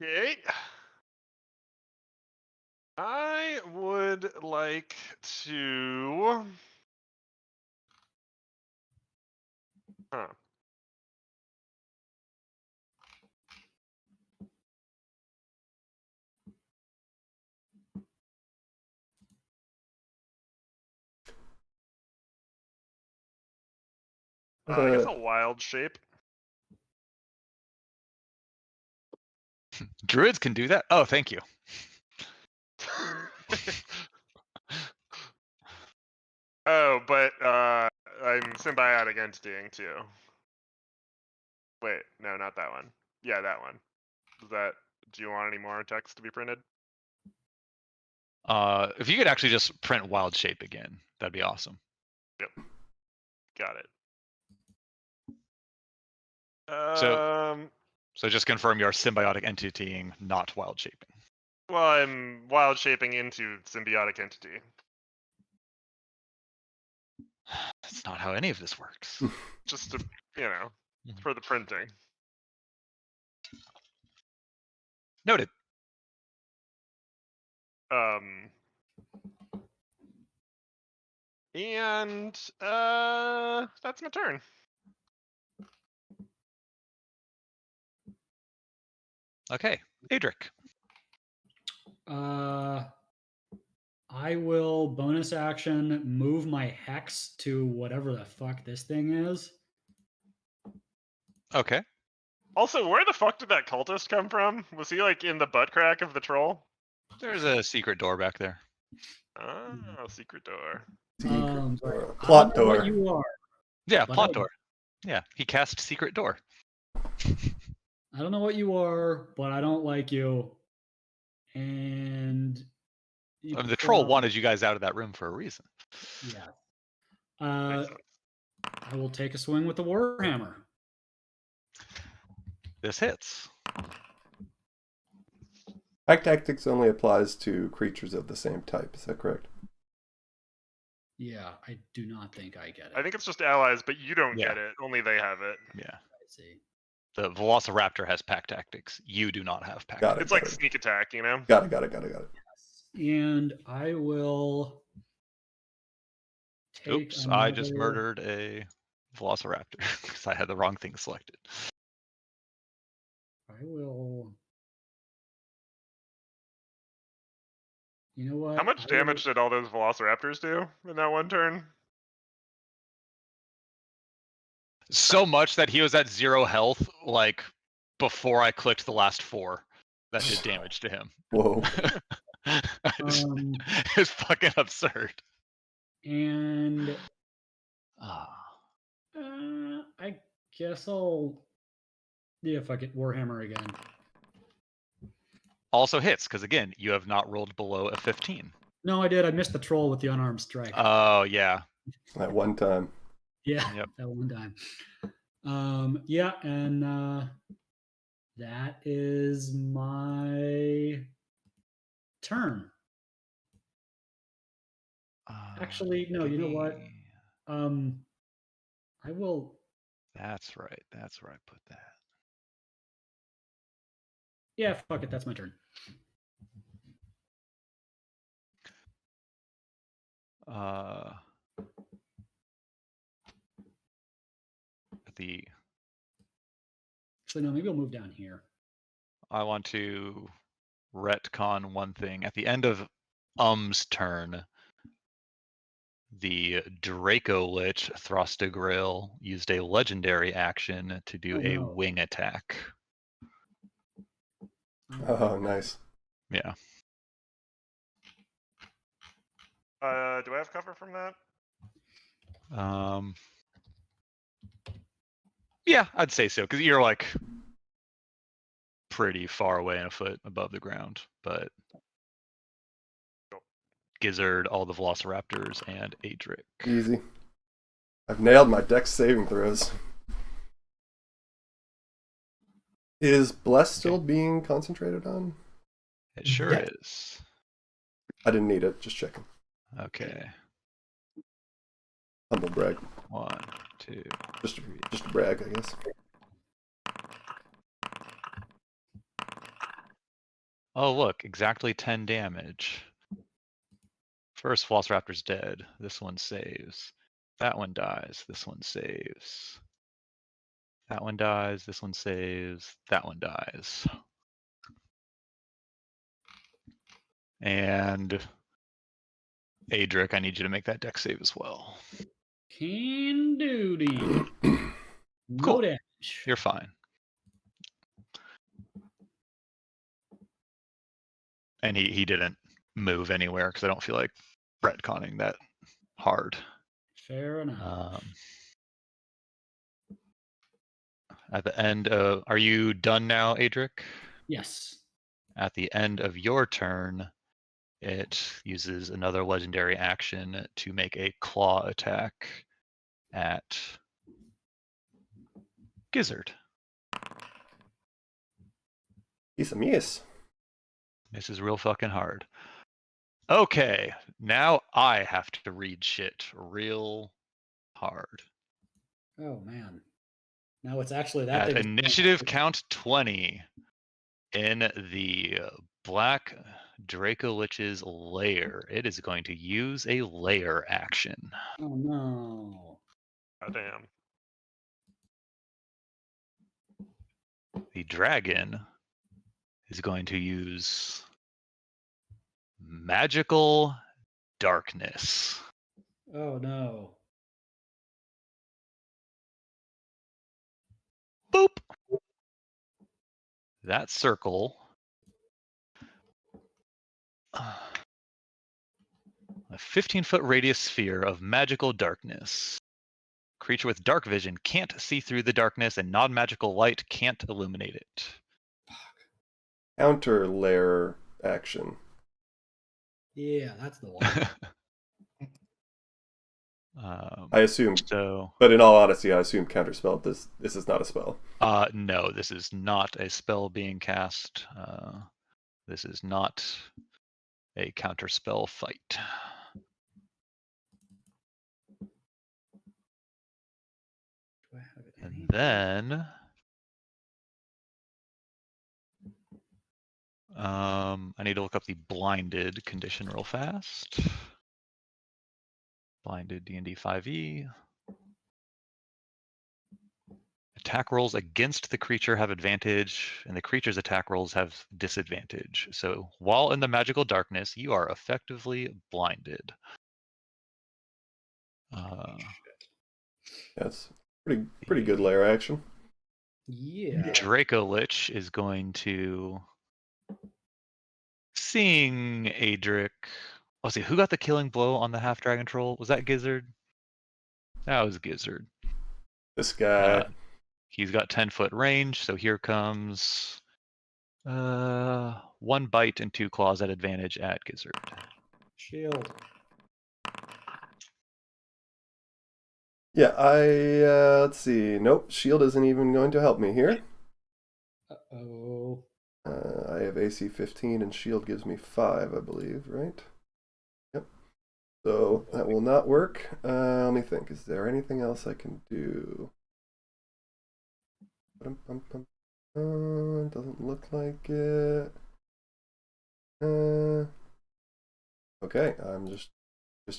Okay. I would like to... I guess a wild shape. Druids can do that? Oh, thank you. Oh, but I'm symbiotic entitying too. Wait, no, not that one. Yeah, that one. Do you want any more text to be printed? If you could actually just print wild shape again, that'd be awesome. Yep. Got it. So just confirm you're symbiotic entitying, not wild shaping. Well, I'm wild shaping into symbiotic entity. That's not how any of this works. Just to, you know, for the printing. Noted. And that's my turn. Okay, Adric. I will bonus action move my hex to whatever the fuck this thing is. Okay. Also, where the fuck did that cultist come from? Was he like in the butt crack of the troll? There's a secret door back there. Oh, secret door. Secret Sorry. door. I Plot don't know what door. you are. Yeah, But plot I- door. Yeah, he cast secret door. I don't know what you are, but I don't like you. And you The troll prob- wanted you guys out of that room for a reason. Yeah. Makes sense. I will take a swing with the warhammer. This hits. Pack tactics only applies to creatures of the same type. Is that correct? Yeah, I do not think I get it. I think it's just allies, but you don't Yeah. get it. Only they have it. Yeah. I see. The Velociraptor has pack tactics. You do not have pack Got it. It's like sneak attack, you know? Got it. And I will take Oops, I just another- murdered a Velociraptor because I had the wrong thing selected. I will. You know what? How much damage did all those velociraptors do in that one turn? So much that he was at 0 health, like, before I clicked the last 4 that did damage to him. Whoa. It's fucking absurd. And Ah. I guess I'll. Yeah, fuck it. Warhammer again. Also hits, because again, you have not rolled below a 15. No, I did. I missed the troll with the unarmed strike. Oh, yeah. At one time. Yeah, Yep. that one time. Yeah, and that is my turn. Actually, no, you know what? I will. That's right. That's where I put that. Yeah, fuck it. That's my turn. Actually, no, maybe I'll move down here. I want to retcon one thing. At the end of turn, the Draco Lich Throstagrail used a legendary action to do a wing attack. Oh, nice. Yeah. Do I have cover from that? Yeah, I'd say so, because you're like pretty far away and a foot above the ground, but Gizzard, all the Velociraptors, and Adric. Easy. I've nailed my dex saving throws. Is Bless still being concentrated on? It sure is. I didn't need it, just checking. Okay. Humble brag. 1, 2. Just a brag, I guess. Oh, look, exactly 10 damage. First Velociraptor's dead. This one saves. That one dies. This one saves. That one dies. This one saves. That one dies. And Adric, I need you to make that dex save as well. Can duty. No Cool. damage. You're fine. And he didn't move anywhere because I don't feel like retconning that hard. Fair enough. At the end of, are you done now, Adric? Yes. At the end of your turn, it uses another legendary action to make a claw attack at Gizzard. Yes. This is real fucking hard. Okay, now I have to read shit real hard. Oh man. Now it's actually that At thing. initiative count 20 in the Black Dracolich's lair, it is going to use a lair action. Oh no. Oh damn. The dragon is going to use magical darkness. Oh no. Boop. That circle. A 15-foot radius sphere of magical darkness. Creature with dark vision can't see through the darkness, and non-magical light can't illuminate it. Counter layer action. Yeah, that's the one. I assume. So, But in all honesty, I assume counterspell. This is not a spell. no, this is not a spell being cast. This is not a counterspell fight. Do I have And any? then, I need to look up the blinded condition real fast. Blinded D&D 5e. Attack rolls against the creature have advantage, and the creature's attack rolls have disadvantage. So while in the magical darkness, you are effectively blinded. That's pretty good layer action. Yeah. Dracolich is going to, seeing Adric. Let's see, who got the killing blow on the half dragon troll? Was that Gizzard? That was Gizzard. This guy. He's got 10-foot range, so here comes 1 bite and 2 claws at advantage at Gizzard. Shield. Yeah, let's see. Nope, shield isn't even going to help me here. Uh-oh. I have AC 15 and shield gives me 5, I believe, right? Yep. So that will not work. Let me think. Is there anything else I can do? Doesn't look like it. Okay, I'm just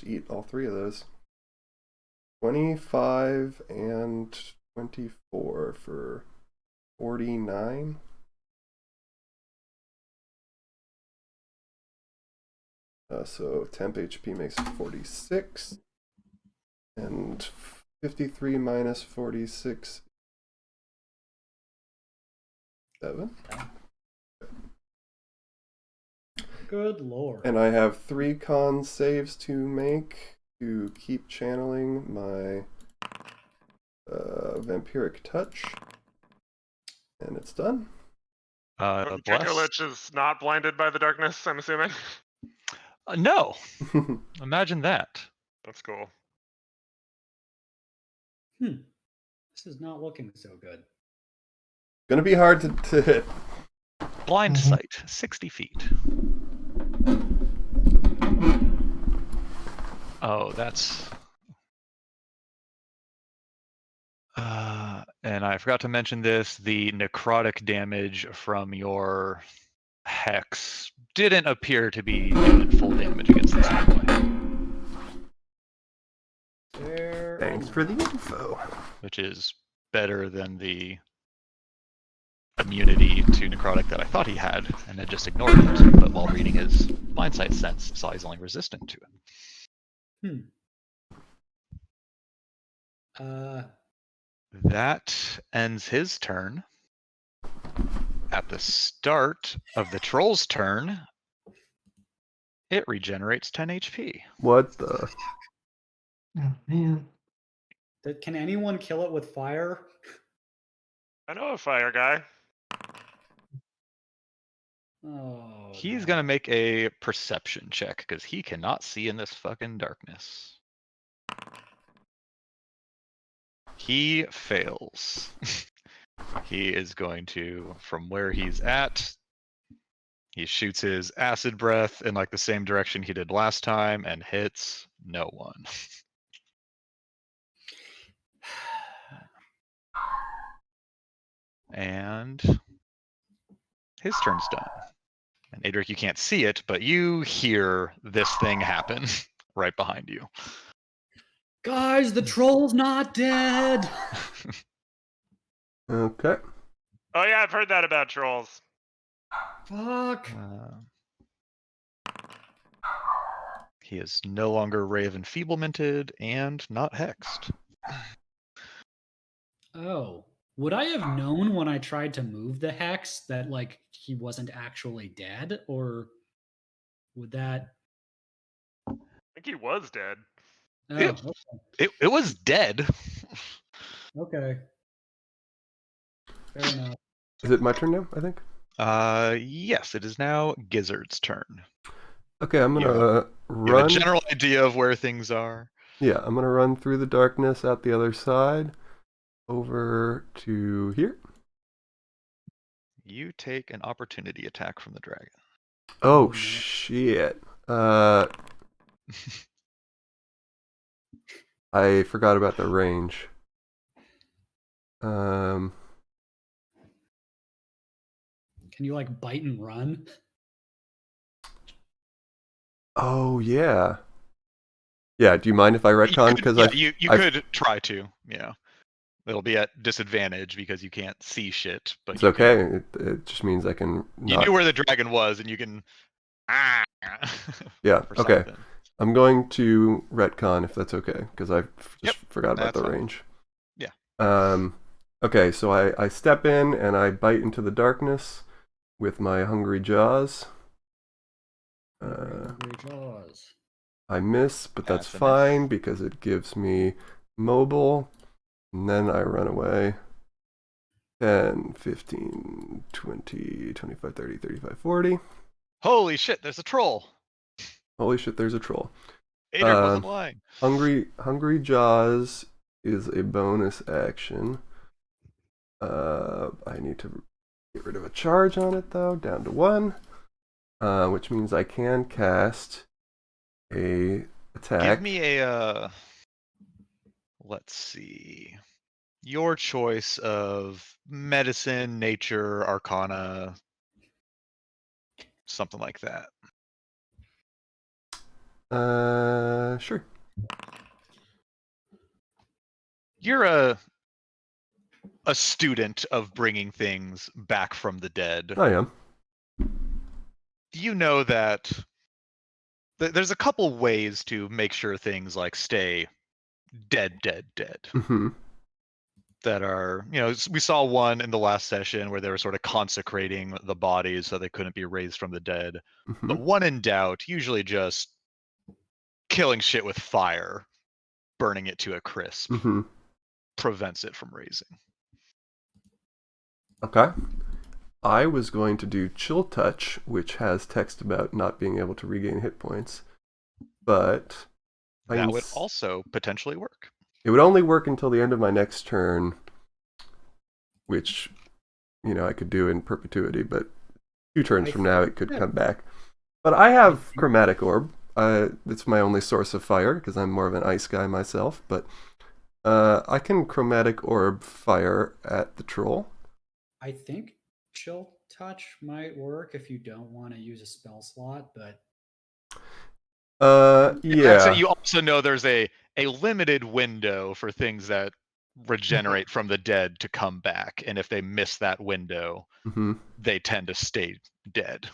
eat all 3 of those. 25 and 24 for 49. So temp HP makes 46. And 53 minus 46. 7. Good lord. And I have 3 con saves to make to keep channeling my vampiric touch. And it's done. Bless. Dracolich is not blinded by the darkness, I'm assuming. No. Imagine that. That's cool. This is not looking so good. Gonna be hard to hit. Blind sight, 60 feet. Oh, that's... and I forgot to mention this, the necrotic damage from your hex didn't appear to be doing full damage against this anyway. Thanks for the info. Which is better than the immunity to necrotic that I thought he had, and then just ignored it. But while reading his blind sight sense, saw he's only resistant to it. That ends his turn. At the start of the troll's turn, it regenerates 10 HP. What the? Oh man. Can anyone kill it with fire? I know a fire guy. Oh. He's no. gonna make a perception check because he cannot see in this fucking darkness. He fails. He is going to, from where he's at, He shoots his acid breath in like the same direction he did last time and hits no one. And his turn's done. And Adric, you can't see it, but you hear this thing happen right behind you. Guys, the troll's not dead. Okay. Oh yeah, I've heard that about trolls. Fuck. He is no longer ray of enfeeblemented and not hexed. Oh. Would I have known when I tried to move the hex that like he wasn't actually dead, or would that? I think he was dead. Oh, Yeah. okay. It was dead. Okay. Fair enough. Is it my turn now, I think? Yes, it is now Gizzard's turn. Okay, I'm You gonna You have a run. general idea of where things are. Yeah, I'm gonna run through the darkness out the other side, over to here. You take an opportunity attack from the dragon. Oh no. shit. I forgot about the range. Can you like bite and run? Oh yeah. Yeah. Do you mind if I retcon? Because you could try to. Yeah, it'll be at disadvantage because you can't see shit. But it's you can- okay. It just means I can. You Not... knew where the dragon was, and you can. Yeah. for Okay. something. I'm going to retcon if that's okay, because I just Yep, forgot about that's the fine. range. Yeah. Okay, so I step in and I bite into the darkness with my hungry jaws. Hungry jaws. I miss, but that's That's a miss. fine because it gives me mobile. And then I run away. 10, 15, 20, 25, 30, 35, 40. Holy shit! There's a troll. Holy shit, there's a troll. Adric wasn't lying. Hungry Jaws is a bonus action. I need to get rid of a charge on it though, down to 1, which means I can cast a attack. Give me a. Let's see. Your choice of medicine, nature, arcana, something like that. Sure. You're a student of bringing things back from the dead. I am. You know that there's a couple ways to make sure things like stay dead. Mm-hmm. That are, we saw one in the last session where they were sort of consecrating the bodies so they couldn't be raised from the dead. Mm-hmm. But one in doubt, usually just killing shit with fire, burning it to a crisp, Mm-hmm. prevents it from raising. Okay. I was going to do Chill Touch, which has text about not being able to regain hit points, but That would also potentially work. It would only work until the end of my next turn, which, I could do in perpetuity, but 2 turns from now it could come back. But I have Chromatic Orb. It's my only source of fire, because I'm more of an ice guy myself, but I can Chromatic Orb fire at the troll. I think Chill Touch might work if you don't want to use a spell slot, but Yeah. So you also know there's a limited window for things that regenerate from the dead to come back, and if they miss that window, they tend to stay dead.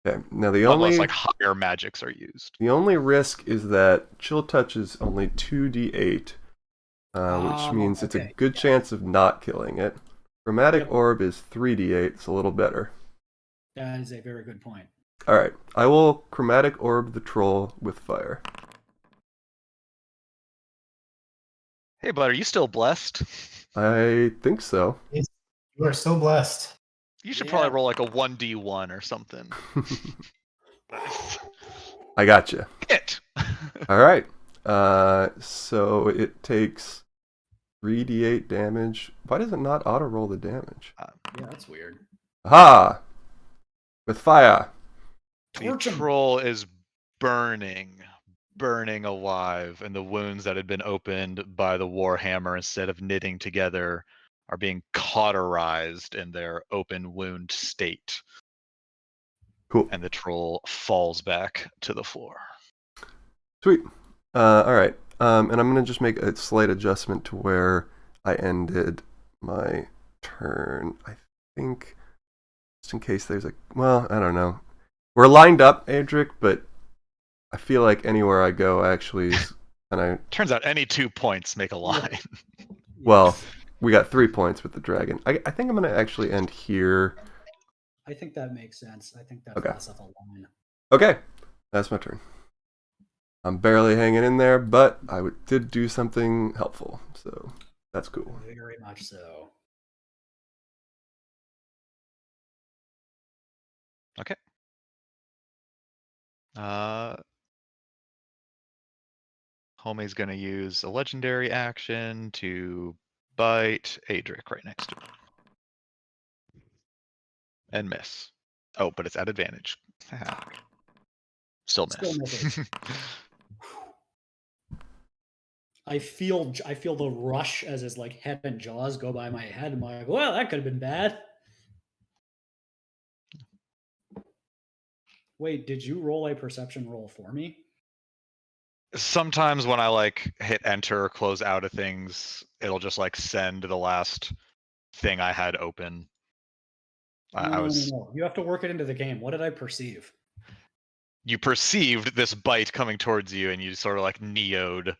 Okay. Now unless like higher magics are used. The only risk is that Chill Touch is only 2d8, which means it's a good chance of not killing it. Chromatic Orb is 3d8, it's a little better. That is a very good point. Alright, I will Chromatic Orb the troll with fire. Hey, bud, are you still blessed? I think so. You are so blessed. You should probably roll like a 1d1 or something. I gotcha. Hit! Alright, so it takes 3d8 damage. Why does it not auto-roll the damage? Yeah, that's weird. Aha! With fire. The Torch 'em. troll is burning alive, and the wounds that had been opened by the warhammer, instead of knitting together, are being cauterized in their open wound state. Cool. And the troll falls back to the floor. Sweet. All right. And I'm gonna just make a slight adjustment to where I ended my turn. I think, just in case there's a, well, I don't know. We're lined up, Adric, but I feel like anywhere I go, actually, Turns out any 2 points make a line. well, we got 3 points with the dragon. I think I'm gonna actually end here. I think that makes sense. I think that's Okay. less of a line. Okay, that's my turn. I'm barely hanging in there, but I did do something helpful, so that's cool. Very much so. Okay. Homie's gonna use a legendary action to bite Adric right next to him. And miss. Oh, but it's at advantage. Still miss. Still misses. I feel the rush as his like head and jaws go by my head. I'm like, well, that could have been bad. Wait, did you roll a perception roll for me? Sometimes when I like hit enter or close out of things, it'll just like send the last thing I had open. No. You have to work it into the game. What did I perceive? You perceived this bite coming towards you, and you sort of like neoed,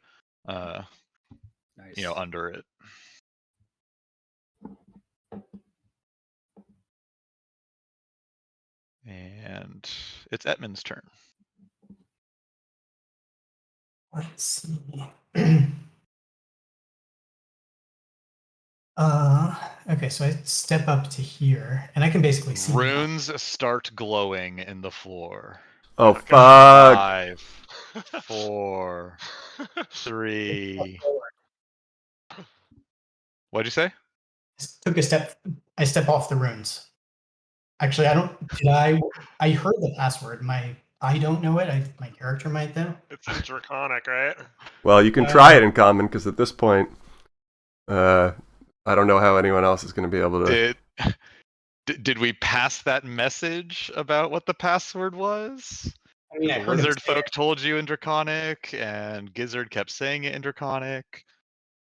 Nice. under it. And it's Etman's turn. Let's see. Okay, so I step up to here, and I can basically see. Runes start glowing in the floor. Oh, fuck. 5, 4, 3. What'd you say? I took a step. I step off the runes. Actually, I don't. Did I heard the password. I don't know it. My character might though. It's in Draconic, right? Well, you can try it in common, because at this point, I don't know how anyone else is going to be able to... Did we pass that message about what the password was? I mean, I The heard lizard it say folk it. told you in Draconic, and Gizzard kept saying it in Draconic.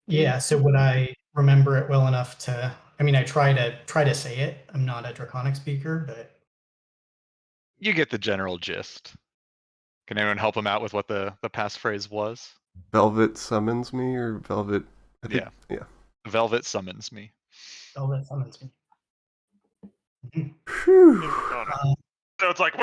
Yeah, so would I remember it well enough to? I mean, I try to say it. I'm not a Draconic speaker, but You get the general gist. Can anyone help him out with what the passphrase was? Velvet summons me, or Velvet... Yeah. Velvet summons me. oh, that summons me. Mhm. Phew. In Draconic. So it's like,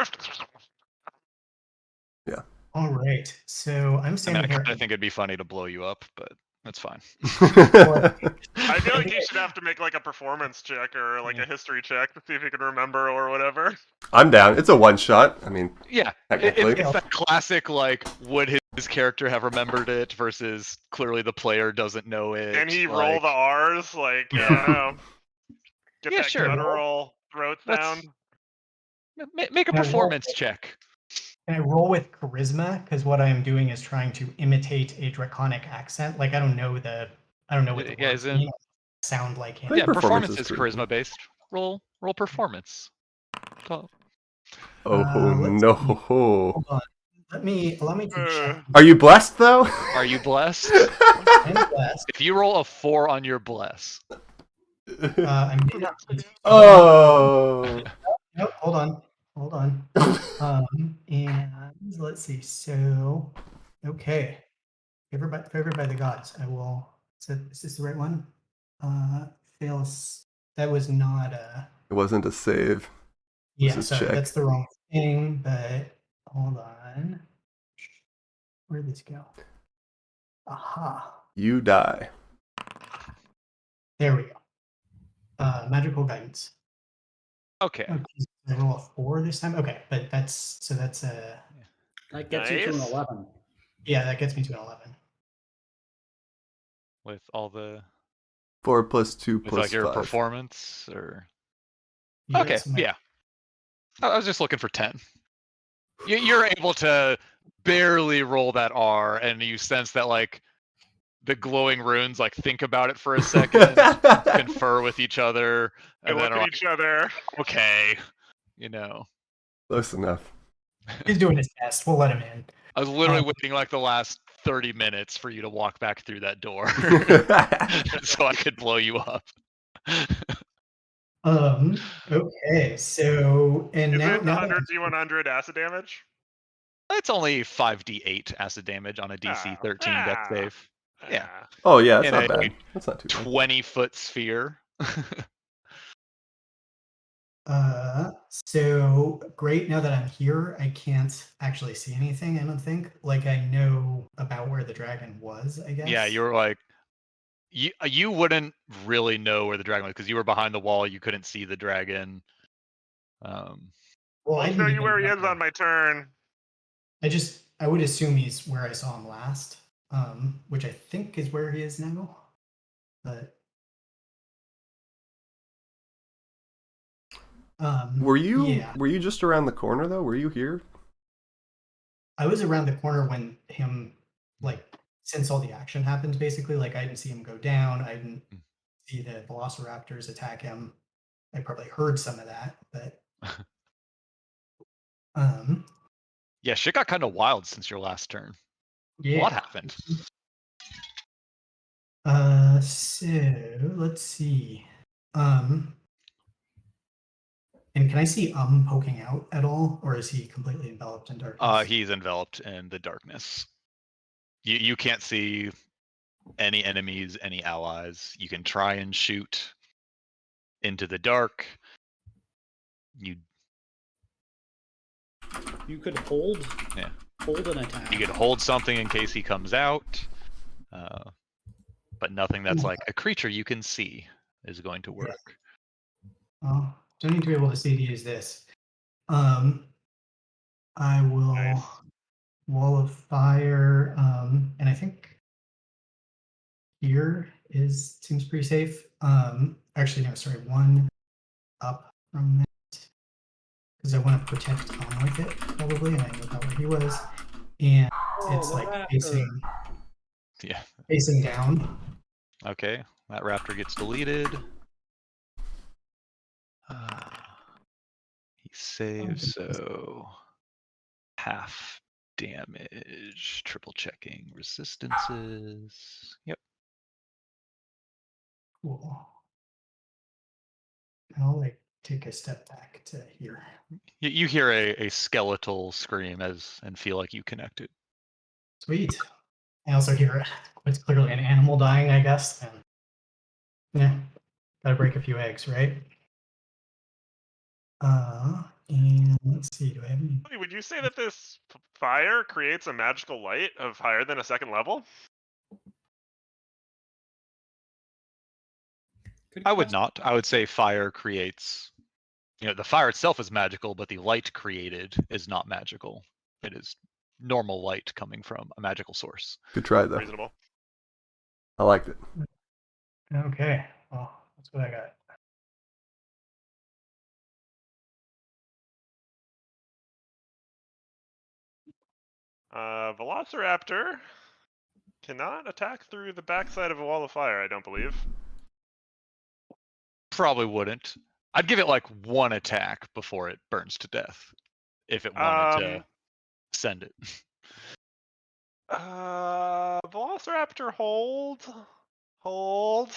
All right, so I'm I mean, standing I here. kind of think it'd be funny to blow you up, but that's fine. I feel like you should have to make like a performance check or like a history check to see if you can remember or whatever. I'm down. It's a one-shot. I mean, Yeah, technically. it's that classic, like, would his character have remembered it versus clearly the player doesn't know it. Can he like, roll the R's? Like, I don't know. Get Yeah, that sure. guttural throat Let's- sound. Make a Can I roll performance it? check. Can I roll with charisma? Because what I am doing is trying to imitate a Draconic accent. Like I don't know what the Yeah, words isn't- mean. Sound like him. think Yeah, performance performance is is charisma. charisma based. Roll performance. So- Oh, let's no. Hold on. Allow me to check. Are you blessed, though? Are you blessed? I'm blessed. If you roll a 4 on your bless, I'm getting up to- Oh. Nope, hold on. And let's see. So, okay. Favored by the gods. I will. Is this the right one? Fails. That was not a. It wasn't a save. This Yeah, is sorry, check. that's the wrong thing. But hold on. Where did this go? Aha. You die. There we go. Magical guidance. okay. Okay, I roll a 4 this time. Okay, but that's a. That gets you to an Nice. 11. Yeah, that gets me to an 11. With all the 4 plus 2 with plus like your 5. performance or Yeah, okay, that's my- yeah. I was just looking for 10. You're able to barely roll that R, and you sense that like the glowing runes like think about it for a second, confer with each other, We and look then are at like, each other. okay, you know. Close enough. He's doing his best. We'll let him in. I was literally waiting like the last 30 minutes for you to walk back through that door so I could blow you up. Okay, so and Is now it now that 100 D100 acid damage? It's only 5d8 acid damage on a DC 13 death save. Yeah. Oh yeah, that's In not a bad. That's not too bad. 20-foot sphere. so great. Now that I'm here, I can't actually see anything. I don't think. Like I know about where the dragon was. I guess. Yeah, you were like, you wouldn't really know where the dragon was because you were behind the wall. You couldn't see the dragon. Well, I I'll didn't show you even where he is know. on my turn. I would assume he's where I saw him last, which I think is where he is now. But Were you yeah, were you just around the corner though? Were you here? I was around the corner when him like since all the action happened basically. Like I didn't see him go down. I didn't see the velociraptors attack him. I probably heard some of that, but Yeah, shit got kind of wild since your last turn. yeah. A lot happened. So let's see. And can I see poking out at all, or is he completely enveloped in darkness? He's enveloped in the darkness. You can't see any enemies, any allies. You can try and shoot into the dark. You could hold. Yeah. Hold an attack. You could hold something in case he comes out, but nothing that's like a creature you can see is going to work. Oh, don't need to be able to see to use this. I will Nice. wall of fire, and I think here seems pretty safe. Actually, no, sorry, one up from that because I want to protect Tom with it probably, and I knew about where he was, and it's like facing down. Okay, that raptor gets deleted. He saves, so half damage. Triple checking resistances. Yep. Cool. I'll like take a step back to here. You hear a skeletal scream and feel like you connected. Sweet. I also hear what's clearly an animal dying, I guess. And yeah, gotta break a few eggs, right? And let's see, do I have any? Would you say that this fire creates a magical light of higher than a second level? I would not. I would say fire creates, the fire itself is magical, but the light created is not magical. It is normal light coming from a magical source. Good try though. Reasonable. I liked it. Okay, well, that's what I got. Velociraptor cannot attack through the backside of a wall of fire, I don't believe. Probably wouldn't. I'd give it like one attack before it burns to death, if it wanted to send it. Velociraptor hold.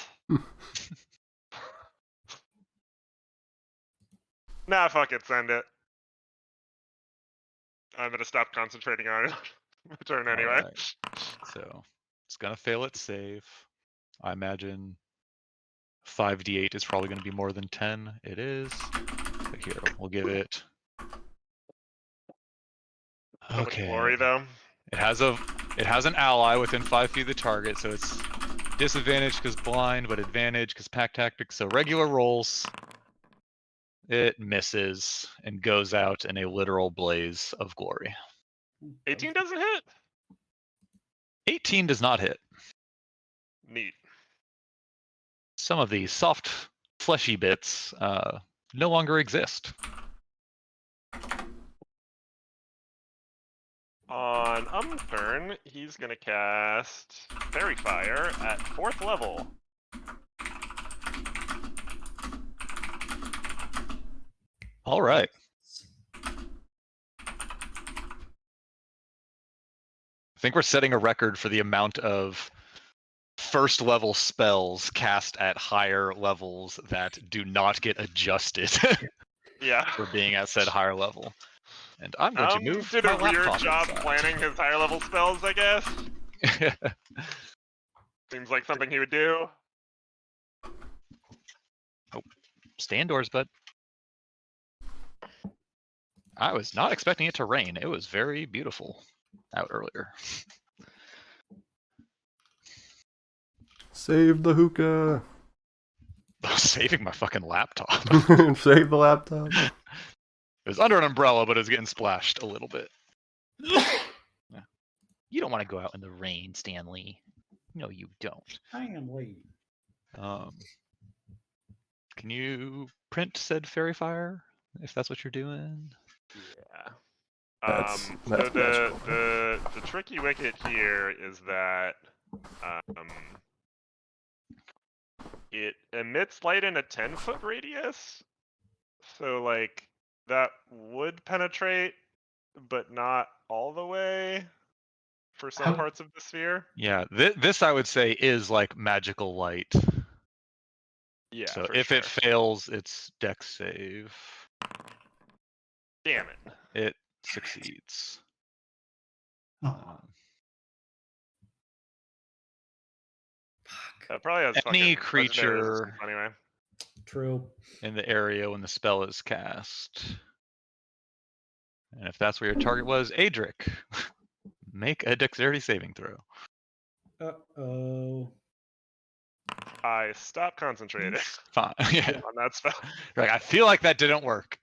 Nah, fuck it, send it. I'm gonna stop concentrating on it. My turn anyway. Right. So it's gonna fail its save. I imagine 5d8 is probably gonna be more than 10. It is. So here, we'll give it. So much Okay. glory though. It has an ally within 5 feet of the target, so it's disadvantage because blind, but advantage because pack tactics. So regular rolls. It misses and goes out in a literal blaze of glory. 18 doesn't hit? 18 does not hit. Neat. Some of the soft, fleshy bits no longer exist. On turn, he's gonna cast Fairy Fire at 4th level. All right. I think we're setting a record for the amount of first level spells cast at higher levels that do not get adjusted Yeah. for being at said higher level. And I'm going to move did my a weird laptop job inside. planning his higher level spells, I guess. Seems like something he would do. Stay indoors, bud. I was not expecting it to rain. It was very beautiful out earlier. Save the hookah. Saving my fucking laptop. Save the laptop. It was under an umbrella, but it was getting splashed a little bit. Yeah. You don't want to go out in the rain, Stanley. No, you don't. Stanley. Can you print said fairy fire if that's what you're doing? Yeah. That's So magical. the tricky wicket here is that it emits light in a 10-foot radius. So like that would penetrate, but not all the way for some parts of the sphere. Yeah, this I would say is like magical light. Yeah. So for if sure. it fails, it's dex save. Damn it. It succeeds. Oh. That probably has Any fucking legendary creature resistance anyway. True. in the area when the spell is cast. And if that's where your target was, Adric, make a dexterity saving throw. Uh-oh. I stopped concentrating Fine. Yeah. on that spell. You're like, I feel like that didn't work.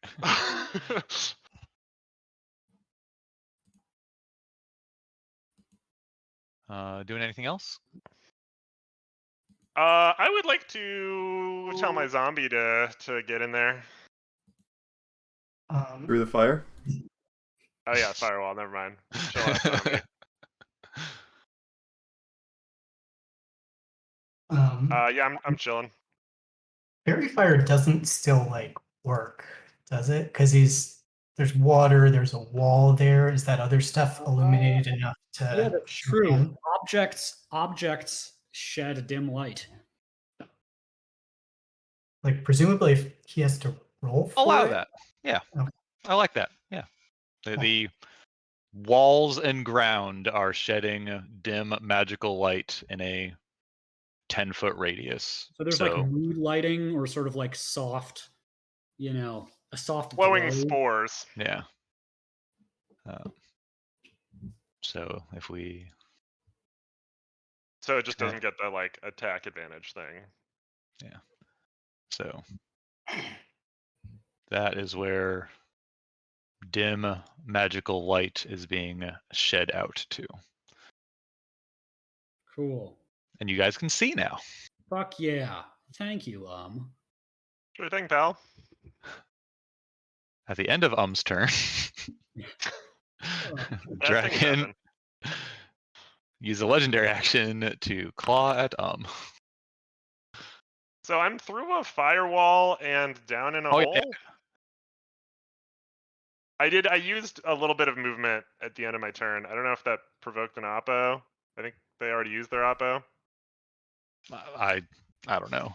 Doing anything else? I would like to tell my zombie to get in there. Through the fire? Oh yeah, firewall. Never mind. Chill out, zombie. Yeah, I'm chilling. Fairy fire doesn't still like work, does it? Because there's water, there's a wall there. Is that other stuff illuminated enough to? Yeah, that's show true. him? Objects shed dim light. Like presumably, if he has to roll for Allow it? that. Yeah. Okay. I like that. Yeah. The walls and ground are shedding dim magical light in a 10-foot radius. So there's like mood lighting or sort of like soft, a soft Glowing glow. spores. Yeah. So if we. So it just doesn't get the like attack advantage thing. Yeah. So that is where dim magical light is being shed out to. Cool. And you guys can see now. Fuck yeah. Thank you, Sure thing, pal. At the end of turn, Dragon use a legendary action to claw at So I'm through a firewall and down in a hole. Yeah. I used a little bit of movement at the end of my turn. I don't know if that provoked an oppo. I think they already used their oppo. I don't know.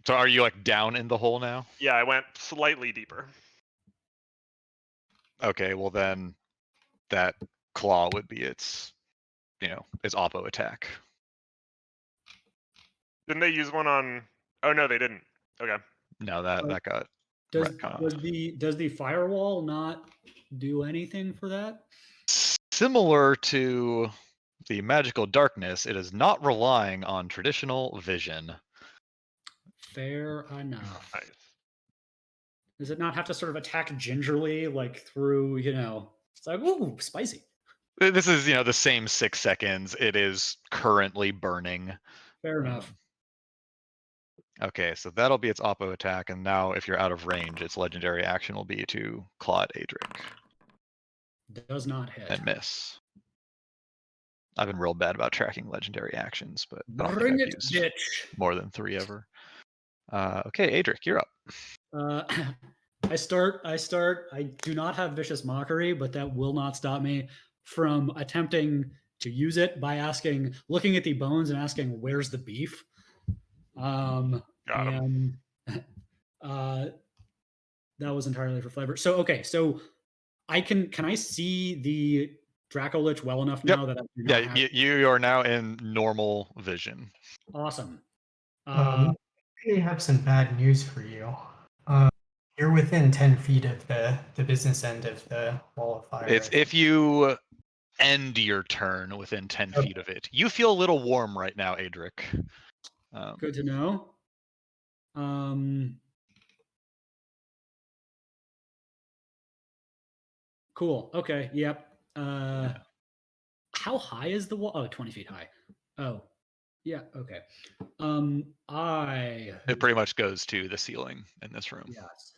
So are you like down in the hole now? Yeah, I went slightly deeper. Okay, well then that claw would be its oppo attack. Didn't they use one on? Oh no, they didn't. Okay. No, that got. Does the firewall not do anything for that? Similar to the magical darkness, it is not relying on traditional vision. Fair enough. Nice. Does it not have to sort of attack gingerly, like through, it's like, ooh, spicy. This is, the same 6 seconds. It is currently burning. Fair enough. Okay, so that'll be its oppo attack, and now if you're out of range, its legendary action will be to claw at Adric. Does not hit. And miss. I've been real bad about tracking legendary actions, but I don't Bring think I've it, used bitch. more than 3 ever. Okay, Adric, you're up. I start. I do not have vicious mockery, but that will not stop me from attempting to use it by looking at the bones and asking, "Where's the beef?" Got him. And that was entirely for flavor. So okay, so can I see the Dracolich well enough now that I do not have you are now in normal vision. awesome. We have some bad news for you. You're within 10 feet of the business end of the wall of fire. It's if you end your turn within 10 feet of it. You feel a little warm right now, Adric. Good to know. Cool. Okay. Yep. How high is the wall? Oh, 20 feet high. Oh, yeah. Okay. It pretty much goes to the ceiling in this room. Yes.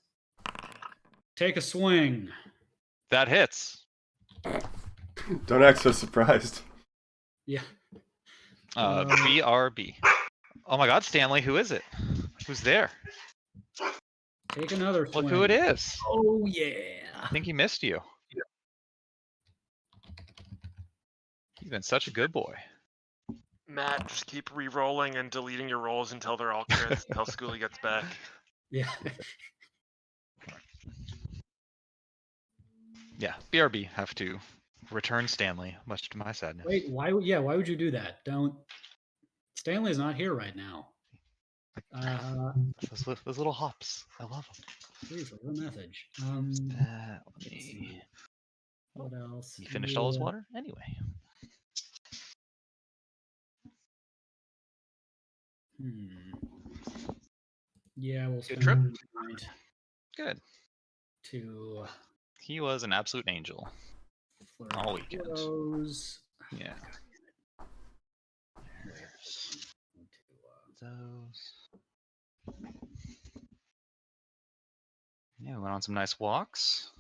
Take a swing. That hits. Don't act so surprised. Yeah. BRB. Oh my God, Stanley, who is it? Who's there? Take another swing. Look who it is. Oh yeah. I think he missed you. He's been such a good boy. Matt, just keep re-rolling and deleting your rolls until they're all crits until Schoolie gets back. Yeah. Yeah, BRB have to return Stanley, much to my sadness. Wait, why would you do that? Don't. Stanley's not here right now. Those little hops. I love them. Please leave a message. Let me... What else? He finished all his water? Anyway. Yeah, we'll Good trip? Good. He was an absolute angel. All weekend. Close. Yeah. Those. Yeah, we went on some nice walks.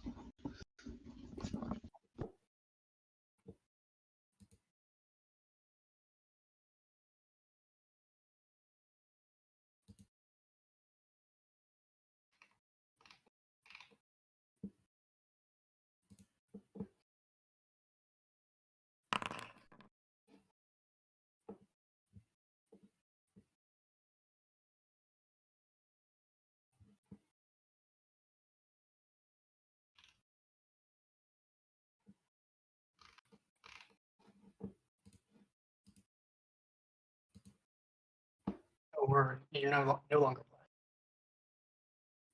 You're no longer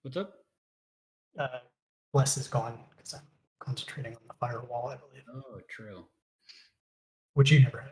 What's up? Bless is gone because I'm concentrating on the firewall, I believe. Oh, true. Which you never had.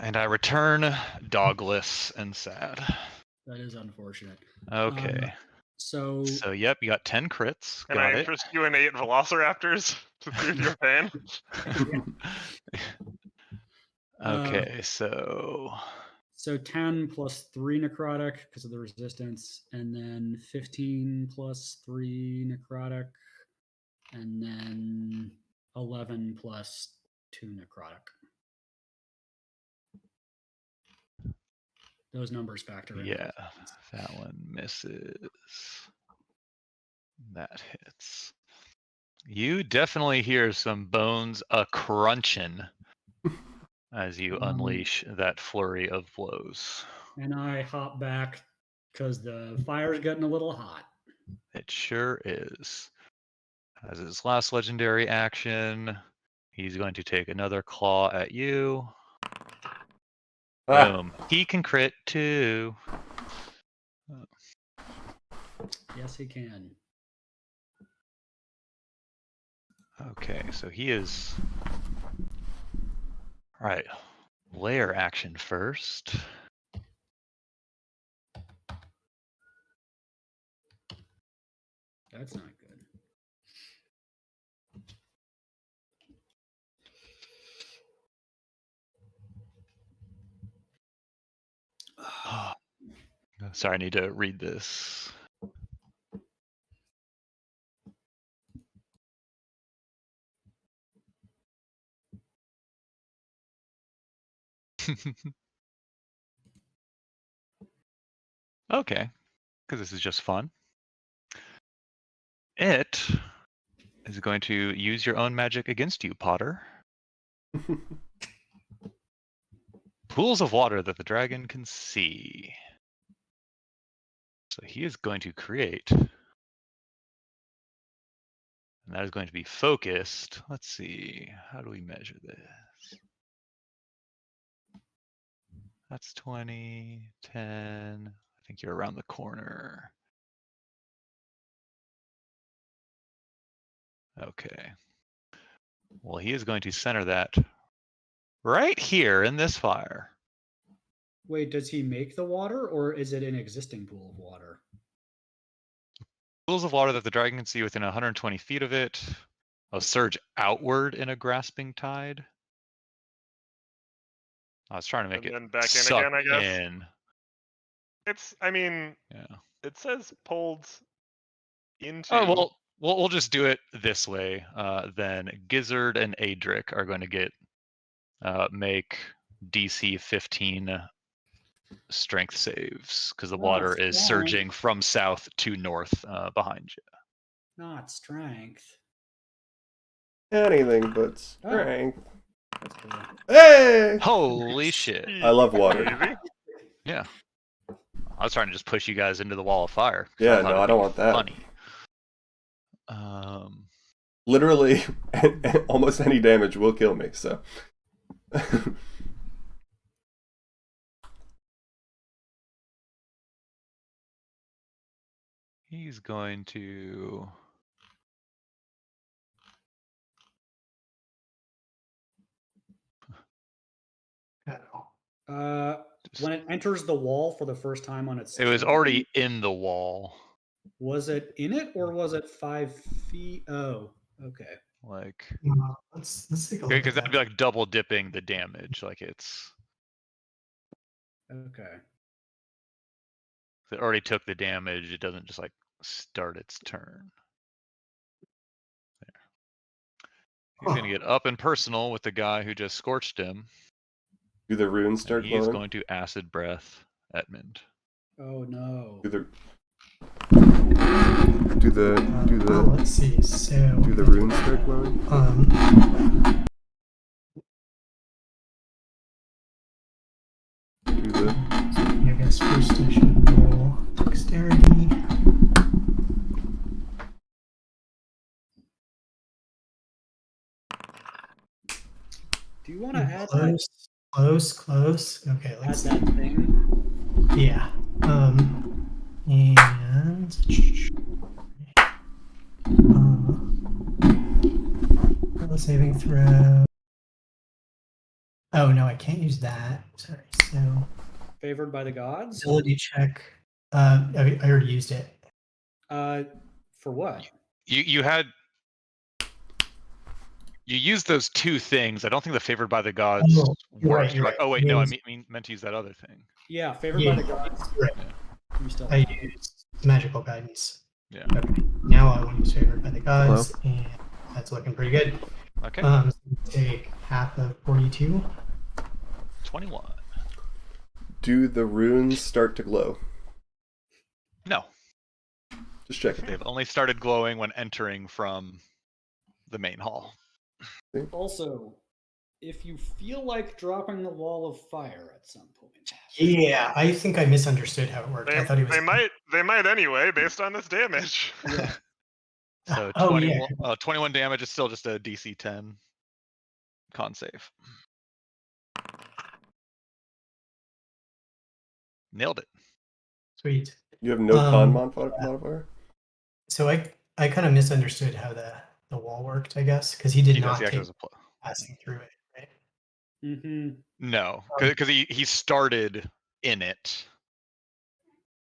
And I return dogless and sad. That is unfortunate. Okay. So Yep, you got 10 crits. Can Got I it. interest you in 8 velociraptors to soothe your pain? Okay, so 10 plus 3 necrotic because of the resistance, and then 15 plus 3 necrotic, and then 11 plus 2 necrotic. Those numbers factor in. yeah, that one misses. That hits. You definitely hear some bones a crunching as you unleash that flurry of blows. And I hop back because the fire's getting a little hot. It sure is. As his last legendary action, he's going to take another claw at you. Ah, Boom. He can crit too. Yes, he can. Okay, so he is. Right. Layer action first. That's not good. Sorry, I need to read this. Okay, because this is just fun. It is going to use your own magic against you, Potter. Pools of water that the dragon can see. So he is going to create. And that is going to be focused. Let's see. How do we measure this? That's 20, 10. I think you're around the corner. Okay. Well, he is going to center that right here in this fire. Wait, does he make the water or is it an existing pool of water? Pools of water that the dragon can see within 120 feet of it. A surge outward in a grasping tide. I was trying to make And it then back in suck again, I guess. in. I mean, Yeah. it says pulled into. Oh well, we'll just do it this way. Then Gizzard and Adric are going to get make DC 15 strength saves because the water is strength. surging from south to north behind you. Not strength. anything but strength. That's cool. Hey! Holy shit! I love water. Easy. Yeah, I was trying to just push you guys into the wall of fire. 'cause Yeah, thought no, it'd I don't be want that. Funny. Literally, almost any damage will kill me, so. He's going to. When it enters the wall for the first time on its It was turn, already in the wall. Was it in it or was it 5 feet? Oh, okay. Like, Let's take a look because at that'd that. be like double dipping the damage. Like it's. Okay. If it already took the damage, it doesn't just like start its turn. There. He's gonna get up and personal with the guy who just scorched him. Do the runes And start he's glowing? going to acid breath Edmund. Oh no. Do let's see. So the runes start glowing? I guess first I should roll dexterity. Do you want to add Close. Okay, add let's that see. thing? Yeah. And saving throw. Oh no, I can't use that. Sorry. So Favored by the gods? ability check. I already used it. For what? You used those two things. I don't think the favored by the gods Oh, you're works. right, you're Like, right. oh wait, no, I Yes. meant to use that other thing. Yeah, favored Yeah, by the gods. right. You still I have it. used magical guidance. Yeah. Okay. Now I want to use favored by the gods, and that's looking pretty good. Okay. So take half of 42. 21. Do the runes start to glow? No, Just checking. they've only started glowing when entering from the main hall. Also, if you feel like dropping the wall of fire at some point. Yeah, I think I misunderstood how it worked. I thought he was. They might anyway, based on this damage. Yeah. So Oh, yeah. 21 damage is still just a DC 10 con save. Nailed it. Sweet. You have no con Yeah. modifier? So I kind of misunderstood how the wall worked, I guess, because he did He does. not He actually take has a plus. passing through it, right? Mm-hmm. No, because he started in it.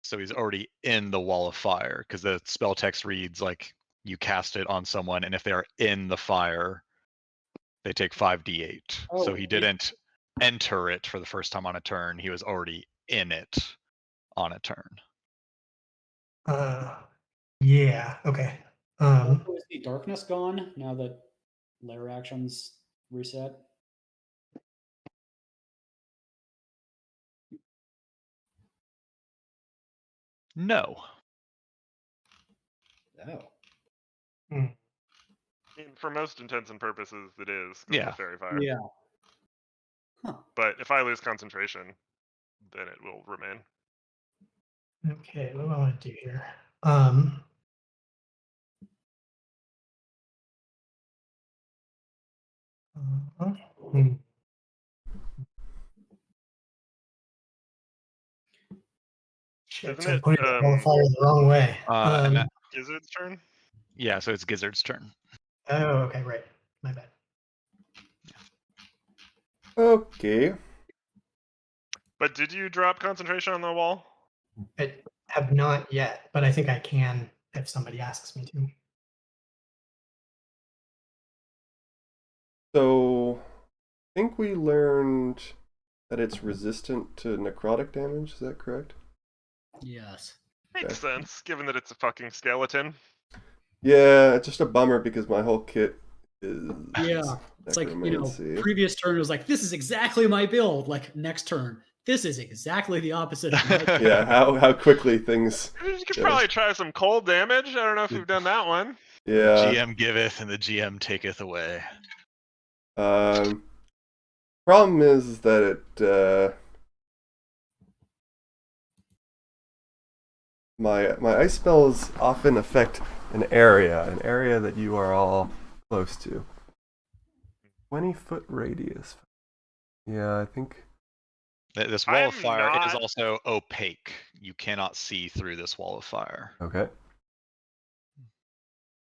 So he's already in the wall of fire, because the spell text reads like you cast it on someone, and if they are in the fire, they take 5d8. So Oh, he didn't enter it for the first time on a turn. He was already in it on a turn. Yeah. Okay. Also, is the darkness gone now that lair actions reset? No. Oh. I mean, for most intents and purposes, it is. 'Cause of Yeah. the fairy fire. Yeah. Huh. But if I lose concentration, then it will remain. Okay. What do I want to do here? Hmm. Shit, Isn't so I'm it, putting the wall of fire the wrong way. And that, Gizzard's turn? yeah, so it's Gizzard's turn. Oh, okay, right. My bad. Okay. But did you drop concentration on the wall? I have not yet, but I think I can if somebody asks me to. So, I think we learned that it's resistant to necrotic damage. Is that correct? Yes. Makes sense, given that it's a fucking skeleton. Yeah, it's just a bummer because my whole kit is. Yeah. It's like, necromancy. previous turn was like, this is exactly my build. Like, next turn, this is exactly the opposite of my build. Yeah, how quickly things. You could probably try some cold damage. I don't know if you've done that one. Yeah. GM giveth and the GM taketh away. Problem is that it. My ice spells often affect an area that you are all close to. 20-foot radius. Yeah, I think. This wall of I'm fire is not- also opaque. You cannot see through this wall of fire. Okay.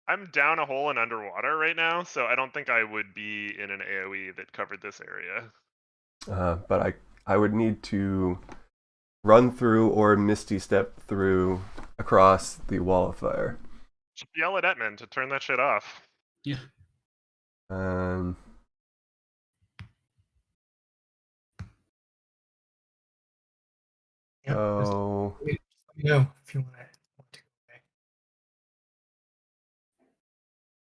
I'm down a hole and underwater right now, so I don't think I would be in an AoE that covered this area. But I would need to run through or misty step through across the wall of fire. Just yell at Etman to turn that shit off. Yeah. Yeah, just So let me know if you want to go away.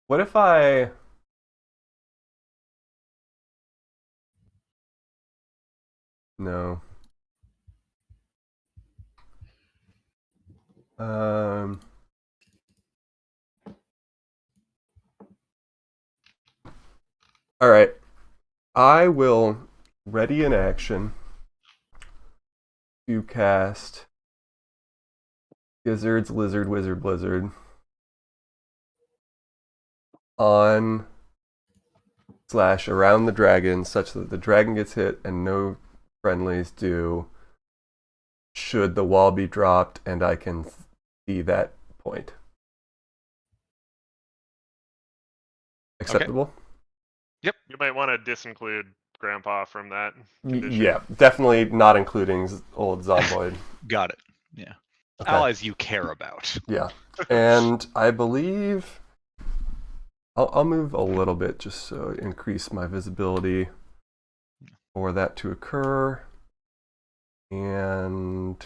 what if I? No. All right. I will ready in action to cast Gizzard's Lizard Wizard Blizzard on / around the dragon such that the dragon gets hit and no friendlies do should the wall be dropped and I can see that point. Acceptable? You might want to disinclude Grandpa from that condition. Yeah, definitely not including old Zomboid. Got it. Yeah. Okay. Allies you care about. Yeah, and I believe I'll move a little bit just so increase my visibility for that to occur, and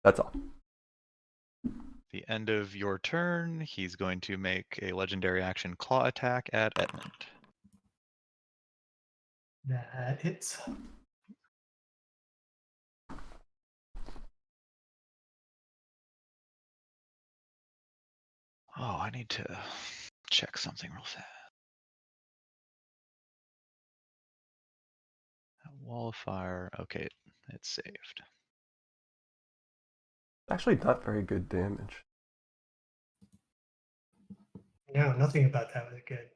that's all. The end of your turn, he's going to make a legendary action claw attack at Edmund. That hits. Oh, I need to check something real fast. Wall of fire. Okay, it's saved. Actually, not very good damage. No, nothing about that was good.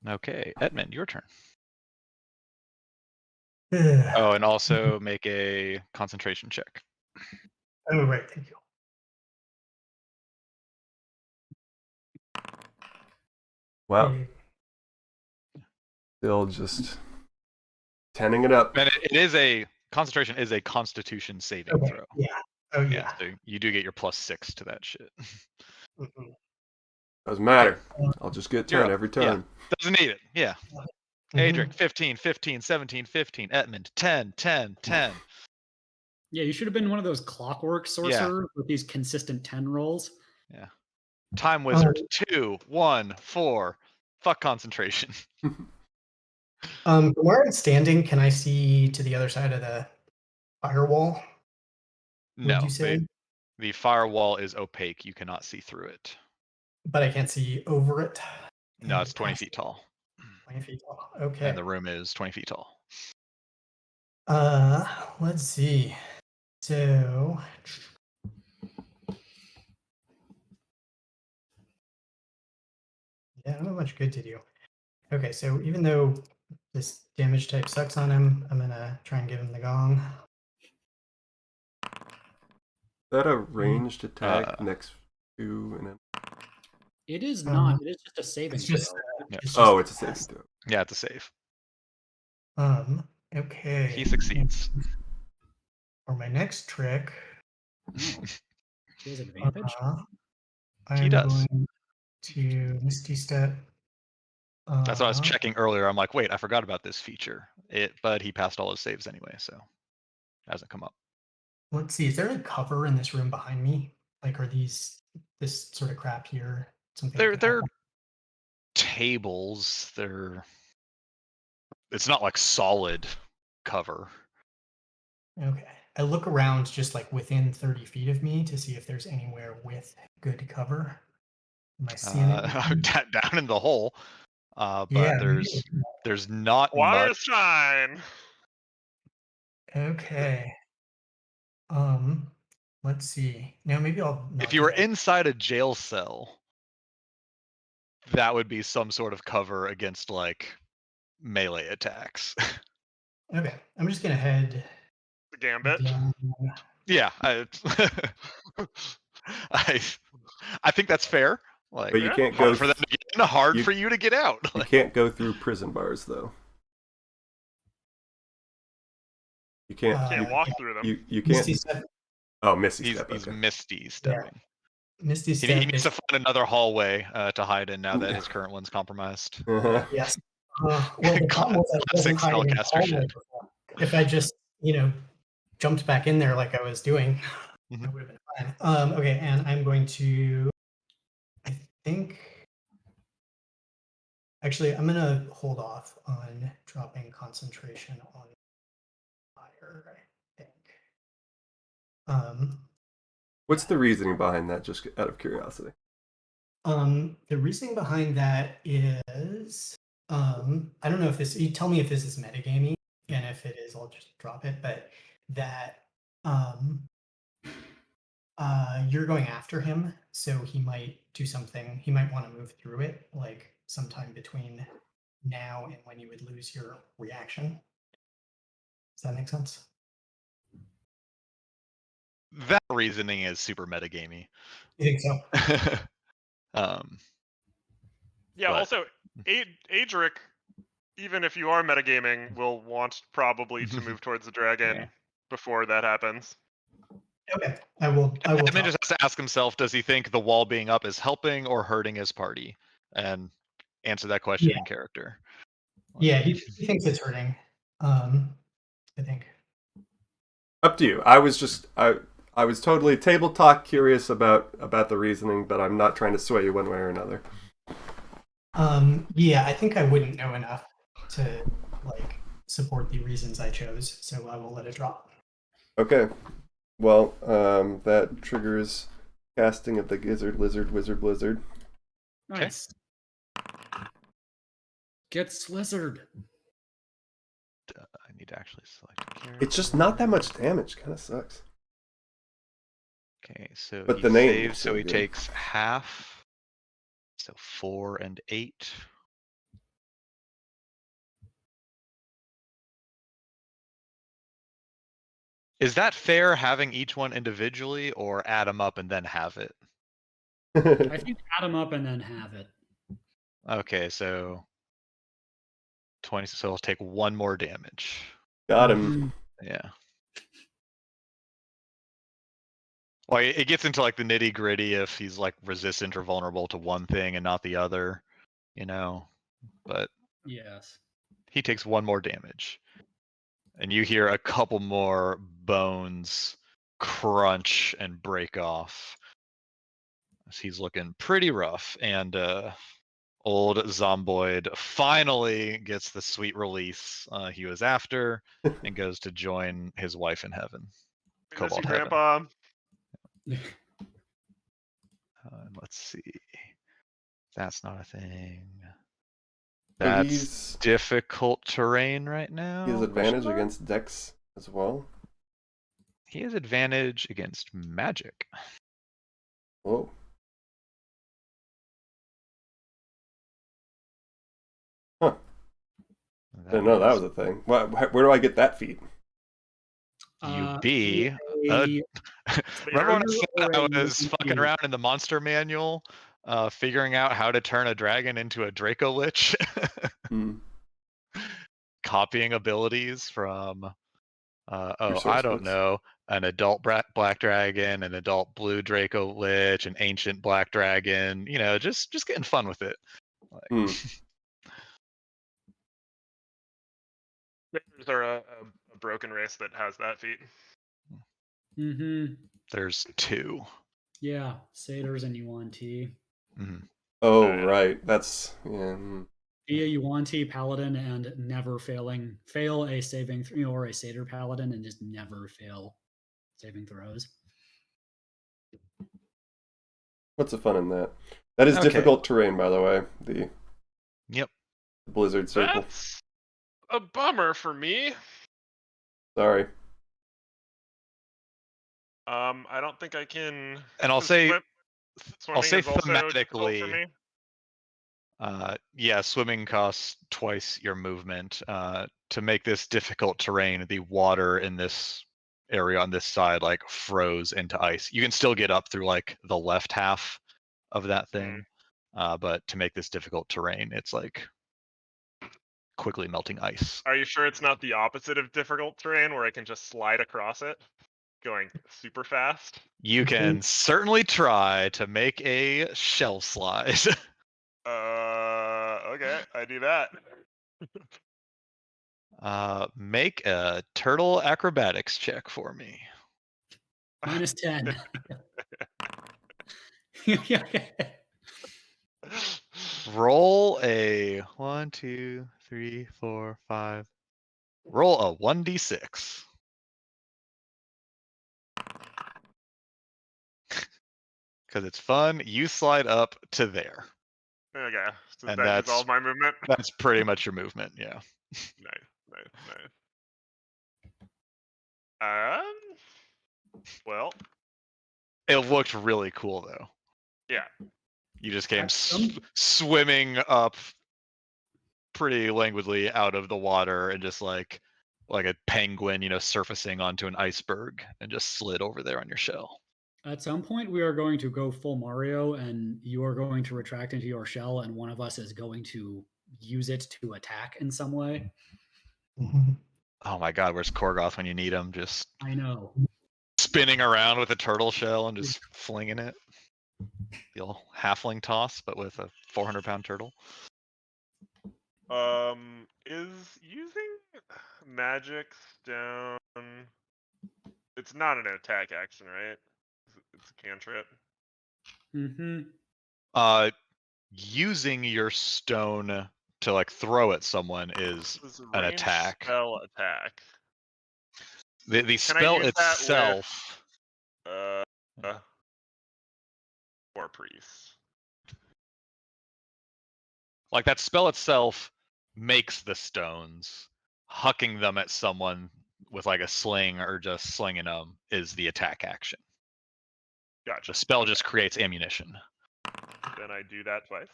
Okay, Edmund, your turn. Oh, Oh, and also make a concentration check. right, thank you. Wow. Hey, Still just tenning it up. And it is a concentration is a Constitution saving okay, throw. yeah. Oh Yeah, yeah. so you do get your +6 to that shit. Mhm. Doesn't matter. Okay. I'll just get You're 10 up. every Yeah. time. Doesn't need it. Yeah. Mhm. Adric, 15, 15, 17, 15. Edmund, 10, 10, 10. Yeah, you should have been one of those clockwork sorcerers with these consistent 10 rolls. Yeah. Time Wizard, 2, 1, 4. Fuck concentration. From where I'm standing, can I see to the other side of the firewall? No, Would you say? the firewall is opaque. You cannot see through it. But I can't see over it. No, and it's 20 past feet tall. 20 feet tall. Okay. And the room is 20 feet tall. Let's see. So yeah, I don't have much good to do. Okay, so even though this damage type sucks on him, I'm gonna try and give him the gong. Is that a ranged attack Uh, next to an... It is not. It is just a saving It's just, throw. Yeah. it's just Oh, it's a saving fast. throw. Yeah, it's a save. Okay. He succeeds. For my next trick, He has advantage. I'm does. going to Misty Step. That's what I was checking earlier. I'm like, wait, I forgot about this feature. But he passed all his saves anyway, so it hasn't come up. Let's see. Is there any cover in this room behind me? Like, are these this sort of crap here? Something. They're tables. It's not like solid cover. Okay. I look around just like within 30 feet of me to see if there's anywhere with good cover. Am I seeing it? Down in the hole. But Yeah, there's not Water much. sign. Okay. Let's see. Now maybe I'll. No, If you were 'cause I- inside a jail cell, that would be some sort of cover against like melee attacks. Okay, I'm just gonna head The gambit. down. Yeah, I think that's fair. Like, But you Yeah. can't hard go for them to get in, hard you- for you to get out. you Like, can't go through prison bars though. You can't Can't Yeah. walk through them. you can't Misty Step. Oh, Misty he's Step. Okay. misty stepping. Misty He Step. needs to find another hallway to hide in now that Yeah. his current one's compromised. Uh-huh. Yes. Well, the problem was I wasn't Classic hiding in the spellcaster hallway shit. before. If I just, jumped back in there like I was doing, Mhm. that would have been fine. Okay, and I'm going to, I think, actually, I'm gonna hold off on dropping concentration on fire, I think. What's the reasoning behind that, just out of curiosity? The reasoning behind that is, I don't know if this, you tell me if this is metagaming, and if it is, I'll just drop it, but that, you're going after him, so he might do something, he might want to move through it, like sometime between now and when you would lose your reaction. Does that make sense? That reasoning is super metagamey. You think so? Yeah. But- Also, Adric, even if you are metagaming, will want probably to move towards the dragon Yeah. before that happens. Okay, I will. Edmund drop. just has to ask himself, does he think the wall being up is helping or hurting his party? And answer that question Yeah. in character. Yeah, he thinks it's hurting. I think. Up to you. I was totally table talk curious about the reasoning, but I'm not trying to sway you one way or another. Yeah, I think I wouldn't know enough to support the reasons I chose, so I will let it drop. Okay. Well, that triggers Casting of the Gizzard Lizard Wizard Blizzard. Nice. Get slizzard. I need to actually select a character. It's just not that much damage. Kind of sucks. Okay, so But he the name saves, is so so he good. takes half. So 4 and 8. Is that fair having each one individually, or add them up and then have it? I think add them up and then have it. Okay, so 20. So he'll take 1 more damage. Got him. Yeah. Well, it gets into like the nitty gritty if he's like resistant or vulnerable to one thing and not the other, you know. But Yes. he takes 1 more damage, and you hear a couple more bones crunch and break off. He's looking pretty rough, and old Zomboid finally gets the sweet release he was after, and goes to join his wife in heaven. We miss you, Cobalt Heaven. Grandpa. Let's see. That's not a thing. So That's difficult terrain right now. He has question advantage mark? against Dex as well. He has advantage against magic. Whoa. Huh. Didn't know that was a thing. Where do I get that feat? You be a- remember when or I a was fucking UNT? around in the monster manual, figuring out how to turn a dragon into a Draco Lich, Hmm. copying abilities from source I don't books. know, an adult black dragon, an adult blue Draco Lich, an ancient black dragon, you know, just getting fun with it. Like, Hmm. There's a broken race that has that feat. Mm-hmm. there's 2. Yeah, satyrs and UNT. Mhm. Oh, yeah. right. That's yeah. Be a UNT paladin and never fail a saving or a satyr paladin and just never fail saving throws. What's the fun in that? That is Okay. difficult terrain, by the way. The Yep. Blizzard Circle. That's a bummer for me. Sorry. I don't think I can. And I'll say swimming is also difficult for thematically, me. yeah, swimming costs twice your movement. To make this difficult terrain, the water in this area on this side like froze into ice. You can still get up through like the left half of that thing, but to make this difficult terrain, it's like quickly melting ice. Are you sure it's not the opposite of difficult terrain where I can just slide across it, going super fast? You can certainly try to make a shell slide. Okay, I do that. Make a turtle acrobatics check for me. Minus 10. Roll a 1, 2, 3, 4, 5. Roll a 1d6. Because it's fun. You slide up to there. Okay, so And that that's- is all my movement. That's pretty much your movement, yeah. Nice. Well, It looked really cool though. yeah. You just came Some- swimming up pretty languidly out of the water and just like a penguin, you know, surfacing onto an iceberg and just slid over there on your shell. At some point, we are going to go full Mario, and you are going to retract into your shell, and one of us is going to use it to attack in some way. Oh my god, where's Korgoth when you need him? Just I know. spinning around with a turtle shell and just flinging it. The old halfling toss, but with a 400-pound turtle. Is using magic stone? It's not an attack action, right? It's a cantrip. Mm-hmm. Using your stone to like throw at someone is This is an ranged attack. Spell attack. The Can I spell use that itself. with, Or priest. Like that spell itself makes the stones. Hucking them at someone with like a sling or just slinging them is the attack action. Gotcha. The spell just creates ammunition. Then I do that twice.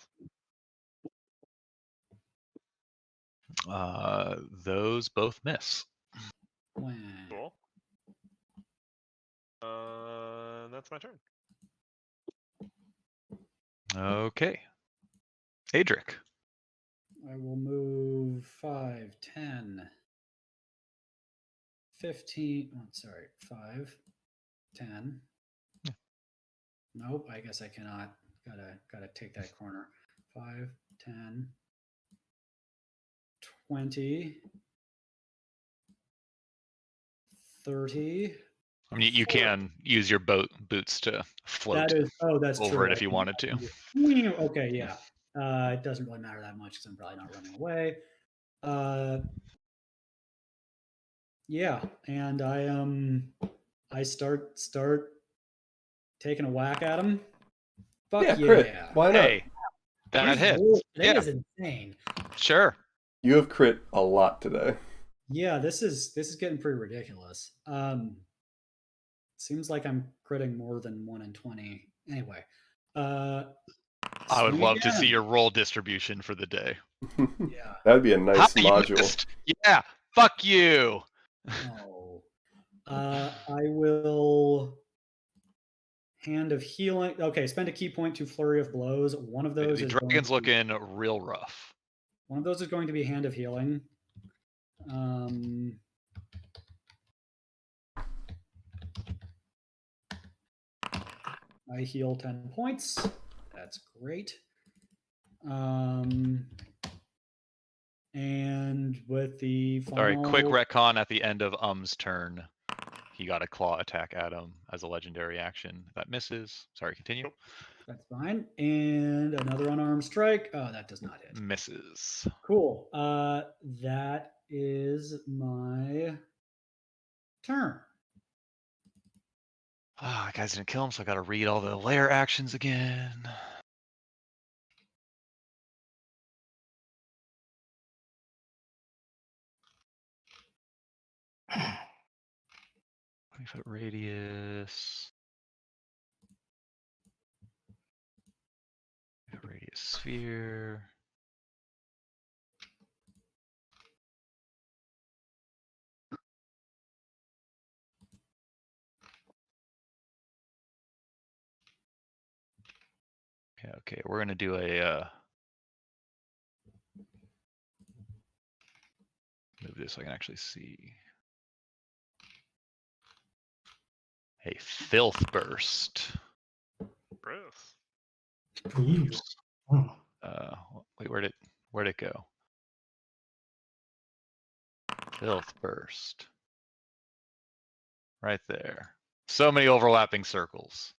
Those both miss. Wow. Cool. That's my turn. Okay. Adric. I will move 5, 10, 15. Oh, sorry, 5, 10. Nope, I guess I cannot. Gotta take that corner. 5, 10, 20, 30. I mean, you can use your boots to float That is, oh, that's over true. it if you wanted to. Okay, yeah. It doesn't really matter that much because I'm probably not running away. Yeah, and I start taking a whack at him. Fuck Yeah, yeah. crit. Why not? Hey, that His hits. roll today Yeah, is insane. sure. You have crit a lot today. Yeah, this is getting pretty ridiculous. Seems like I'm critting more than 1 in 20. Anyway, I would swing love to see again. your roll distribution for the day. Yeah. That would be a nice Ha, you module. missed. Yeah, fuck you. Oh. I will Hand of Healing. Okay, spend a key point to Flurry of Blows. One of those The is dragon's going to be, looking real rough. one of those is going to be Hand of Healing. I heal 10 points. That's great. And with the final... Sorry, quick retcon at the end of turn. He got a claw attack at him as a legendary action. That misses. Sorry, continue. That's fine. And another unarmed strike. Oh, that does not hit. Misses. Cool. That is my turn. Ah, guys didn't kill him, so I gotta read all the lair actions again. Foot radius. Radius sphere. Okay, we're gonna do a move this so I can actually see. A filth burst. Gross. Oops. Oh. Wait, where'd it go? Filth burst. Right there. So many overlapping circles.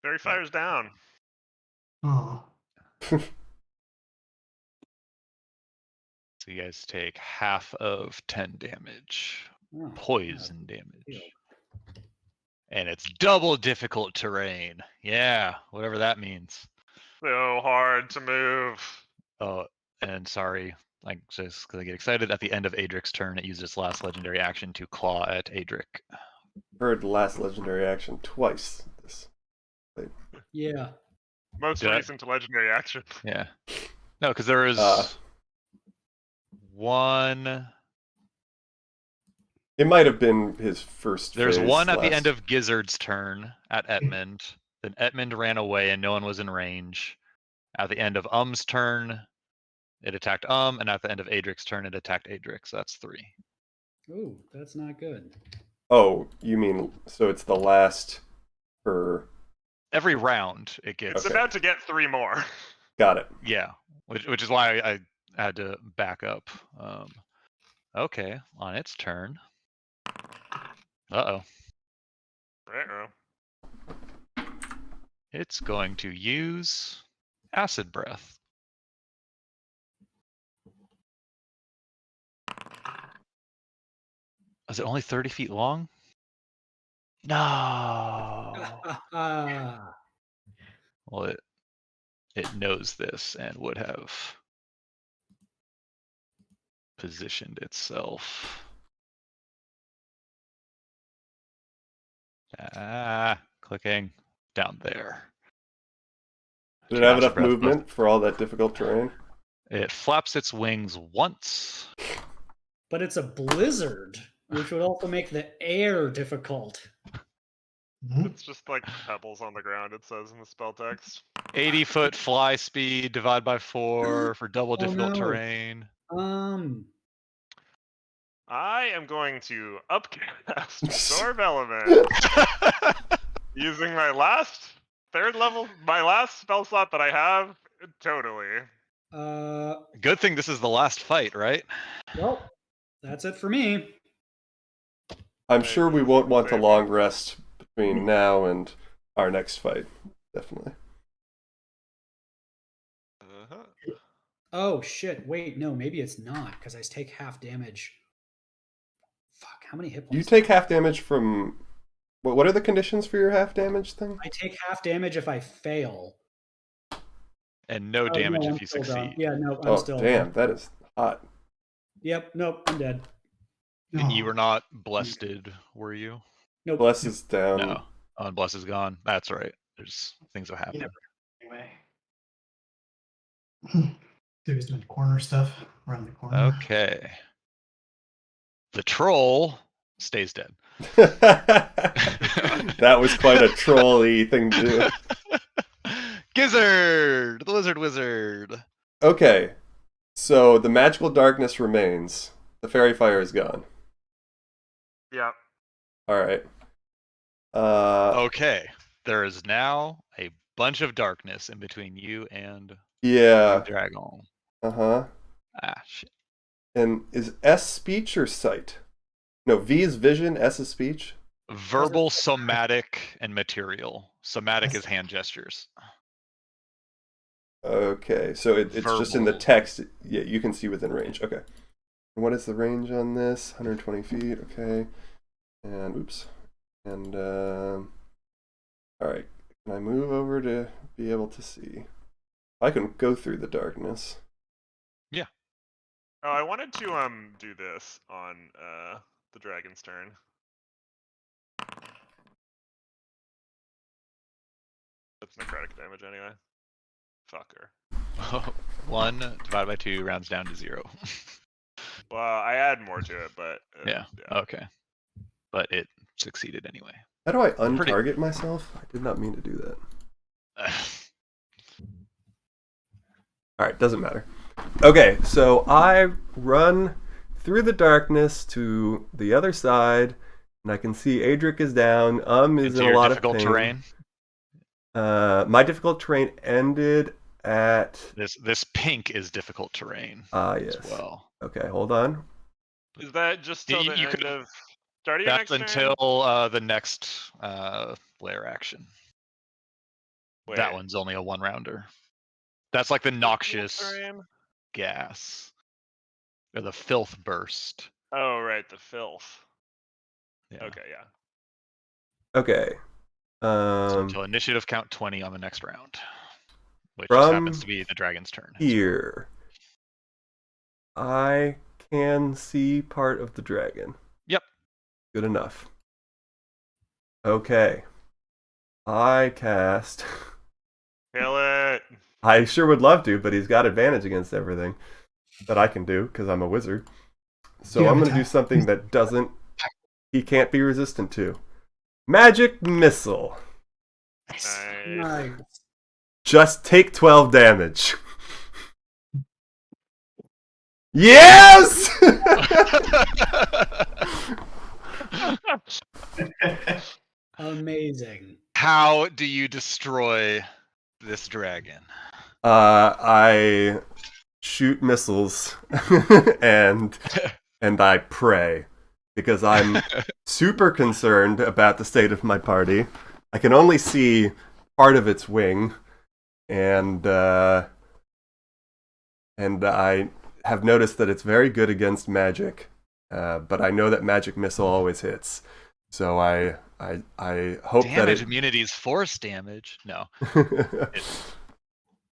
Barry fires down. Oh. So you guys take half of 10 damage. Oh, Poison yeah. damage. And it's double difficult terrain. Yeah, whatever that means. So hard to move. Oh, and sorry, like just because I get excited, at the end of Adric's turn, it used its last legendary action to claw at Adric. Heard last legendary action twice. Yeah. Most recent legendary action. Yeah. No, because there is one. It might have been his first. There's phase one at the last. end of Gizzard's turn at Edmund. Then Edmund ran away and no one was in range. At the end of turn, it attacked and at the end of Adric's turn, it attacked Adric. So that's 3. Ooh, that's not good. Oh, you mean so it's the last for every round it gets. It's about to get 3 more. Got it. Yeah, which is why I had to back up. Okay, on its turn. Uh-oh. Uh-oh. It's going to use Acid Breath. Is it only 30 feet long? No. Well, it knows this and would have positioned itself. Clicking down there. Did it have Catch your enough breath, movement for all that difficult terrain? It flaps its wings once. But it's a blizzard, which would also make the air difficult. It's just like pebbles on the ground, it says in the spell text. 80-foot fly speed, divide by 4 for double Oh, difficult no. terrain. I am going to upcast Absorb Element using my last spell slot that I have. Totally. Good thing this is the last fight, right? Well, that's it for me. I'm Hey, sure we won't want a same. long rest between now and our next fight. Definitely. Oh shit! Wait, no, maybe it's not because I take half damage. Fuck! How many hit points? You take half damage from. What are the conditions for your half damage thing? I take half damage if I fail. And no Oh, damage no, if I'm you still done. succeed. Yeah, no, I'm Oh, still. damn, that is hot. Yep. Nope. I'm dead. And you were not blessed, were you? Nope. Bless is down. No. Oh, and bless is gone. That's right. There's things that happen. Anyway. Dude's doing corner stuff around the corner. Okay. The troll stays dead. That was quite a trolly thing to do. Gizzard! The lizard wizard! Okay, so the magical darkness remains. The fairy fire is gone. Yep. Alright. Okay. There is now a bunch of darkness in between you and Yeah. the dragon. Uh-huh. Ah, shit. And is S speech or sight? No, V is vision, S is speech. Verbal, somatic, and material. Somatic is hand gestures. Okay, so it's just in the Verbal. text. Yeah, you can see within range. Okay. And what is the range on this? 120 feet. Okay. And oops. And all right. Can I move over to be able to see? I can go through the darkness. Yeah. Oh, I wanted to do this on the dragon's turn. That's necrotic damage anyway. Fucker. 1 divided by 2 rounds down to 0. Well, I add more to it, but Yeah. Okay. But it succeeded anyway. How do I untarget myself? I did not mean to do that. All right, doesn't matter. Okay, so I run through the darkness to the other side, and I can see Adric is down. Is in a lot of pain. Difficult terrain. My difficult terrain ended at This pink is difficult terrain. yes. As well. Okay, hold on. is that just till the end of start of your That's next turn? until the next flare action. Wait, That one's only a 1-rounder. That's like the noxious terrain? gas. Or the filth burst. Oh, right, the filth. Yeah. Okay, yeah. Okay. So until initiative count 20 on the next round. Which From just happens to be the dragon's turn. Here, I can see part of the dragon. Yep. Good enough. Okay. I cast. Kill it. I sure would love to, but he's got advantage against everything that I can do because I'm a wizard. So Yeah, I'm going to but do something that he can't be resistant to. Magic Missile. Nice. Nice. Just take 12 damage. Yes! Amazing. How do you destroy this dragon? I shoot missiles and I pray because I'm super concerned about the state of my party. I can only see part of its wing, and I have noticed that it's very good against magic. but I know that magic missile always hits. So I hope Damage that immunity is force damage. No. it.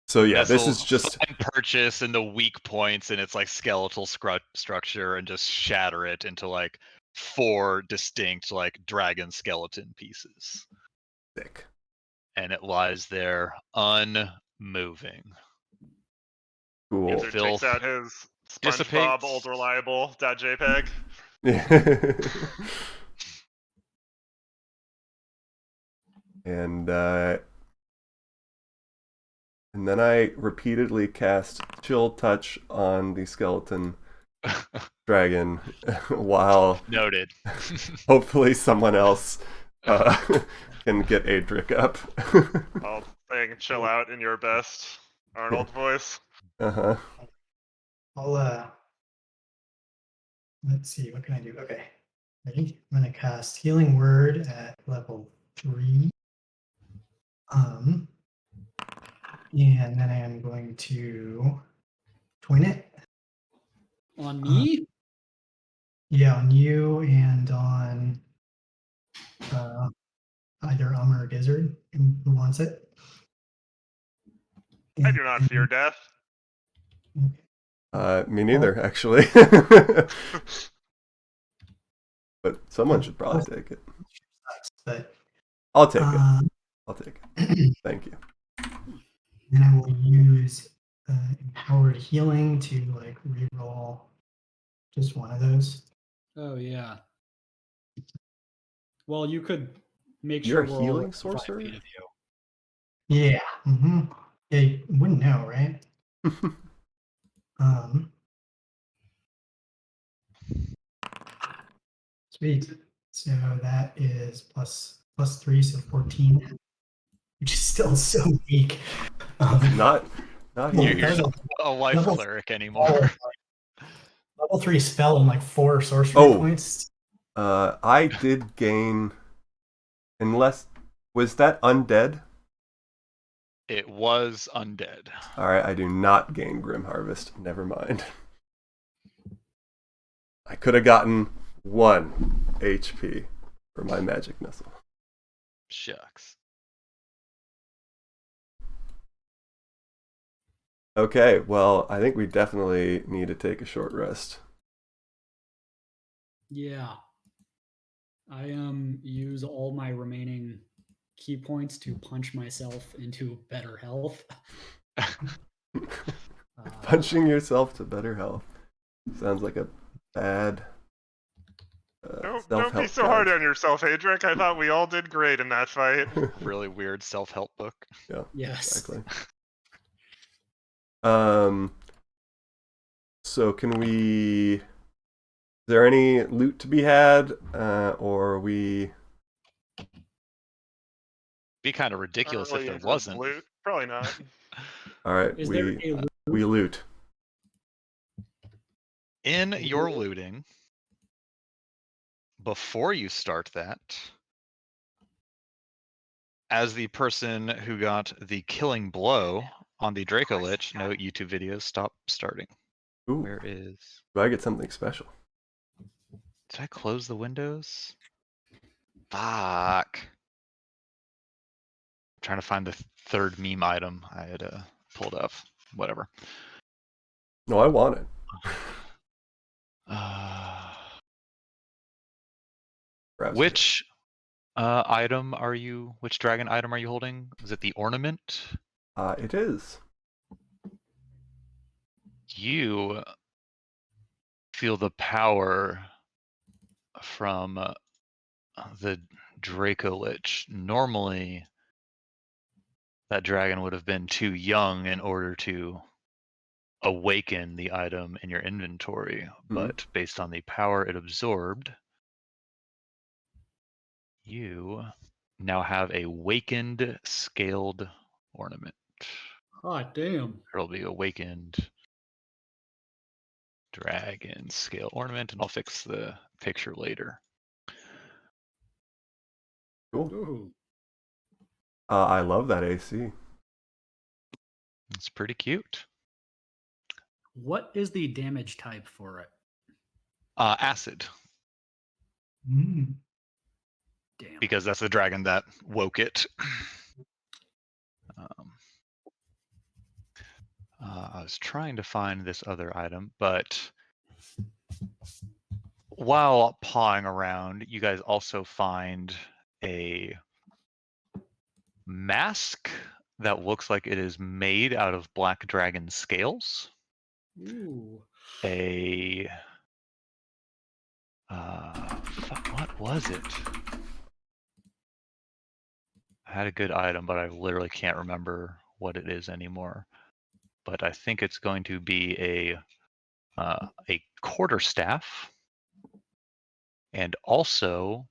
So yeah, this is Missiles just find purchase in the weak points in its like skeletal structure and just shatter it into like 4 distinct like dragon skeleton pieces. sick. And it lies there unmoving. Cool. User Filth takes out his SpongeBob dissipates. old reliable.jpg. And then I repeatedly cast Chill Touch on the skeleton dragon while Noted. hopefully someone else can get Adric up. I'll saying chill out in your best Arnold voice. Uh-huh. I'll let's see, what can I do? Okay. Ready? I'm gonna cast Healing Word at level 3. And then I am going to twin it. On me? Yeah, on you and on either or Gizzard, who wants it. I do not fear death. Me neither, actually. But someone should probably take it. But I'll take it. I'll take it. Thank you. then I will use Empowered Healing to like reroll just one of those. Oh yeah. Well, you could make You're sure a we're all healing within 5 sorcerer? feet of you. Yeah. Mm-hmm. Yeah, you wouldn't know, right? Sweet. So that is plus 3, so 14, which is still so weak. Not well, here. You're that's not a life level- cleric anymore. Level 3 spell and like 4 sorcery points. I did gain, unless was that undead? It was undead. All right, I do not gain Grim Harvest. Never mind. I could have gotten 1 HP for my magic missile. Shucks. Okay, well, I think we definitely need to take a short rest. Yeah. I use all my remaining key points to punch myself into better health. Punching yourself to better health sounds like a bad Don't be so hard on yourself, Adric. I thought we all did great in that fight. Really weird self-help book. Yeah. Yes. Exactly. So can we? Is there any loot to be had, or are we? Be kind of ridiculous if Really there into wasn't. loot? Probably not. All right, Is there a loot? we loot. In your looting, before you start that, as the person who got the killing blow on the Draco Lich, no YouTube videos, stop starting. Ooh, Where is... do I get something special? Did I close the windows? Fuck. I'm trying to find the third meme item I had pulled up. Whatever. No, I want it. Perhaps Which item are you? Which dragon item are you holding? Is it the ornament? it is. You feel the power from the Draco Lich. Normally, that dragon would have been too young in order to awaken the item in your inventory, but based on the power it absorbed, you now have a wakened scaled ornament. Hot damn. It'll be awakened dragon scale ornament, and I'll fix the picture later. Cool. Ooh. I love that AC. It's pretty cute. What is the damage type for it? Acid, Mm. Damn. because that's the dragon that woke it. I was trying to find this other item, but while pawing around, you guys also find a mask that looks like it is made out of black dragon scales. Ooh. What was it? I had a good item, but I literally can't remember what it is anymore. But I think it's going to be a quarterstaff, and also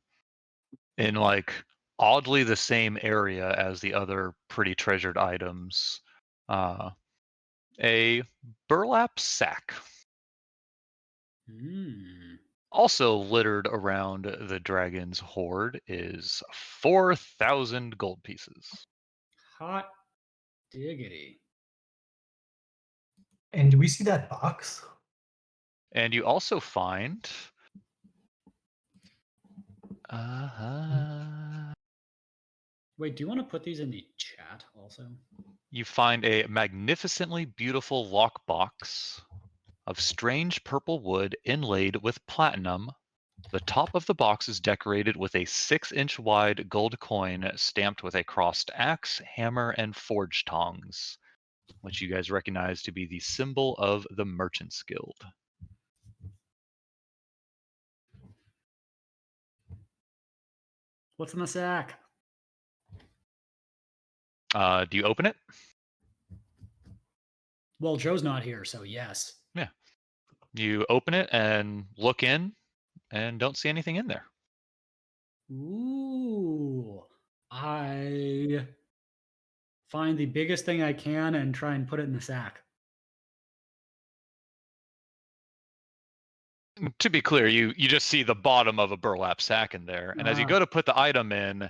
in like oddly the same area as the other pretty treasured items, a burlap sack. Also littered around the dragon's hoard is 4,000 gold pieces. Hot diggity. And do we see that box? And you also find Wait, do you want to put these in the chat also? you find a magnificently beautiful lockbox of strange purple wood inlaid with platinum. The top of the box is decorated with a 6-inch wide gold coin stamped with a crossed axe, hammer, and forge tongs, which you guys recognize to be the symbol of the Merchants Guild. What's in the sack? Do you open it? Well, Joe's not here, so yes. Yeah. You open it and look in and don't see anything in there. Ooh. I find the biggest thing I can and try and put it in the sack. To be clear, you just see the bottom of a burlap sack in there, and as you go to put the item in,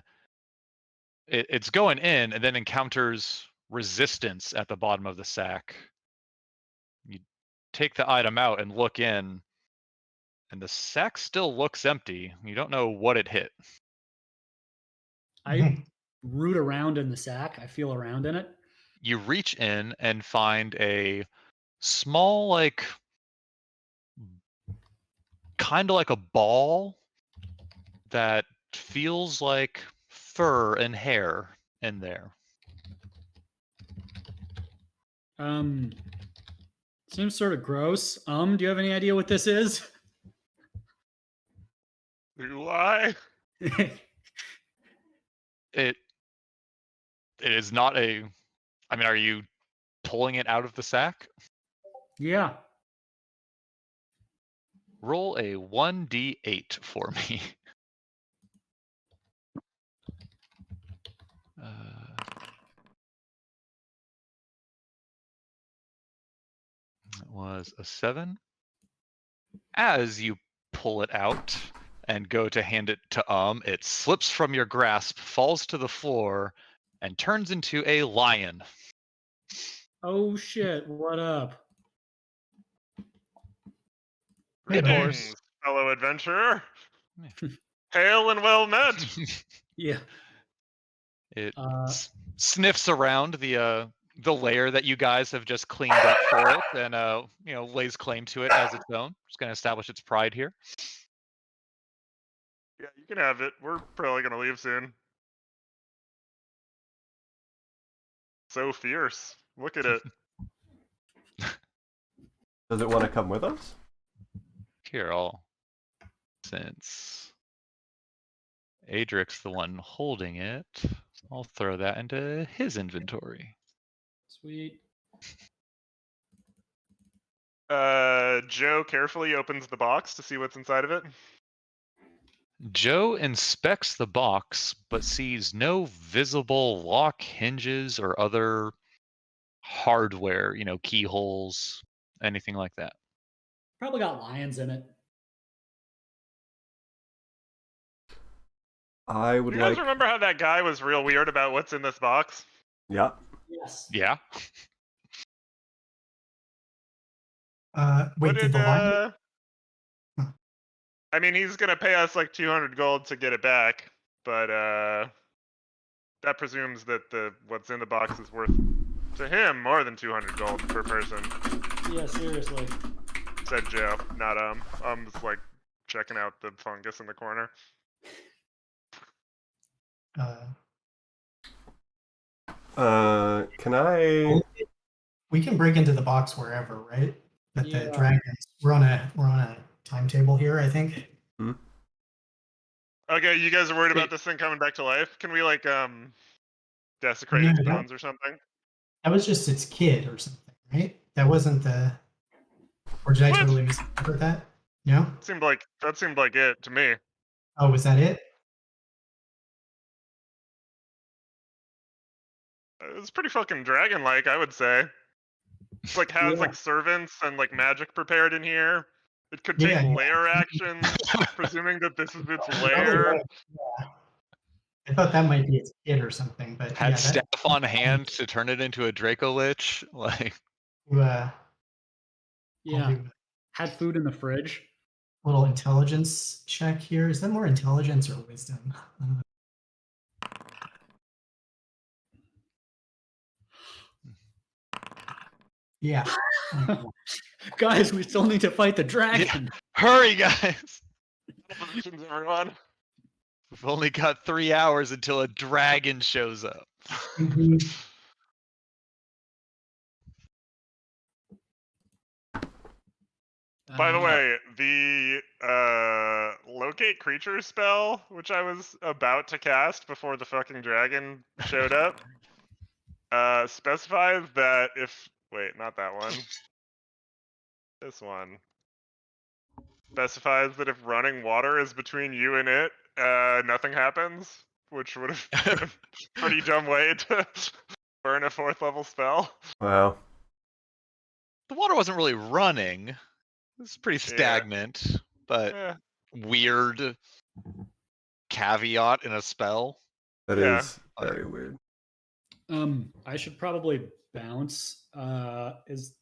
it's going in and then encounters resistance at the bottom of the sack. You take the item out and look in, and the sack still looks empty. You don't know what it hit. I root around in the sack. I feel around in it. You reach in and find a small, like, kind of like a ball that feels like fur and hair in there. Seems sort of gross. Do you have any idea what this is? Do I? It is not a. I mean, are you pulling it out of the sack? Yeah. Roll a 1d8 for me. It was a 7. As you pull it out and go to hand it to it slips from your grasp, falls to the floor, and turns into a lion. Oh shit! What up? Hey, Greetings, fellow adventurer. Yeah. Hail and well met. Yeah. It sniffs around the layer that you guys have just cleaned up for it, and lays claim to it as its own. Just gonna establish its pride here. Yeah, you can have it. We're probably gonna leave soon. So fierce. Look at it. Does it want to come with us? Here, since Adric's the one holding it, I'll throw that into his inventory. Sweet. Joe carefully opens the box to see what's inside of it. Joe inspects the box, but sees no visible lock, hinges, or other hardware, keyholes, anything like that. Probably got lions in it. I would You guys like. remember how that guy was real weird about what's in this box? Yeah. Yes. Yeah. Wait, did the lion? I mean, he's gonna pay us like 200 gold to get it back, but that presumes that what's in the box is worth to him more than 200 gold per person. Yeah, seriously. Said Joe, not was like checking out the fungus in the corner. Can I? We can break into the box wherever, right? But Yeah. the dragons. We're on a timetable here, I think. Okay, you guys are worried Wait. about this thing coming back to life? Can we like desecrate its No, bones or something? That was just its kid or something, right? That wasn't the. Or did I What? totally misinterpret that? No. That seemed like it to me. Oh, was that it? It was pretty fucking dragon-like, I would say. It's like has Yeah. like servants and like magic prepared in here. It could take Yeah, yeah. lair actions, presuming that this is its Probably lair. right, yeah. I thought that might be its kid or something, but Had yeah, staff on hand to turn it into a Draco Lich. Like, I'll Yeah. do Had food in the fridge. a little intelligence check here. Is that more intelligence or wisdom? Yeah. Guys, we still need to fight the dragon. hurry, guys! Positions, everyone. We've only got 3 hours until a dragon shows up. Mhm. By the way, the locate creature spell, which I was about to cast before the fucking dragon showed up, specifies that if not that one. This one specifies that if running water is between you and it, nothing happens, which would have been a pretty dumb way to burn a 4th level spell. Wow. The water wasn't really running. It was pretty stagnant, but Eh, weird caveat in a spell. That Yeah. is very weird. I should probably bounce. Is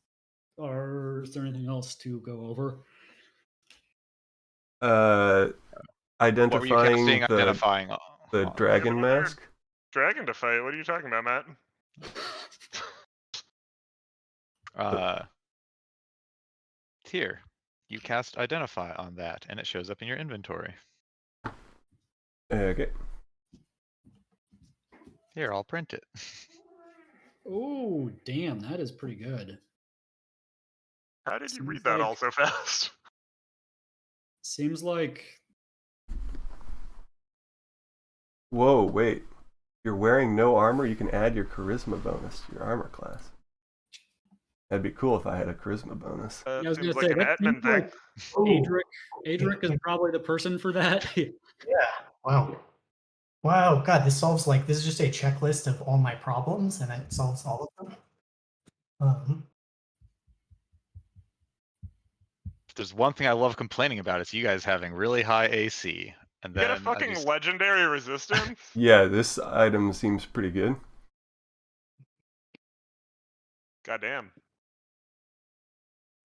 there anything else to go over? What were you Identifying casting? Identifying the dragon another- mask. Dragon to fight? What are you talking about, Matt? Here, you cast Identify on that, and it shows up in your inventory. Okay. Here, I'll print it. Oh, damn, that is pretty good. How did you Seems read that like- all so fast? Seems like Whoa, wait. You're wearing no armor, you can add your charisma bonus to your armor class. That'd be cool if I had a charisma bonus. I was Seems gonna like say, an that admin seems like thing. Adric is probably the person for that. Yeah. Wow. Wow. God, this is just a checklist of all my problems, and it solves all of them. If there's one thing I love complaining about, it's you guys having really high AC. And You then get a fucking legendary resistance? Yeah, this item seems pretty good. Goddamn.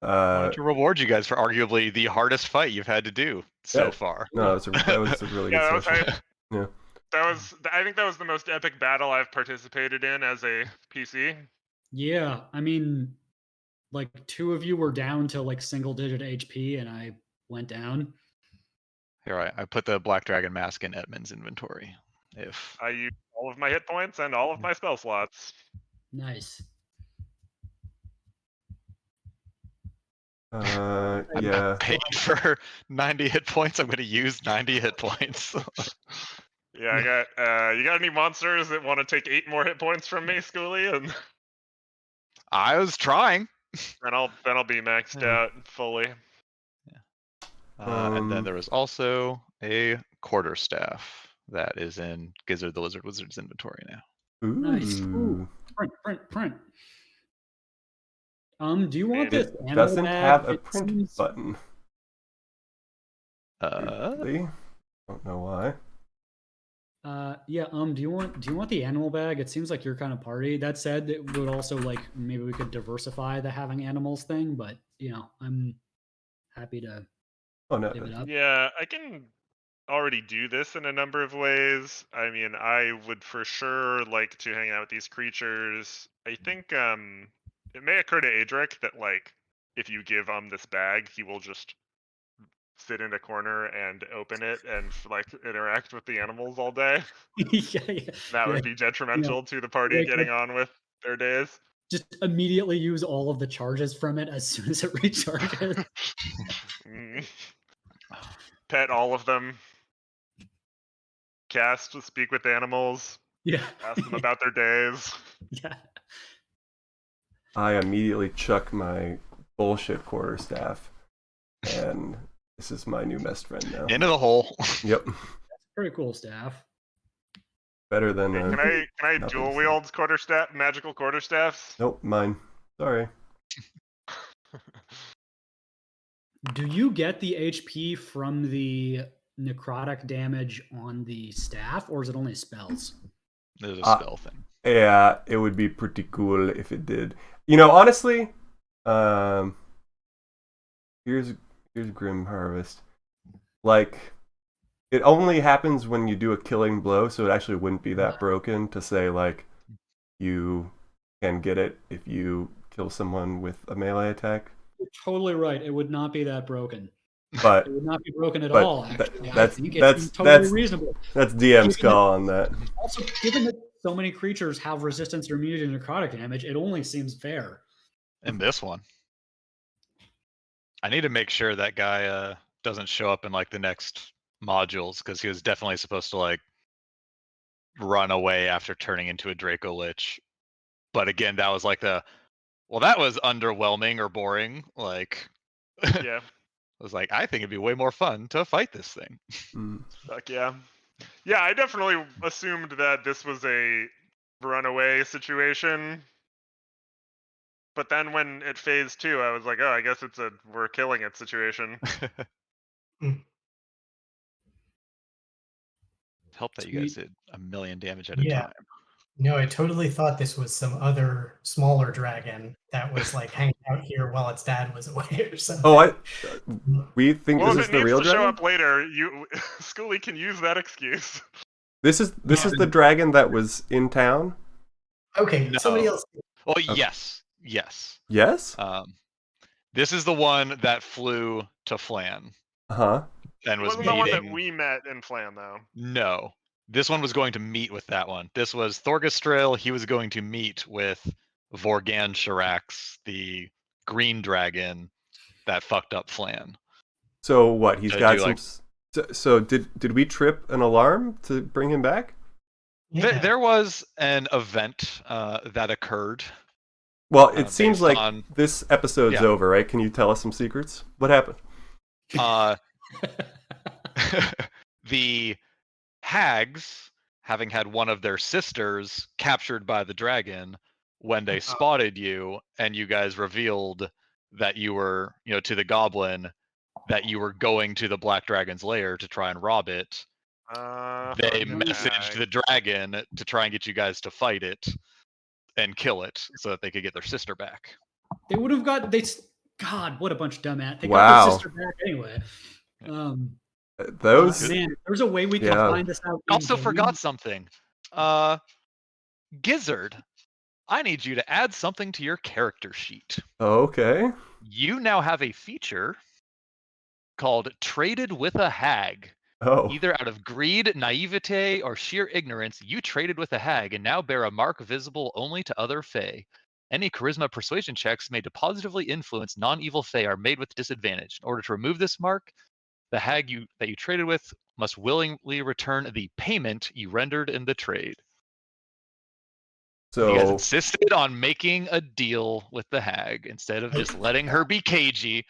wanted to reward you guys for arguably the hardest fight you've had to do so Yeah. far. No, that was a really Yeah, good session. Yeah. I think that was the most epic battle I've participated in as a PC. Yeah, I mean, like 2 of you were down to like single digit HP, and I went down. Here, I put the Black Dragon mask in Edmund's inventory. If I used all of my hit points and all of my spell slots. Nice. Yeah. paid for 90 hit points, I'm going to use 90 hit points. Yeah, I got. You got any monsters that want to take 8 more hit points from me, Schoolie, and I was trying. then I'll be maxed out fully. And then there was also a quarterstaff that is in Gizzard the Lizard Wizard's inventory now. Ooh. Nice. Ooh. Print. Do you want It this animal Doesn't bag? have a It print seems- button. Really? Don't know why. Yeah. Do you want the animal bag? It seems like you're kind of party. That said, it would also like maybe we could diversify the having animals thing, but I'm happy to. Oh no. Give it up. Yeah, I can already do this in a number of ways. I mean, I would for sure like to hang out with these creatures. I think it may occur to Adric that like if you give this bag, he will just sit in a corner and open it and like interact with the animals all day. yeah. That Yeah. would be detrimental to the party like, getting on with their days. Just immediately use all of the charges from it as soon as it recharges. Mm. Pet all of them. Cast speak with animals. Yeah. Ask them about their days. Yeah. I immediately chuck my bullshit quarterstaff, and this is my new best friend now. Into the hole. Yep. Pretty cool staff. Better than. Can I nothing. dual wield magical quarterstaffs? Nope, mine. Sorry. Do you get the HP from the necrotic damage on the staff, or is it only spells? There's a spell thing. Yeah, it would be pretty cool if it did. You know, honestly, here's Grim Harvest. Like, it only happens when you do a killing blow, so it actually wouldn't be that broken to say, like, you can get it if you kill someone with a melee attack. You're totally right. It would not be that broken. But It would not be broken at but all, actually. I that's- think that's- it's totally that's- reasonable. that's DM's call on that. Also, given that so many creatures have resistance or immunity to necrotic damage, it only seems fair. And this one. I need to make sure that guy doesn't show up in like the next modules, because he was definitely supposed to like run away after turning into a Draco Lich. But again, that was like that was underwhelming or boring. Like, Yeah. I was like, I think it'd be way more fun to fight this thing. Fuck yeah. Yeah, I definitely assumed that this was a runaway situation. But then when it phased 2, I was like, oh, I guess it's a we're killing it situation. Help that you guys did 1,000,000 damage at a Yeah. time. No, I totally thought this was some other smaller dragon that was like hanging out here while its dad was away or something. Oh, we think Well, this if is it the needs real to show dragon? up later, Schoolie can use that excuse. This is the dragon that was in town? Okay, No. somebody else. Well, Okay. yes. Yes? This is the one that flew to Flan Uh-huh. and It was wasn't the one that meeting. we met in Flan, though. No, this one was going to meet with that one. This was Thorgestrel. He was going to meet with Vorgan Shirax, the green dragon that fucked up Flan. So what? He's To got do, some. like- So did we trip an alarm to bring him back? Yeah. There was an event that occurred. Well, it seems based like on- this episode's Yeah. over, right? Can you tell us some secrets? What happened? The hags, having had one of their sisters captured by the dragon, when they spotted you and you guys revealed that you were, to the goblin, that you were going to the black dragon's lair to try and rob it, they messaged the dragon to try and get you guys to fight it and kill it so that they could get their sister back. They would have got God, what a bunch of dumbass. They Wow. got their sister back anyway. Those. Man, there's a way we can Yeah. find this out. Also in-game. forgot something. Gizzard, I need you to add something to your character sheet. Okay. You now have a feature called Traded with a Hag. Oh. Either out of greed, naivete, or sheer ignorance, you traded with a hag and now bear a mark visible only to other fae. Any charisma persuasion checks made to positively influence non-evil fae are made with disadvantage. In order to remove this mark, the hag that you traded with must willingly return the payment you rendered in the trade. You guys So insisted on making a deal with the hag instead of just letting her be cagey.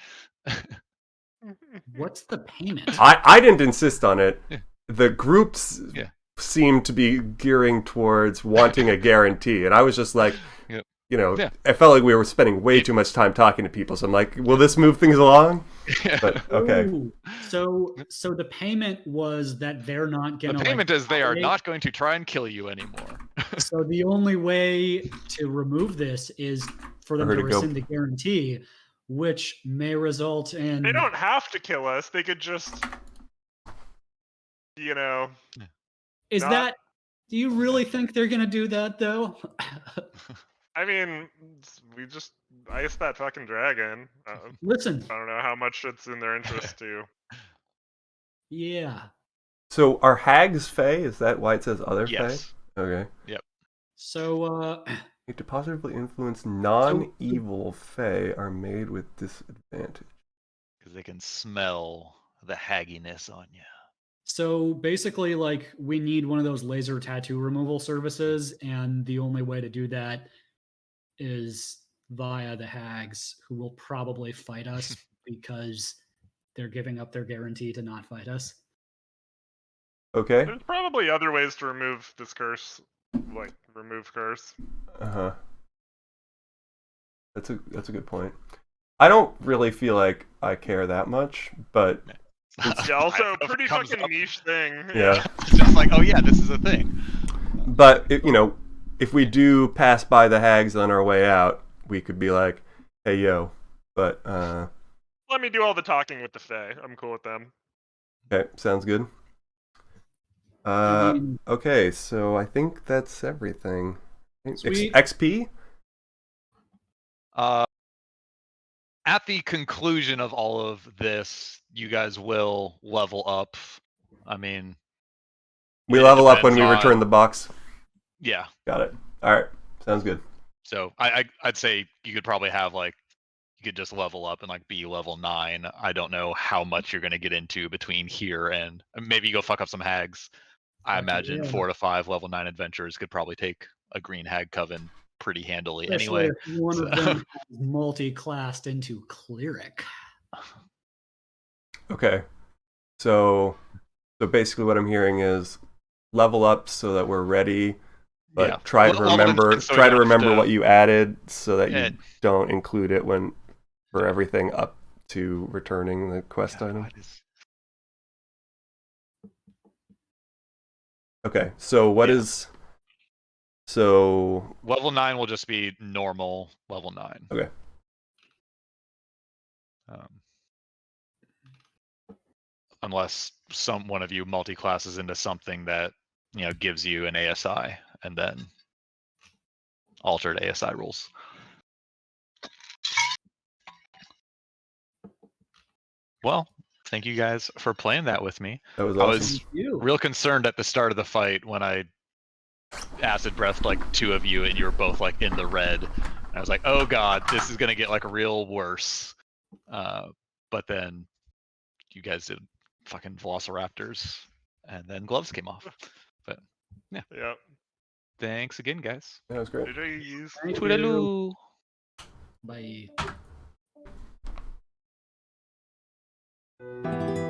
What's the payment? I didn't insist on it. Yeah. The groups Yeah. seemed to be gearing towards wanting a guarantee, and I was just like, Yep. Yeah. I felt like we were spending way too much time talking to people. So I'm like, will this move things along? But okay. Ooh, so the payment was that they're not The gonna. payment is they are retaliate. not going to try and kill you anymore. So the only way to remove this is for them her to to go- rescind the guarantee, which may result in. They don't have to kill us. They could just, you know. Is not- that? Do you really think they're gonna do that though? I mean, we just ice that fucking dragon. Listen. I don't know how much it's in their interest to. Yeah. So are hags Fey? Is that why it says other Yes. Fey? Okay. So Need to positively influence non-evil Fey are made with disadvantage. Because they can smell the hagginess on you. So basically, like, we need one of those laser tattoo removal services, and the only way to do that is via the hags, who will probably fight us because they're giving up their guarantee to not fight us. Okay. There's probably other ways to remove this curse, like remove curse. Uh-huh. That's a good point. I don't really feel like I care that much, but Yeah, also If it pretty comes fucking up- niche thing. yeah. It's just like, oh yeah, this is a thing. But if we do pass by the hags on our way out, we could be like, "Hey, yo." But Let me do all the talking with the Fae. I'm cool with them. okay, sounds good. I mean- Okay, so I think that's everything. Sweet. XP? At the conclusion of all of this, you guys will level up. I mean, We it level up when we depends return on- the box. yeah. Got it. All right, sounds good. So I'd say you could probably have like, you could just level up and like be level 9. I don't know how much you're gonna get into between here and maybe you go fuck up some hags. I Heck imagine yeah. 4 to 5 level 9 adventures could probably take a green hag coven pretty handily. Especially Anyway, if one of so- them has multi-classed into cleric. Okay, so basically what I'm hearing is level up so that we're ready, but yeah. try to Level remember so we don't have to- what you added so that Yeah. you don't include it when for everything up to returning the quest God, item. what is- Okay, so what Yeah. is so Level 9 will just be normal level 9. Okay. Unless one of you multi-classes into something that gives you an ASI and then altered ASI rules. Well, thank you guys for playing that with me. that was I awesome. was Thank you. real concerned at the start of the fight when I acid breathed like 2 of you and you were both like in the red. And I was like, oh god, this is gonna get like real worse. But then you guys did fucking velociraptors and then gloves came off. But Yep. thanks again, guys. That was great. GG's. Thank you. Toodaloo. Bye.